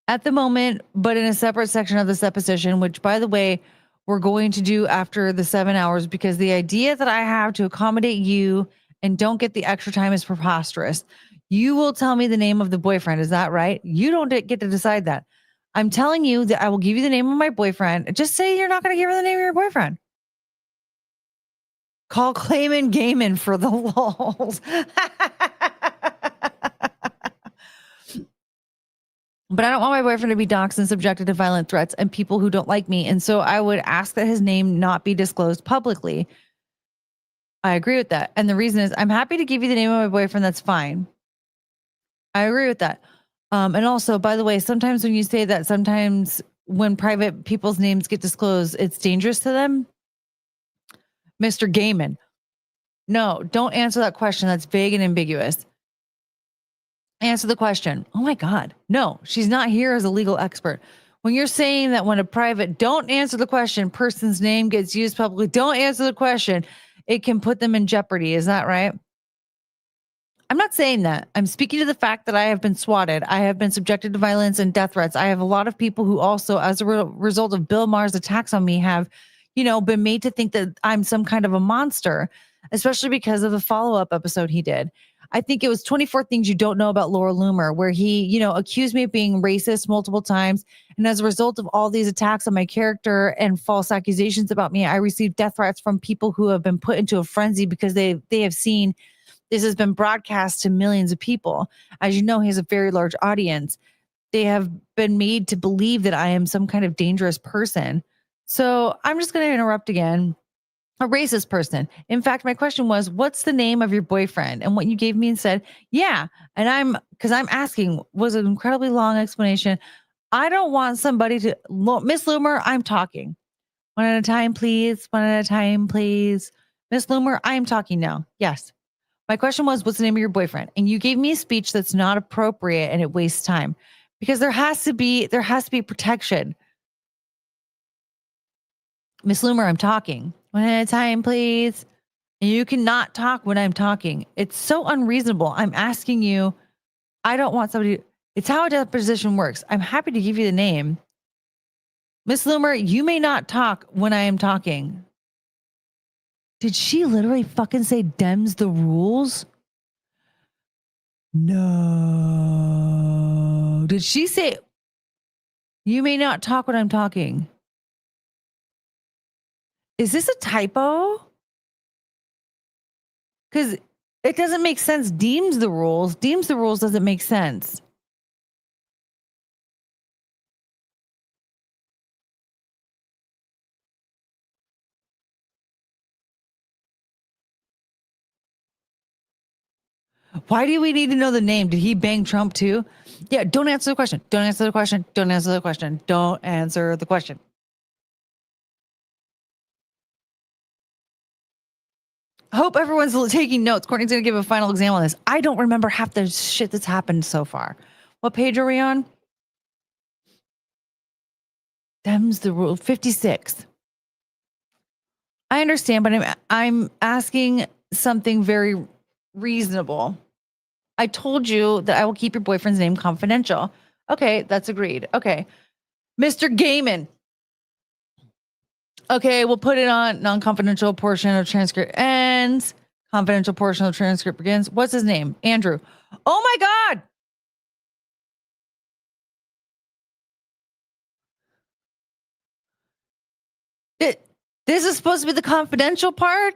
at the moment, but in a separate section of this deposition, which, by the way, we're going to do after the 7 hours, because the idea that I have to accommodate you and don't get the extra time is preposterous. You will tell me the name of the boyfriend. Is that right? You don't get to decide that. I'm telling you that I will give you the name of my boyfriend. Just say you're not going to give her the name of your boyfriend. Call Clayman Gaiman for the lulz. But I don't want my boyfriend to be doxxed and subjected to violent threats and people who don't like me. And so I would ask that his name not be disclosed publicly. I agree with that. And the reason is, I'm happy to give you the name of my boyfriend. That's fine. I agree with that. And also, by the way, sometimes when you say that, sometimes when private people's names get disclosed, it's dangerous to them. Mr. Gaiman. No, don't answer that question. That's vague and ambiguous. Answer the question. Oh my God. No, she's not here as a legal expert. When you're saying that when a private, don't answer the question, person's name gets used publicly, don't answer the question, it can put them in jeopardy. Is that right? I'm not saying that. I'm speaking to the fact that I have been swatted. I have been subjected to violence and death threats. I have a lot of people who also, as a result of Bill Maher's attacks on me, have, been made to think that I'm some kind of a monster. especially because of the follow-up episode he did. I think it was 24 Things You Don't Know About Laura Loomer, where he, accused me of being racist multiple times. And as a result of all these attacks on my character and false accusations about me, I received death threats from people who have been put into a frenzy because they have seen this has been broadcast to millions of people. As you know, he has a very large audience. They have been made to believe that I am some kind of dangerous person. So I'm just going to interrupt again. A racist person. In fact, my question was, what's the name of your boyfriend? And what you gave me and said, yeah. And because I'm asking, was an incredibly long explanation. I don't want somebody to, Miss Loomer, I'm talking. One at a time, please. One at a time, please. Miss Loomer, I'm talking now. Yes. My question was, what's the name of your boyfriend? And you gave me a speech that's not appropriate and it wastes time because there has to be protection. Miss Loomer, I'm talking. One at a time, please. And you cannot talk when I'm talking. It's so unreasonable. I'm asking you. I don't want somebody. It's how a deposition works. I'm happy to give you the name. Miss Loomer, you may not talk when I am talking. Did she literally fucking say Dems the rules? No. Did she say you may not talk when I'm talking? Is this a typo? Because it doesn't make sense. Deems the rules doesn't make sense. Why do we need to know the name? Did he bang Trump too? Yeah, don't answer the question. Don't answer the question. Don't answer the question. Don't answer the question. I hope everyone's taking notes. Courtney's going to give a final exam on this. I don't remember half the shit that's happened so far. What page are we on? Them's the rule. 56. I understand, but I'm asking something very reasonable. I told you that I will keep your boyfriend's name confidential. Okay, that's agreed. Okay. Mr. Gaiman. Okay, we'll put it on non-confidential portion of transcript ends. Confidential portion of transcript begins. What's his name? Andrew. Oh my God. This is supposed to be the confidential part?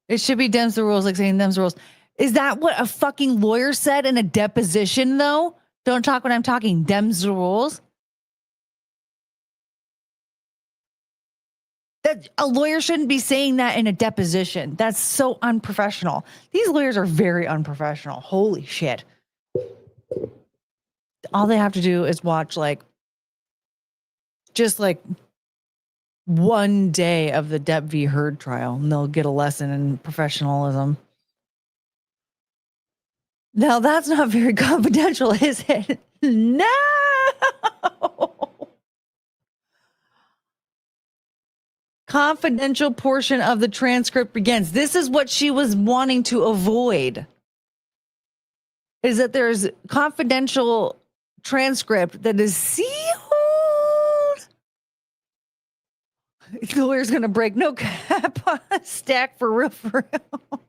It should be Dems the rules, like saying Dems the rules. Is that what a fucking lawyer said in a deposition, though? Don't talk when I'm talking. Dems the rules. That a lawyer shouldn't be saying that in a deposition. That's so unprofessional. These lawyers are very unprofessional. Holy shit. All they have to do is watch just one day of the Depp v. Heard trial, and they'll get a lesson in professionalism. Now, that's not very confidential, is it? No! Confidential portion of the transcript begins. This is what she was wanting to avoid. Is that there's confidential transcript that is sealed. The lawyer's going to break no cap on a stack for real, for real.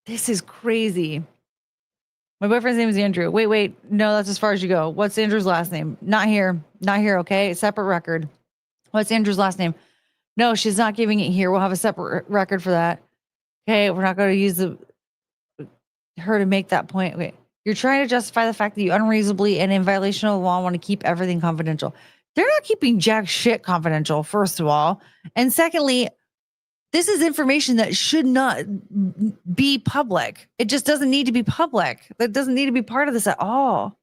This is crazy. My boyfriend's name is Andrew. Wait. No, that's as far as you go. What's Andrew's last name? Not here. Okay. Separate record. What's Andrew's last name? No, she's not giving it here. We'll have a separate record for that. Okay. We're not going to use her to make that point. Okay. You're trying to justify the fact that you unreasonably and in violation of the law want to keep everything confidential. They're not keeping jack shit confidential, first of all. And secondly, this is information that should not be public. It just doesn't need to be public. That doesn't need to be part of this at all.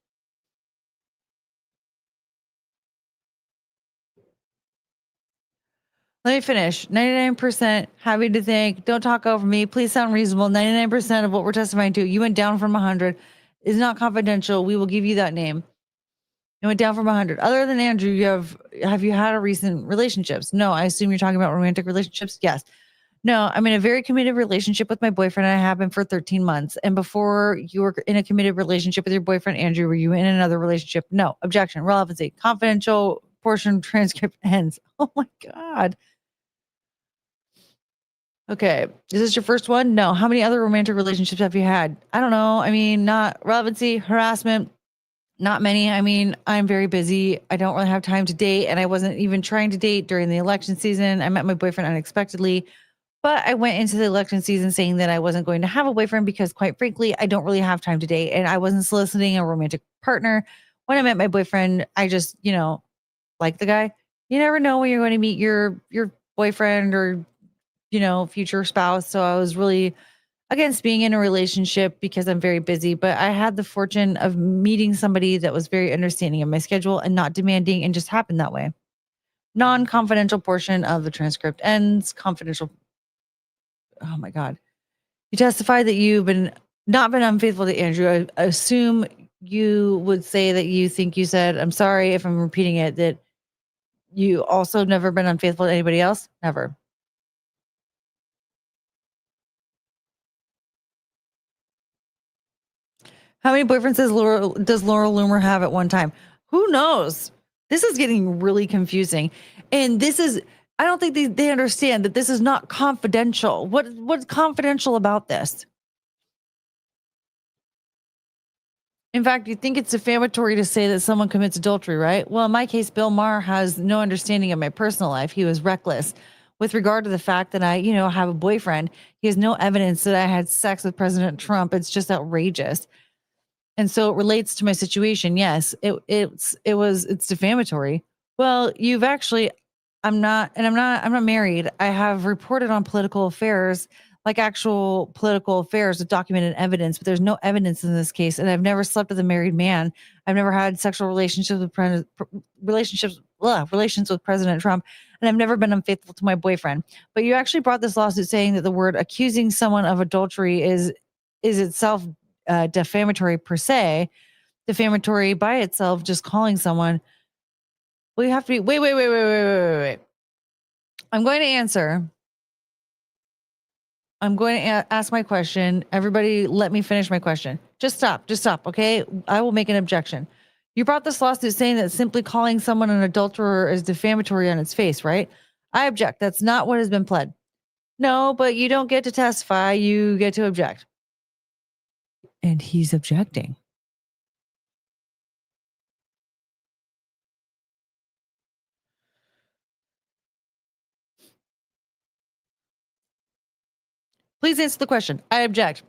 Let me finish. 99% happy to think. Don't talk over me. Please sound reasonable. 99% of what we're testifying to. You went down from 100. Is not confidential. We will give you that name. You went down from 100. Other than Andrew, have you had a recent relationships? No, I assume you're talking about romantic relationships. Yes. No, I'm in a very committed relationship with my boyfriend. And I have been for 13 months. And before you were in a committed relationship with your boyfriend, Andrew, were you in another relationship? No. Objection. Relevancy. Confidential portion transcript ends. Oh my God. Okay. Is this your first one? No. How many other romantic relationships have you had? I don't know. I mean, not relevancy, harassment, not many. I mean, I'm very busy. I don't really have time to date. And I wasn't even trying to date during the election season. I met my boyfriend unexpectedly. But I went into the election season saying that I wasn't going to have a boyfriend because, quite frankly, I don't really have time to date. And I wasn't soliciting a romantic partner. When I met my boyfriend, I just, like the guy. You never know when you're going to meet your boyfriend or, future spouse. So I was really against being in a relationship because I'm very busy. But I had the fortune of meeting somebody that was very understanding of my schedule and not demanding, and just happened that way. Non-confidential portion of the transcript ends. Confidential. Oh my God. You testified that you've not been unfaithful to Andrew. I assume you would say that you think you said, I'm sorry if I'm repeating it, that you also never been unfaithful to anybody else? Never. How many boyfriends does Laura Loomer have at one time? Who knows? This is getting really confusing. And I don't think they understand that this is not confidential. What's confidential about this? In fact, you think it's defamatory to say that someone commits adultery, right? Well, in my case, Bill Maher has no understanding of my personal life. He was reckless with regard to the fact that I, have a boyfriend. He has no evidence that I had sex with President Trump. It's just outrageous. And so it relates to my situation. Yes, it's defamatory. Well, I'm not married. I have reported on political affairs, like actual political affairs with documented evidence, but there's no evidence in this case. And I've never slept with a married man. I've never had sexual relations with President Trump, and I've never been unfaithful to my boyfriend. But you actually brought this lawsuit saying that the word accusing someone of adultery is itself defamatory per se, defamatory by itself, just calling someone. Well, you have to be, wait. I'm going to answer. I'm going to ask my question. Everybody, let me finish my question. Just stop. Okay. I will make an objection. You brought this lawsuit saying that simply calling someone an adulterer is defamatory on its face, right? I object. That's not what has been pled. No, but you don't get to testify. You get to object. And he's objecting. Please answer the question. I object.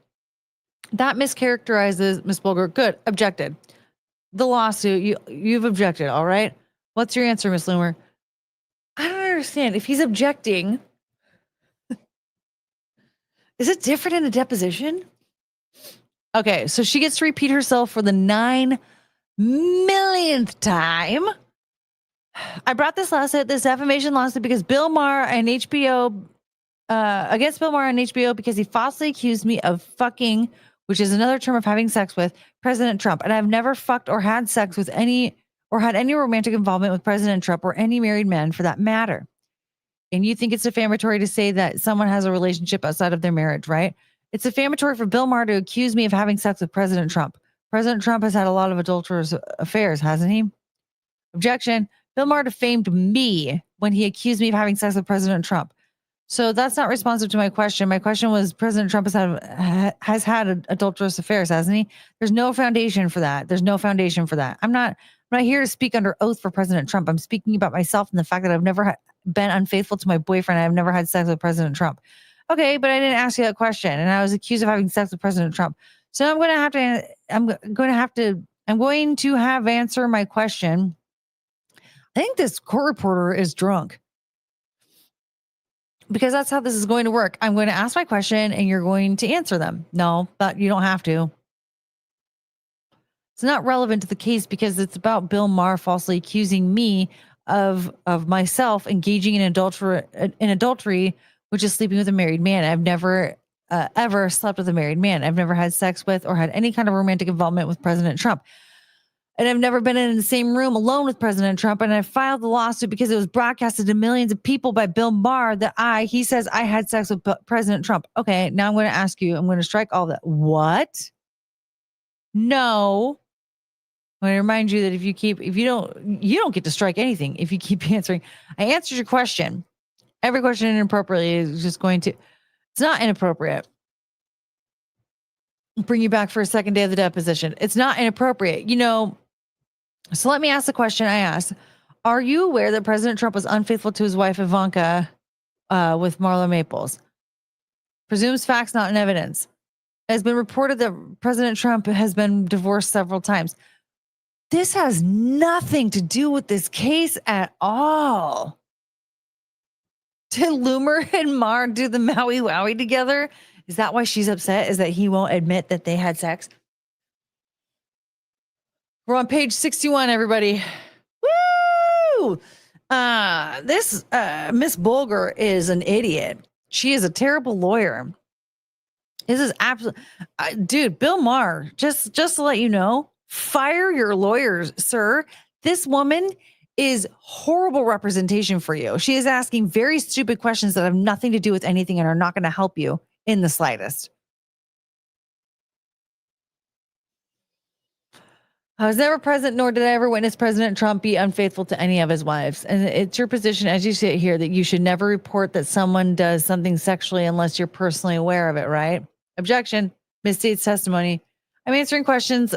That mischaracterizes Ms. Bulger. Good. Objected. The lawsuit, you've objected. All right. What's your answer, Ms. Loomer? I don't understand. If he's objecting, is it different in a deposition? Okay, so she gets to repeat herself for the 9 millionth time. I brought this defamation lawsuit because Bill Maher and HBO, against Bill Maher and HBO because he falsely accused me of fucking, which is another term of having sex with, President Trump. And I've never fucked or had sex with or had any romantic involvement with President Trump or any married man for that matter. And you think it's defamatory to say that someone has a relationship outside of their marriage, right? It's defamatory for Bill Maher to accuse me of having sex with President Trump. President Trump has had a lot of adulterous affairs, hasn't he? Objection. Bill Maher defamed me when he accused me of having sex with President Trump. So that's not responsive to my question. My question was, President Trump has had adulterous affairs, hasn't he? There's no foundation for that. I'm not here to speak under oath for President Trump. I'm speaking about myself and the fact that I've never been unfaithful to my boyfriend. I've never had sex with President Trump. Okay, but I didn't ask you that question, and I was accused of having sex with President Trump. So I'm going to have answer my question. I think this court reporter is drunk, because that's how this is going to work. I'm going to ask my question and you're going to answer them. No, but you don't have to. It's not relevant to the case because it's about Bill Maher falsely accusing me of myself engaging in adultery, which is sleeping with a married man. I've never ever slept with a married man. I've never had sex with or had any kind of romantic involvement with President Trump. And I've never been in the same room alone with President Trump. And I filed the lawsuit because it was broadcasted to millions of people by Bill Maher that he says I had sex with President Trump. Okay, now I'm going to ask you, I'm going to strike all that. What? No. I'm going to remind you that you don't get to strike anything if you keep answering. I answered your question. Every question inappropriately is just going to, it's not inappropriate. Bring you back for a second day of the deposition. It's not inappropriate. So let me ask the question I asked. Are you aware that President Trump was unfaithful to his wife, Ivanka, with Marla Maples? Presumes facts, not in evidence. It has been reported that President Trump has been divorced several times. This has nothing to do with this case at all. Did Loomer and Mar do the Maui Wowie together? Is that why she's upset? Is that he won't admit that they had sex? We're on page 61, everybody. Woo! This Miss Bulger is an idiot. She is a terrible lawyer. This is absolute, dude. Bill Maher, just to let you know, fire your lawyers, sir. This woman is horrible representation for you. She is asking very stupid questions that have nothing to do with anything and are not going to help you in the slightest. I was never present, nor did I ever witness President Trump be unfaithful to any of his wives. And it's your position, as you sit here, that you should never report that someone does something sexually unless you're personally aware of it, right? Objection. Misstates testimony. I'm answering questions.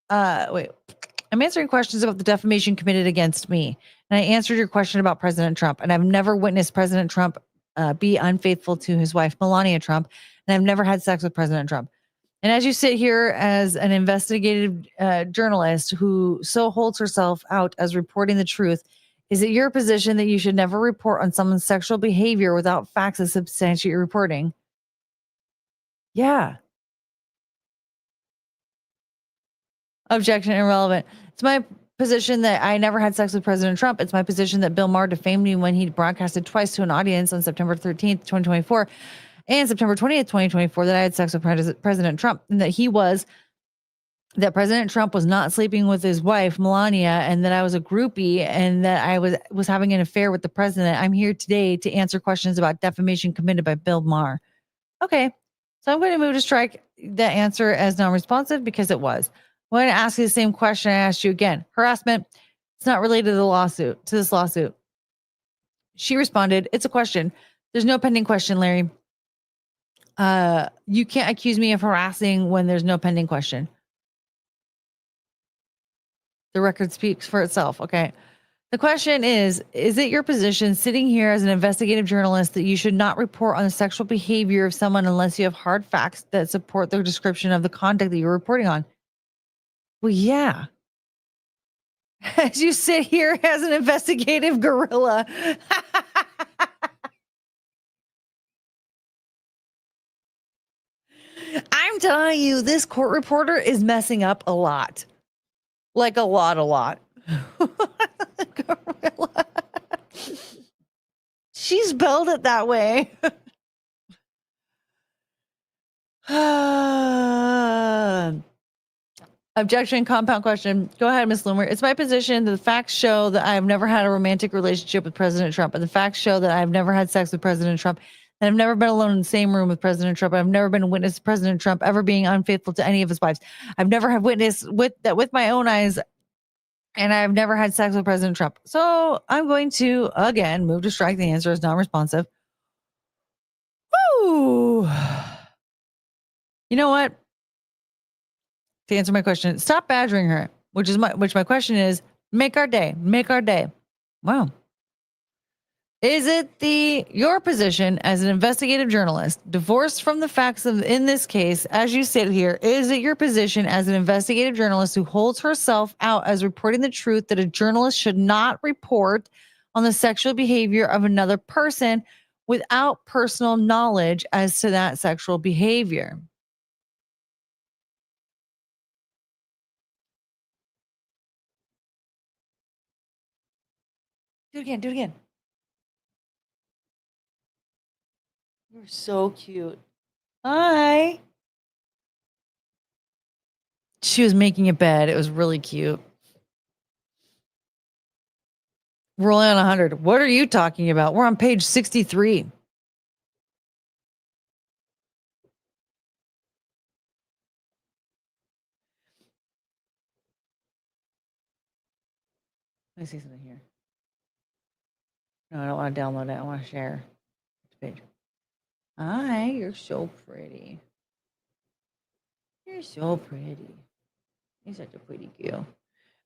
I'm answering questions about the defamation committed against me. And I answered your question about President Trump. And I've never witnessed President Trump be unfaithful to his wife, Melania Trump. And I've never had sex with President Trump. And as you sit here as an investigative journalist who so holds herself out as reporting the truth, is it your position that you should never report on someone's sexual behavior without facts that substantiate your reporting? Yeah. Objection, irrelevant. It's my position that I never had sex with President Trump. It's my position that Bill Maher defamed me when he broadcasted twice to an audience on September 13th, 2024 and September 20th, 2024, that I had sex with President Trump, and that President Trump was not sleeping with his wife, Melania, and that I was a groupie and that I was having an affair with the president. I'm here today to answer questions about defamation committed by Bill Maher. Okay, so I'm going to move to strike that answer as non-responsive because it was. I'm going to ask you the same question I asked you again. Harassment, it's not related to this lawsuit. She responded, it's a question. There's no pending question, Larry. You can't accuse me of harassing when there's no pending question. The record speaks for itself. Okay. The question is it your position sitting here as an investigative journalist that you should not report on the sexual behavior of someone unless you have hard facts that support the description of the conduct that you're reporting on? Well, yeah. As you sit here as an investigative gorilla. I'm telling you, this court reporter is messing up a lot. Like a lot. Gorilla. She spelled it that way. Objection, compound question. Go ahead, Ms. Loomer. It's my position that the facts show that I've never had a romantic relationship with President Trump, and the facts show that I've never had sex with President Trump, and I've never been alone in the same room with President Trump. I've never been a witness to President Trump ever being unfaithful to any of his wives. I've never had witnessed with my own eyes, and I've never had sex with President Trump. So I'm going to, again, move to strike the answer as non-responsive. Woo! You know what? To answer my question, stop badgering her, which my question is, make our day. Wow. Is it your position as an investigative journalist, divorced from the facts in this case, as you sit here, is it your position as an investigative journalist who holds herself out as reporting the truth that a journalist should not report on the sexual behavior of another person without personal knowledge as to that sexual behavior? Do it again. You're so cute. Hi. She was making a bed. It was really cute. We're only on 100. What are you talking about? We're on page 63. Let me see something here. No, I don't want to download it. I want to share. Which page? Hi, you're so pretty. You're so pretty. You're such a pretty girl.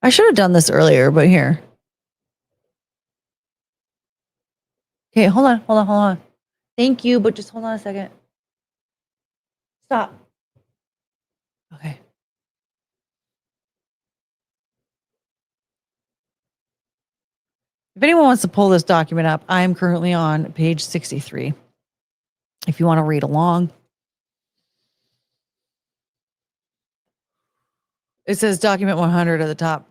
I should have done this earlier, but here. Okay, hold on. Thank you, but just hold on a second. Stop. Okay. If anyone wants to pull this document up, I am currently on page 63. If you want to read along, it says document 100 at the top.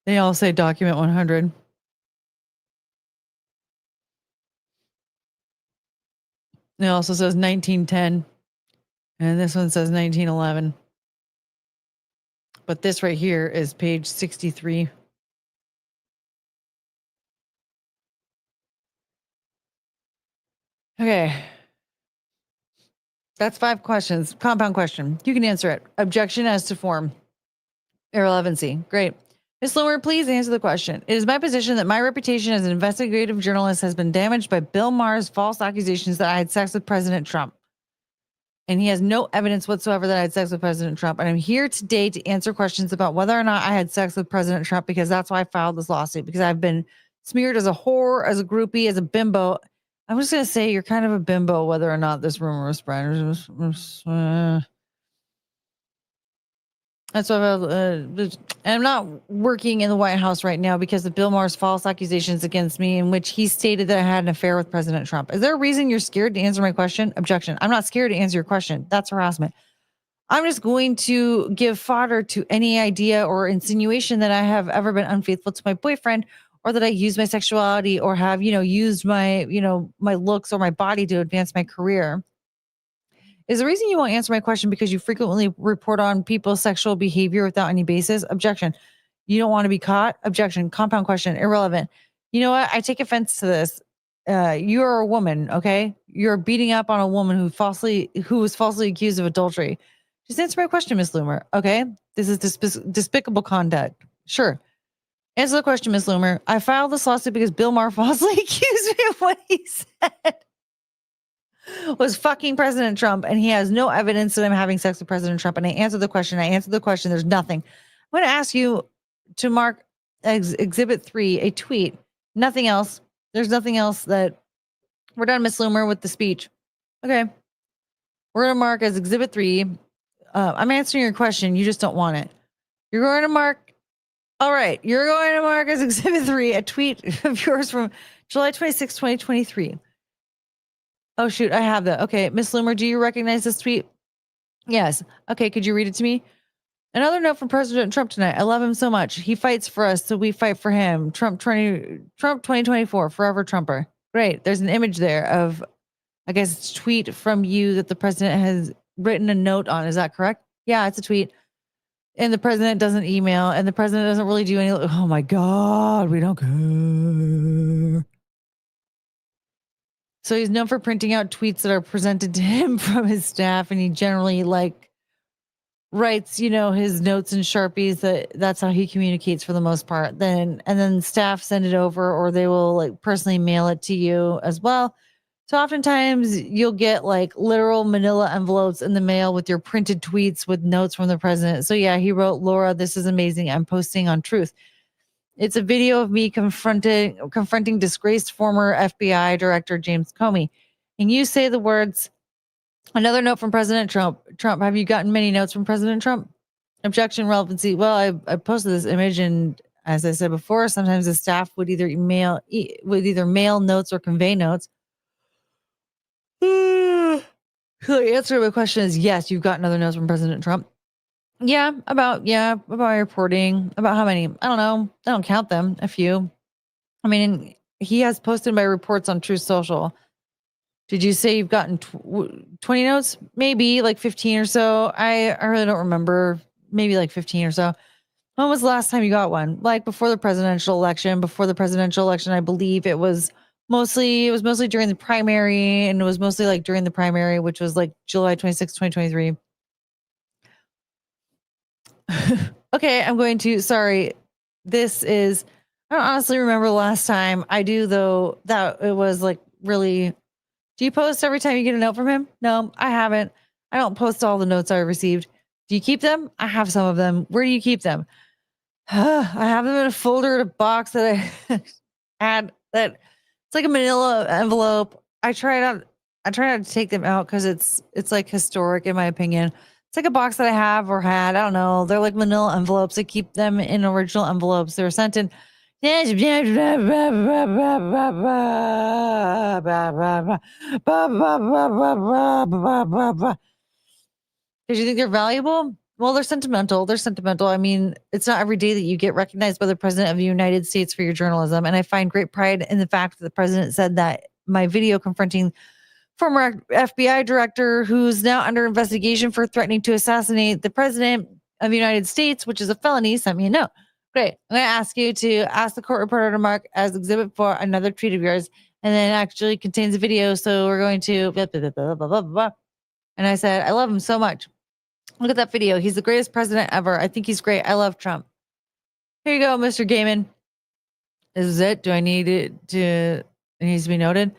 They all say document 100. It also says 1910. And this one says 1911. But this right here is page 63. Okay. That's 5 questions. Compound question. You can answer it. Objection as to form. Irrelevancy. Great. Ms. Lower, please answer the question. It is my position that my reputation as an investigative journalist has been damaged by Bill Maher's false accusations that I had sex with President Trump. And he has no evidence whatsoever that I had sex with President Trump. And I'm here today to answer questions about whether or not I had sex with President Trump, because that's why I filed this lawsuit, because I've been smeared as a whore, as a groupie, as a bimbo. I'm just going to say you're kind of a bimbo, whether or not this rumor was spread. That's why I'm not working in the White House right now because of Bill Maher's false accusations against me, in which he stated that I had an affair with President Trump. Is there a reason you're scared to answer my question? Objection. I'm not scared to answer your question. That's harassment. I'm just going to give fodder to any idea or insinuation that I have ever been unfaithful to my boyfriend, or that I use my sexuality, or have, used my, my looks or my body to advance my career. Is the reason you won't answer my question because you frequently report on people's sexual behavior without any basis? Objection. You don't want to be caught? Objection. Compound question. Irrelevant. You know what? I take offense to this. You're a woman, okay? You're beating up on a woman who was falsely accused of adultery. Just answer my question, Miss Loomer, okay? This is despicable conduct. Sure. Answer the question, Miss Loomer. I filed this lawsuit because Bill Maher falsely accused me of what he said was fucking President Trump, and he has no evidence that I'm having sex with President Trump. And I answered the question. There's nothing. I'm going to ask you to mark Exhibit 3 a tweet. Nothing else. There's nothing else. That we're done, Miss Loomer, with the speech. Okay. We're going to mark as Exhibit 3. I'm answering your question. You just don't want it. You're going to mark. All right. You're going to mark as Exhibit 3 a tweet of yours from July 26, 2023. Oh, shoot. I have that. Okay. Miss Loomer, do you recognize this tweet? Yes. Okay. Could you read it to me? Another note from President Trump tonight. I love him so much. He fights for us, so we fight for him. Trump 2024, forever Trumper. Great. There's an image there of, I guess it's a tweet from you that the president has written a note on. Is that correct? Yeah, it's a tweet. And the president doesn't email, and the president doesn't really do any. Oh my God, we don't care. So he's known for printing out tweets that are presented to him from his staff, and he generally writes, his notes in Sharpies. That's how he communicates for the most part. And then staff send it over, or they will personally mail it to you as well. So oftentimes you'll get literal manila envelopes in the mail with your printed tweets with notes from the president. So yeah, he wrote, Laura, this is amazing. I'm posting on Truth. It's a video of me confronting disgraced former FBI Director James Comey. And you say the words, another note from President Trump. Trump, have you gotten many notes from President Trump? Objection, relevancy. Well, I posted this image, and as I said before, sometimes the staff would either mail notes or convey notes. So the answer to my question is yes, you've gotten other notes from President Trump. Yeah, about reporting. About how many? I don't know. I don't count them. A few. I mean, he has posted my reports on Truth Social. Did you say you've gotten 20 notes? Maybe like 15 or so. I really don't remember. Maybe like 15 or so. When was the last time you got one? Like before the presidential election. Before the presidential election, I believe it was mostly during the primary, and it was mostly like during the primary, which was like July 26, 2023. Okay, I'm going to, sorry. This is, I don't honestly remember the last time. I do though, that it was like really, do you post every time you get a note from him? No, I haven't. I don't post all the notes I received. Do you keep them? I have some of them. Where do you keep them? I have them in a folder, in a box that I had, that it's like a manila envelope. I try not to take them out because it's like historic in my opinion. It's like a box that I have or had. I don't know. They're like manila envelopes. I keep them in original envelopes. They're sent in. Because you think they're valuable? Well, they're sentimental. They're sentimental. I mean, it's not every day that you get recognized by the president of the United States for your journalism. And I find great pride in the fact that the president said that my video confronting former FBI director, who's now under investigation for threatening to assassinate the president of the United States, which is a felony, sent me a note. Great. I'm going to ask you to ask the court reporter to mark as exhibit for another tweet of yours, and then it actually contains a video. So we're going to blah, blah, blah, blah, blah, blah, blah. And I said, I love him so much. Look at that video. He's the greatest president ever. I think he's great. I love Trump. Here you go, Mr. Gaiman. This is it. Do I need it to, it needs to be noted?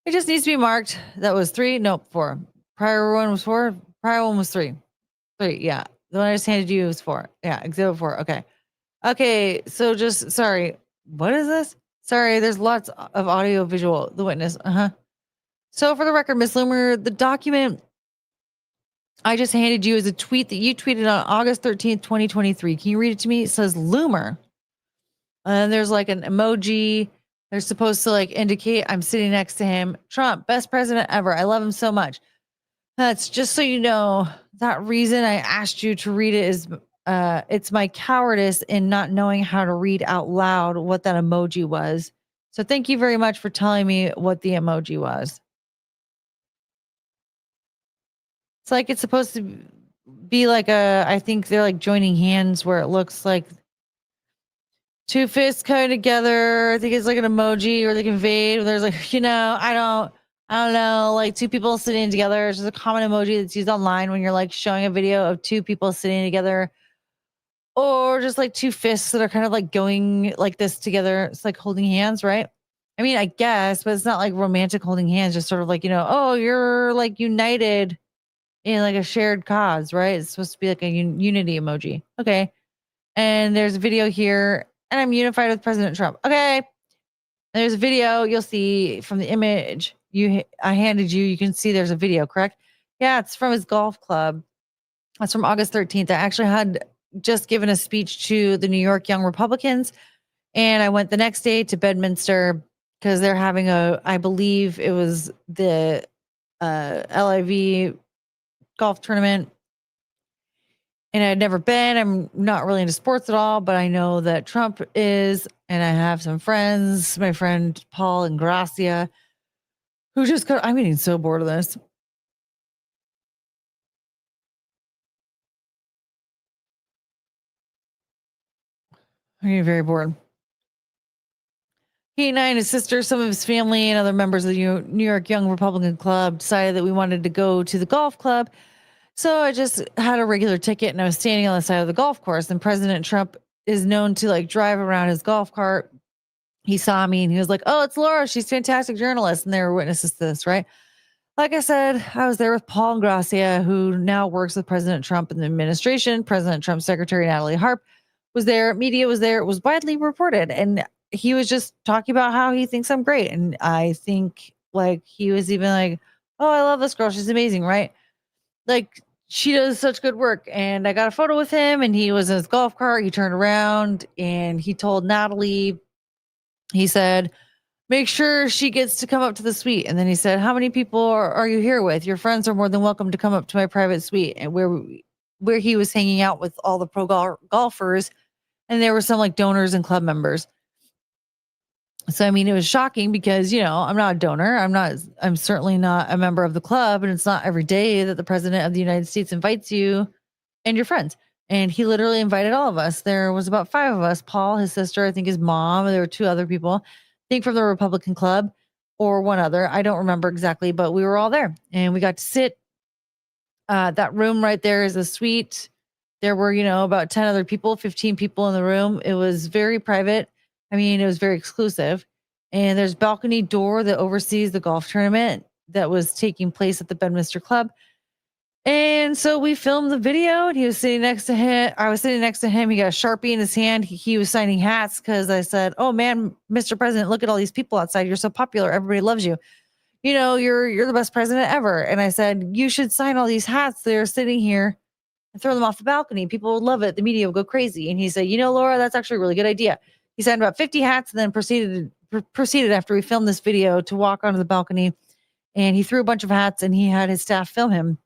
It just needs to be marked. That was 3. Nope, 4. Prior one was 4. Prior one was 3. 3, yeah. The one I just handed you was 4. Yeah, exhibit 4. Okay. Okay, so just, sorry. What is this? Sorry, there's lots of audio visual. The witness. So for the record, Miss Loomer, the document I just handed you is a tweet that you tweeted on August 13th, 2023. Can you read it to me? It says Loomer. And there's like an emoji. They're supposed to like indicate I'm sitting next to him. Trump, best president ever. I love him so much. That's just so you know, that reason I asked you to read it is it's my cowardice in not knowing how to read out loud what that emoji was. So thank you very much for telling me what the emoji was. It's like it's supposed to be like I think they're like joining hands where it looks like 2 fists coming together. I think it's like an emoji or they conveyed. There's like, I don't know, like 2 people sitting together. It's just a common emoji that's used online when you're like showing a video of 2 people sitting together, or just like 2 fists that are kind of like going like this together. It's like holding hands, right? I mean, I guess, but it's not like romantic holding hands, just sort of like, oh, you're like united in like a shared cause, right? It's supposed to be like a unity emoji. Okay. And there's a video here, and I'm unified with President Trump. Okay. And there's a video you'll see from the image I handed you. You can see there's a video, correct? Yeah, it's from his golf club. That's from August 13th. I actually had just given a speech to the New York Young Republicans, and I went the next day to Bedminster because they're having I believe it was the LIV golf tournament. And I'd never been. I'm not really into sports at all, but I know that Trump is, and I have some friends, my friend Paul and Gracia, who just got, I'm getting so bored of this. I'm getting very bored. He and I and his sister, some of his family, and other members of the New York Young Republican Club decided that we wanted to go to the golf club. So I just had a regular ticket, and I was standing on the side of the golf course, and President Trump is known to like drive around his golf cart. He saw me and he was like, oh, it's Laura. She's a fantastic journalist. And they were witnesses to this, right? Like I said, I was there with Paul and Gracia, who now works with President Trump in the administration. President Trump's secretary, Natalie Harp, was there. Media was there. It was widely reported. And he was just talking about how he thinks I'm great. And I think like he was even like, oh, I love this girl. She's amazing, right? Like she does such good work. And I got a photo with him, and he was in his golf cart. He turned around and he told Natalie, he said, make sure she gets to come up to the suite. And then he said, how many people are you here with? Your friends are more than welcome to come up to my private suite. And where he was hanging out with all the pro golfers. And there were some like donors and club members. So, I mean, it was shocking because, I'm not a donor. I'm certainly not a member of the club. And it's not every day that the president of the United States invites you and your friends. And he literally invited all of us. There was about 5 of us, Paul, his sister, I think his mom, and there were 2 other people, I think from the Republican club or one other. I don't remember exactly, but we were all there and we got to sit. That room right there is a suite. There were, about 10 other people, 15 people in the room. It was very private. I mean, it was very exclusive. And there's a balcony door that oversees the golf tournament that was taking place at the Bedminster Club. And so we filmed the video and he was sitting next to him. I was sitting next to him. He got a Sharpie in his hand. He was signing hats because I said, "Oh man, Mr. President, look at all these people outside. You're so popular. Everybody loves you. You're the best president ever." And I said, "You should sign all these hats. They're sitting here and throw them off the balcony. People would love it. The media will go crazy." And he said, "Laura, that's actually a really good idea." He signed about 50 hats and then proceeded after we filmed this video to walk onto the balcony. And he threw a bunch of hats and he had his staff film him.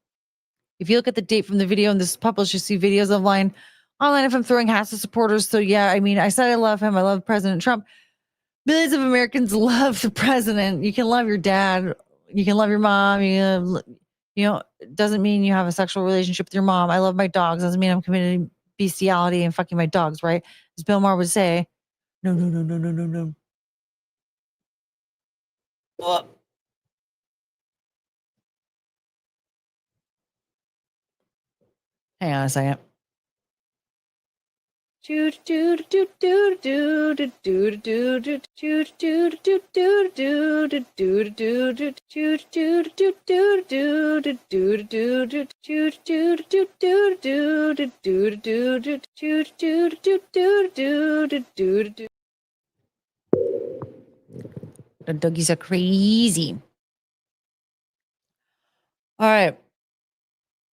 If you look at the date from the video and this is published, you see videos online of him throwing hats to supporters. So yeah, I mean, I said I love him. I love President Trump. Millions of Americans love the president. You can love your dad. You can love your mom. It doesn't mean you have a sexual relationship with your mom. I love my dogs. Doesn't mean I'm committing bestiality and fucking my dogs, right? As Bill Maher would say, no. Well, hang on a second. The doggies are crazy. All right.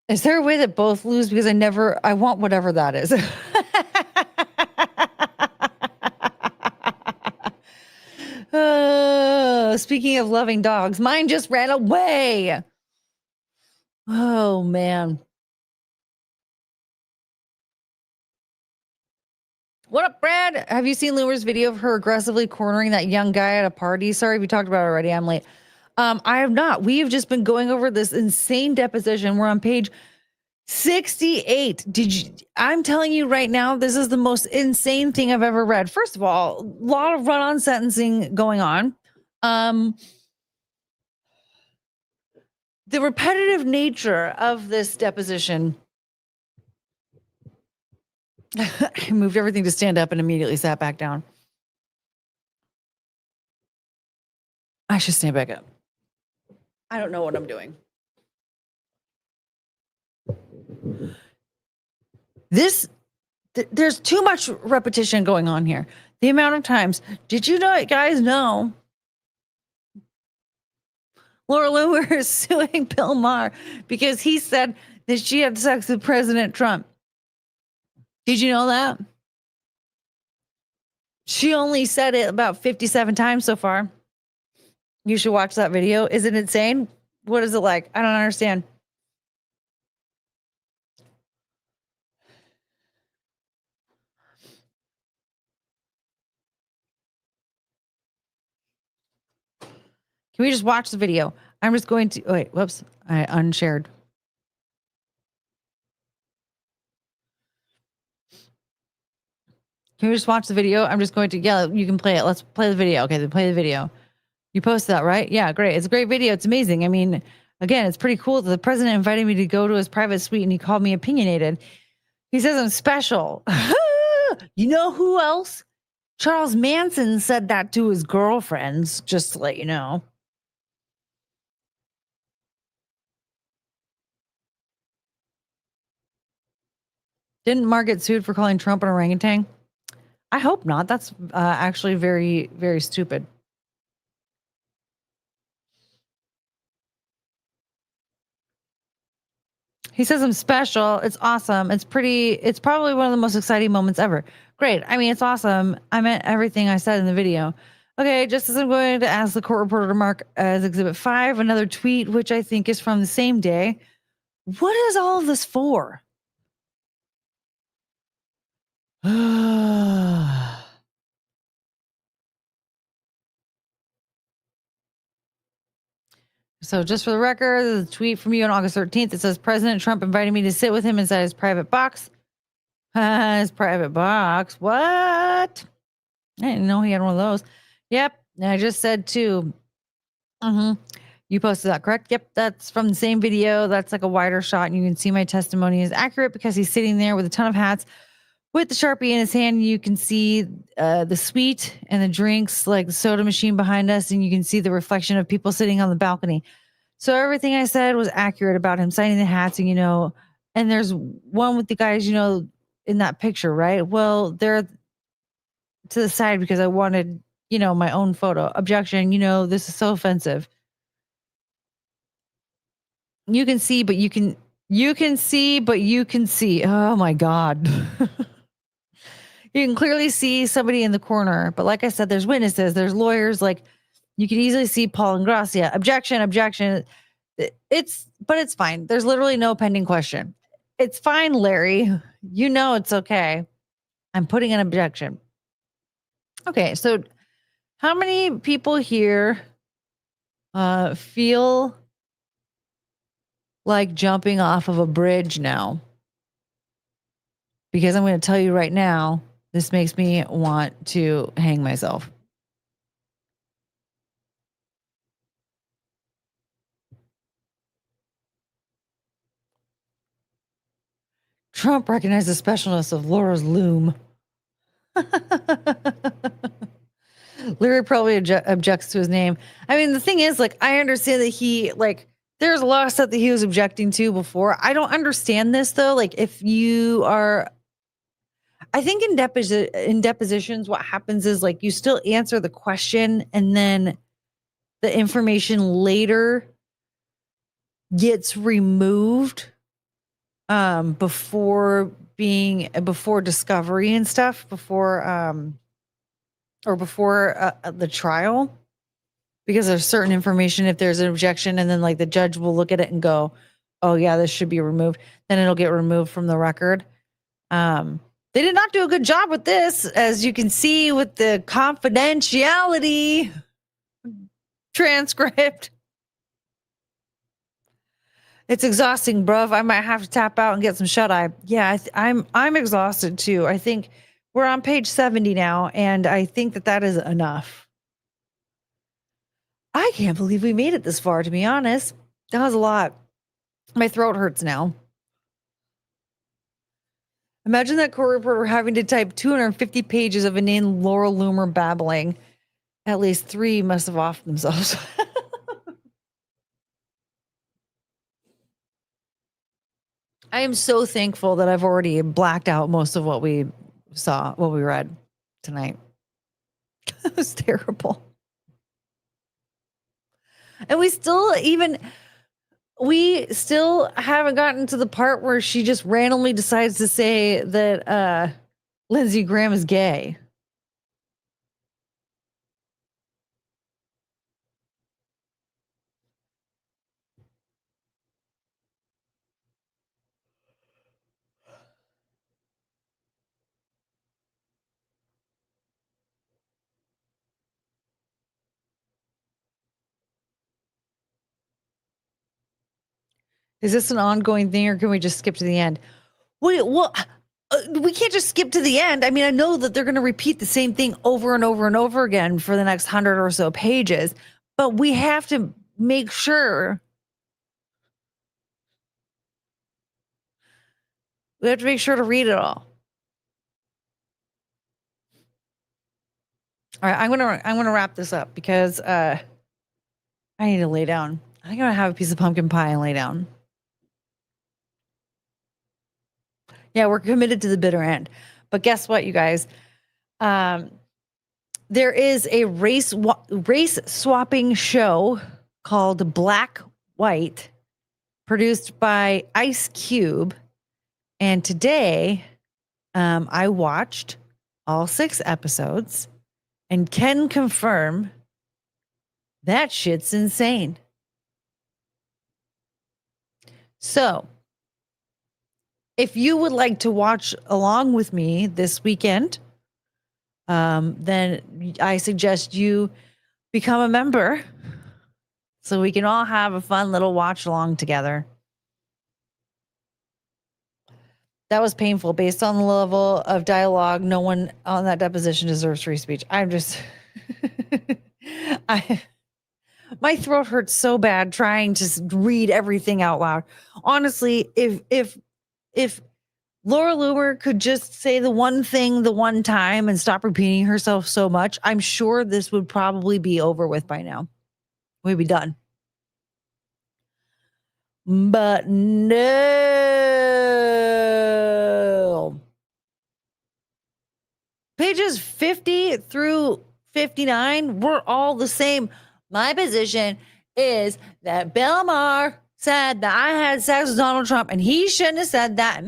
Is there a way that both lose? Because I want whatever that is. Speaking of loving dogs, mine just ran away. Oh, man. What up, Brad? Have you seen Loomer's video of her aggressively cornering that young guy at a party? Sorry if you talked about it already. I'm late. I have not. We have just been going over this insane deposition. We're on page 68. I'm telling you right now, this is the most insane thing I've ever read. First of all, a lot of run-on sentencing going on. The repetitive nature of this deposition. I moved everything to stand up and immediately sat back down. I should stand back up. I don't know what I'm doing. There's too much repetition going on here. The amount of times. Did you guys know Laura Loomer is suing Bill Maher because he said that she had sex with President Trump? Did you know that? She only said it about 57 times so far. You should watch that video. Is it insane? What is it like? I don't understand. Can we just watch the video? I'm just going to, wait, whoops, I unshared. Can we just watch the video? I'm just going to, yeah, you can play it. Let's play the video. Okay, then play the video. You posted that, right? Yeah, great. It's a great video. It's amazing. I mean, again, it's pretty cool that the president invited me to go to his private suite and he called me opinionated. He says I'm special. You know who else? Charles Manson said that to his girlfriends, just to let you know. Didn't Mark get sued for calling Trump an orangutan? I hope not. That's actually very, very stupid. He says I'm special. It's awesome. It's probably one of the most exciting moments ever. Great. I mean, it's awesome. I meant everything I said in the video. Okay, just as I'm going to ask the court reporter to mark as Exhibit 5, another tweet, which I think is from the same day. What is all of this for? So just for the record, the tweet from you on August 13th, it says President Trump invited me to sit with him inside his private box. His private box. What? I didn't know he had one of those. Yep. And I just said too. You posted that, correct? Yep. That's from the same video. That's like a wider shot. And you can see my testimony is accurate because he's sitting there with a ton of hats with the Sharpie in his hand. You can see the sweet and the drinks, like the soda machine behind us. And you can see the reflection of people sitting on the balcony. So everything I said was accurate about him signing the hats. And, and there's one with the guys, in that picture, right? Well, they're to the side because I wanted, my own photo. Objection, this is so offensive. You can see, but you can see, but you can see. Oh my God. You can clearly see somebody in the corner. But like I said, there's witnesses, there's lawyers. Like you can easily see Paul and Gracia. Objection. It's fine. There's literally no pending question. It's fine, Larry. It's okay. I'm putting an objection. Okay, so how many people here feel like jumping off of a bridge now? Because I'm going to tell you right now, this makes me want to hang myself. Trump recognized the specialness of Laura's loom. Larry probably objects to his name. I mean, the thing is, like, I understand that he, like, there's a lot of stuff that he was objecting to before. I don't understand this, though. Like, if you are, I think in depositions, what happens is, like, you still answer the question and then the information later gets removed before discovery and stuff, before the trial, because there's certain information, if there's an objection and then like the judge will look at it and go, oh yeah, this should be removed, then it'll get removed from the record. They did not do a good job with this, as you can see with the confidentiality transcript. It's exhausting, bruv. I might have to tap out and get some shut-eye. Yeah, I'm exhausted too. I think we're on page 70 now, and I think that is enough. I can't believe we made it this far, to be honest. That was a lot. My throat hurts now. Imagine that court reporter having to type 250 pages of inane Laura Loomer babbling. At least 3 must have offed themselves. I am so thankful that I've already blacked out most of what we read tonight. It was terrible. And we still haven't gotten to the part where she just randomly decides to say that Lindsey Graham is gay. Is this an ongoing thing, or can we just skip to the end? We can't just skip to the end. I mean, I know that they're going to repeat the same thing over and over and over again for the next 100 or so pages, but we have to make sure. We have to make sure to read it all. All right, I'm gonna wrap this up because I need to lay down. I'm gonna have a piece of pumpkin pie and lay down. Yeah, we're committed to the bitter end. But guess what, you guys? There is a race swapping show called Black White, produced by Ice Cube. And today, I watched all 6 episodes and can confirm that shit's insane. So, if you would like to watch along with me this weekend, then I suggest you become a member so we can all have a fun little watch along together. That was painful. Based on the level of dialogue, no one on that deposition deserves free speech. I'm just, my throat hurts so bad trying to read everything out loud. Honestly, if Laura Loomer could just say the one thing the one time and stop repeating herself so much, I'm sure this would probably be over with by now. We'd be done. But no. Pages 50 through 59 were all the same. My position is that Bill Maher said that I had sex with Donald Trump and he shouldn't have said that.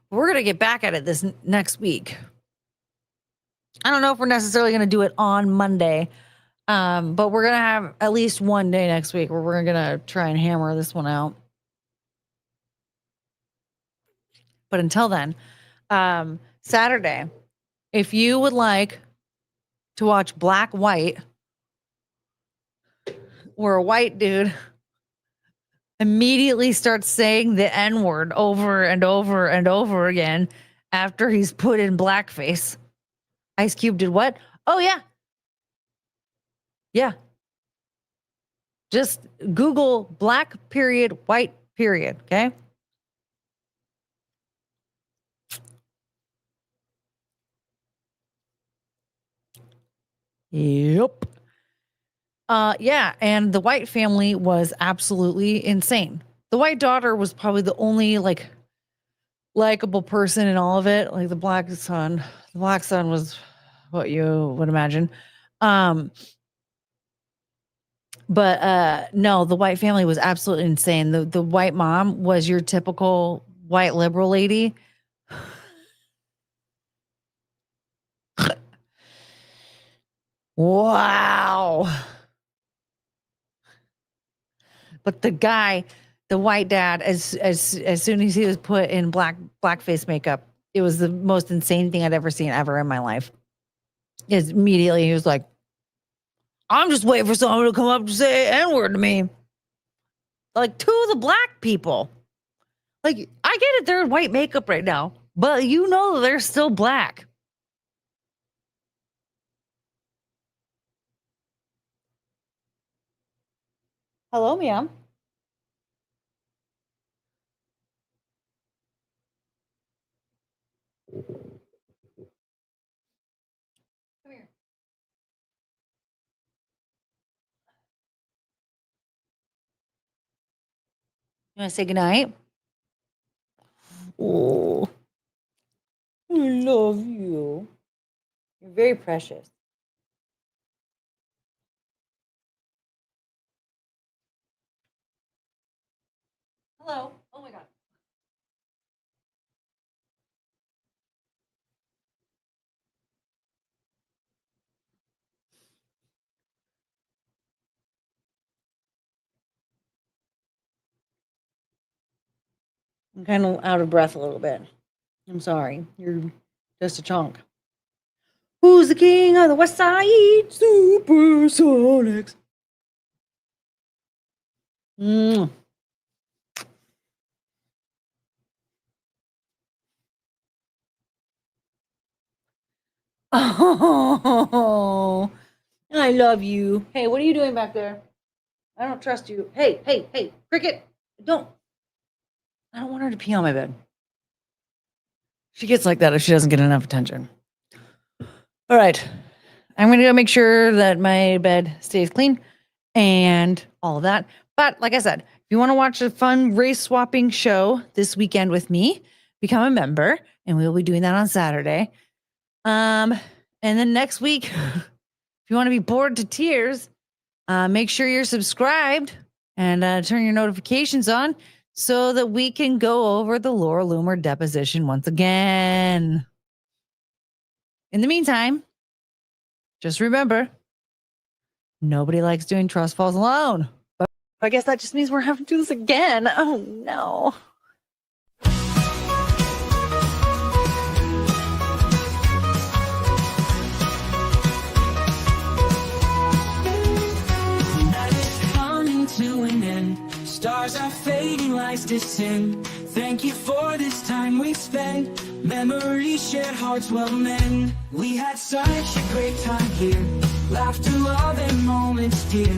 We're going to get back at it this next week. I don't know if we're necessarily going to do it on Monday, but we're going to have at least one day next week where we're going to try and hammer this one out. But until then, Saturday, if you would like to watch Black White, where a white dude immediately starts saying the N-word over and over and over again after he's put in blackface. Ice Cube did what? Oh, yeah. Yeah. Just Google black period, white period, okay? Yep. Yeah, and the White family was absolutely insane. The White daughter was probably the only likable person in all of it. Like the black son was what you would imagine. But no, the White family was absolutely insane. The White mom was your typical white liberal lady. Wow. But the guy, the white dad, as soon as he was put in blackface makeup, it was the most insane thing I'd ever seen ever in my life. Immediately he was like, I'm just waiting for someone to come up and say N-word to me. Like to the black people. Like, I get it, they're in white makeup right now, but you know they're still black. Hello, ma'am. Come here. You want to say goodnight? Oh, I love you. You're very precious. Hello. Oh my God. I'm kind of out of breath a little bit. I'm sorry. You're just a chunk. Who's the king of the West Side? Supersonics. Oh, I love you. Hey, what are you doing back there? I don't trust you. Hey, Cricket, don't. I don't want her to pee on my bed. She gets like that if she doesn't get enough attention. All right. I'm going to go make sure that my bed stays clean and all of that. But like I said, if you want to watch a fun race swapping show this weekend with me, become a member, and we'll be doing that on Saturday. And then next week, if you want to be bored to tears, make sure you're subscribed and turn your notifications on so that we can go over the Laura Loomer deposition once again. In the meantime, just remember, nobody likes doing trust falls alone. But I guess that just means we're having to do this again. Oh, no. to sin. Thank you for this time we spent. Memories shared, hearts well mend. We had such a great time here. Laughter, love, and moments dear.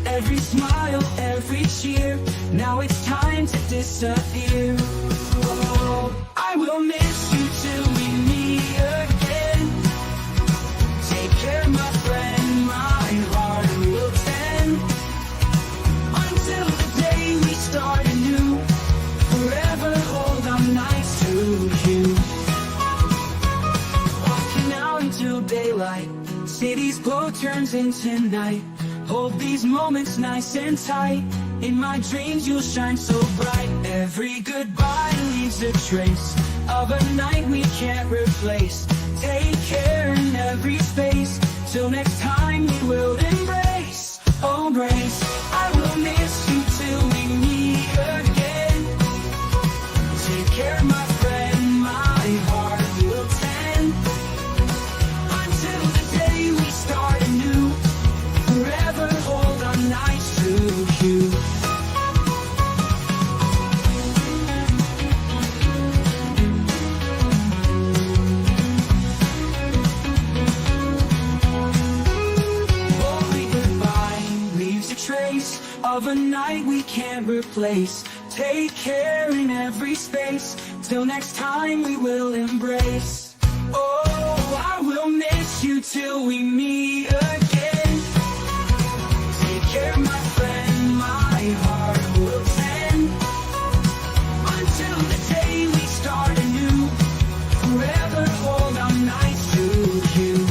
Every smile, every cheer. Now it's time to disappear. Oh, I will miss you till we meet again. Take care, my friend, my heart will stand. Until the day we start anew. Forever hold on nights to you. Walking out into daylight. City's glow turns into night. Hold these moments nice and tight. In my dreams you'll shine so bright. Every goodbye leaves a trace of a night we can't replace. Take care in every space. Till next time we will embrace. Oh, embrace. I will miss you till we meet again. Take care, my friend, my heart will tend. Until the day we start anew. Forever hold on nights to you. Holy goodbye leaves a trace of a night we can't replace. Take care in every space. Till next time we will embrace. Oh, I will miss you till we meet again. Take care, my friend, my heart will tend. Until the day we start anew. Forever hold on nights to you.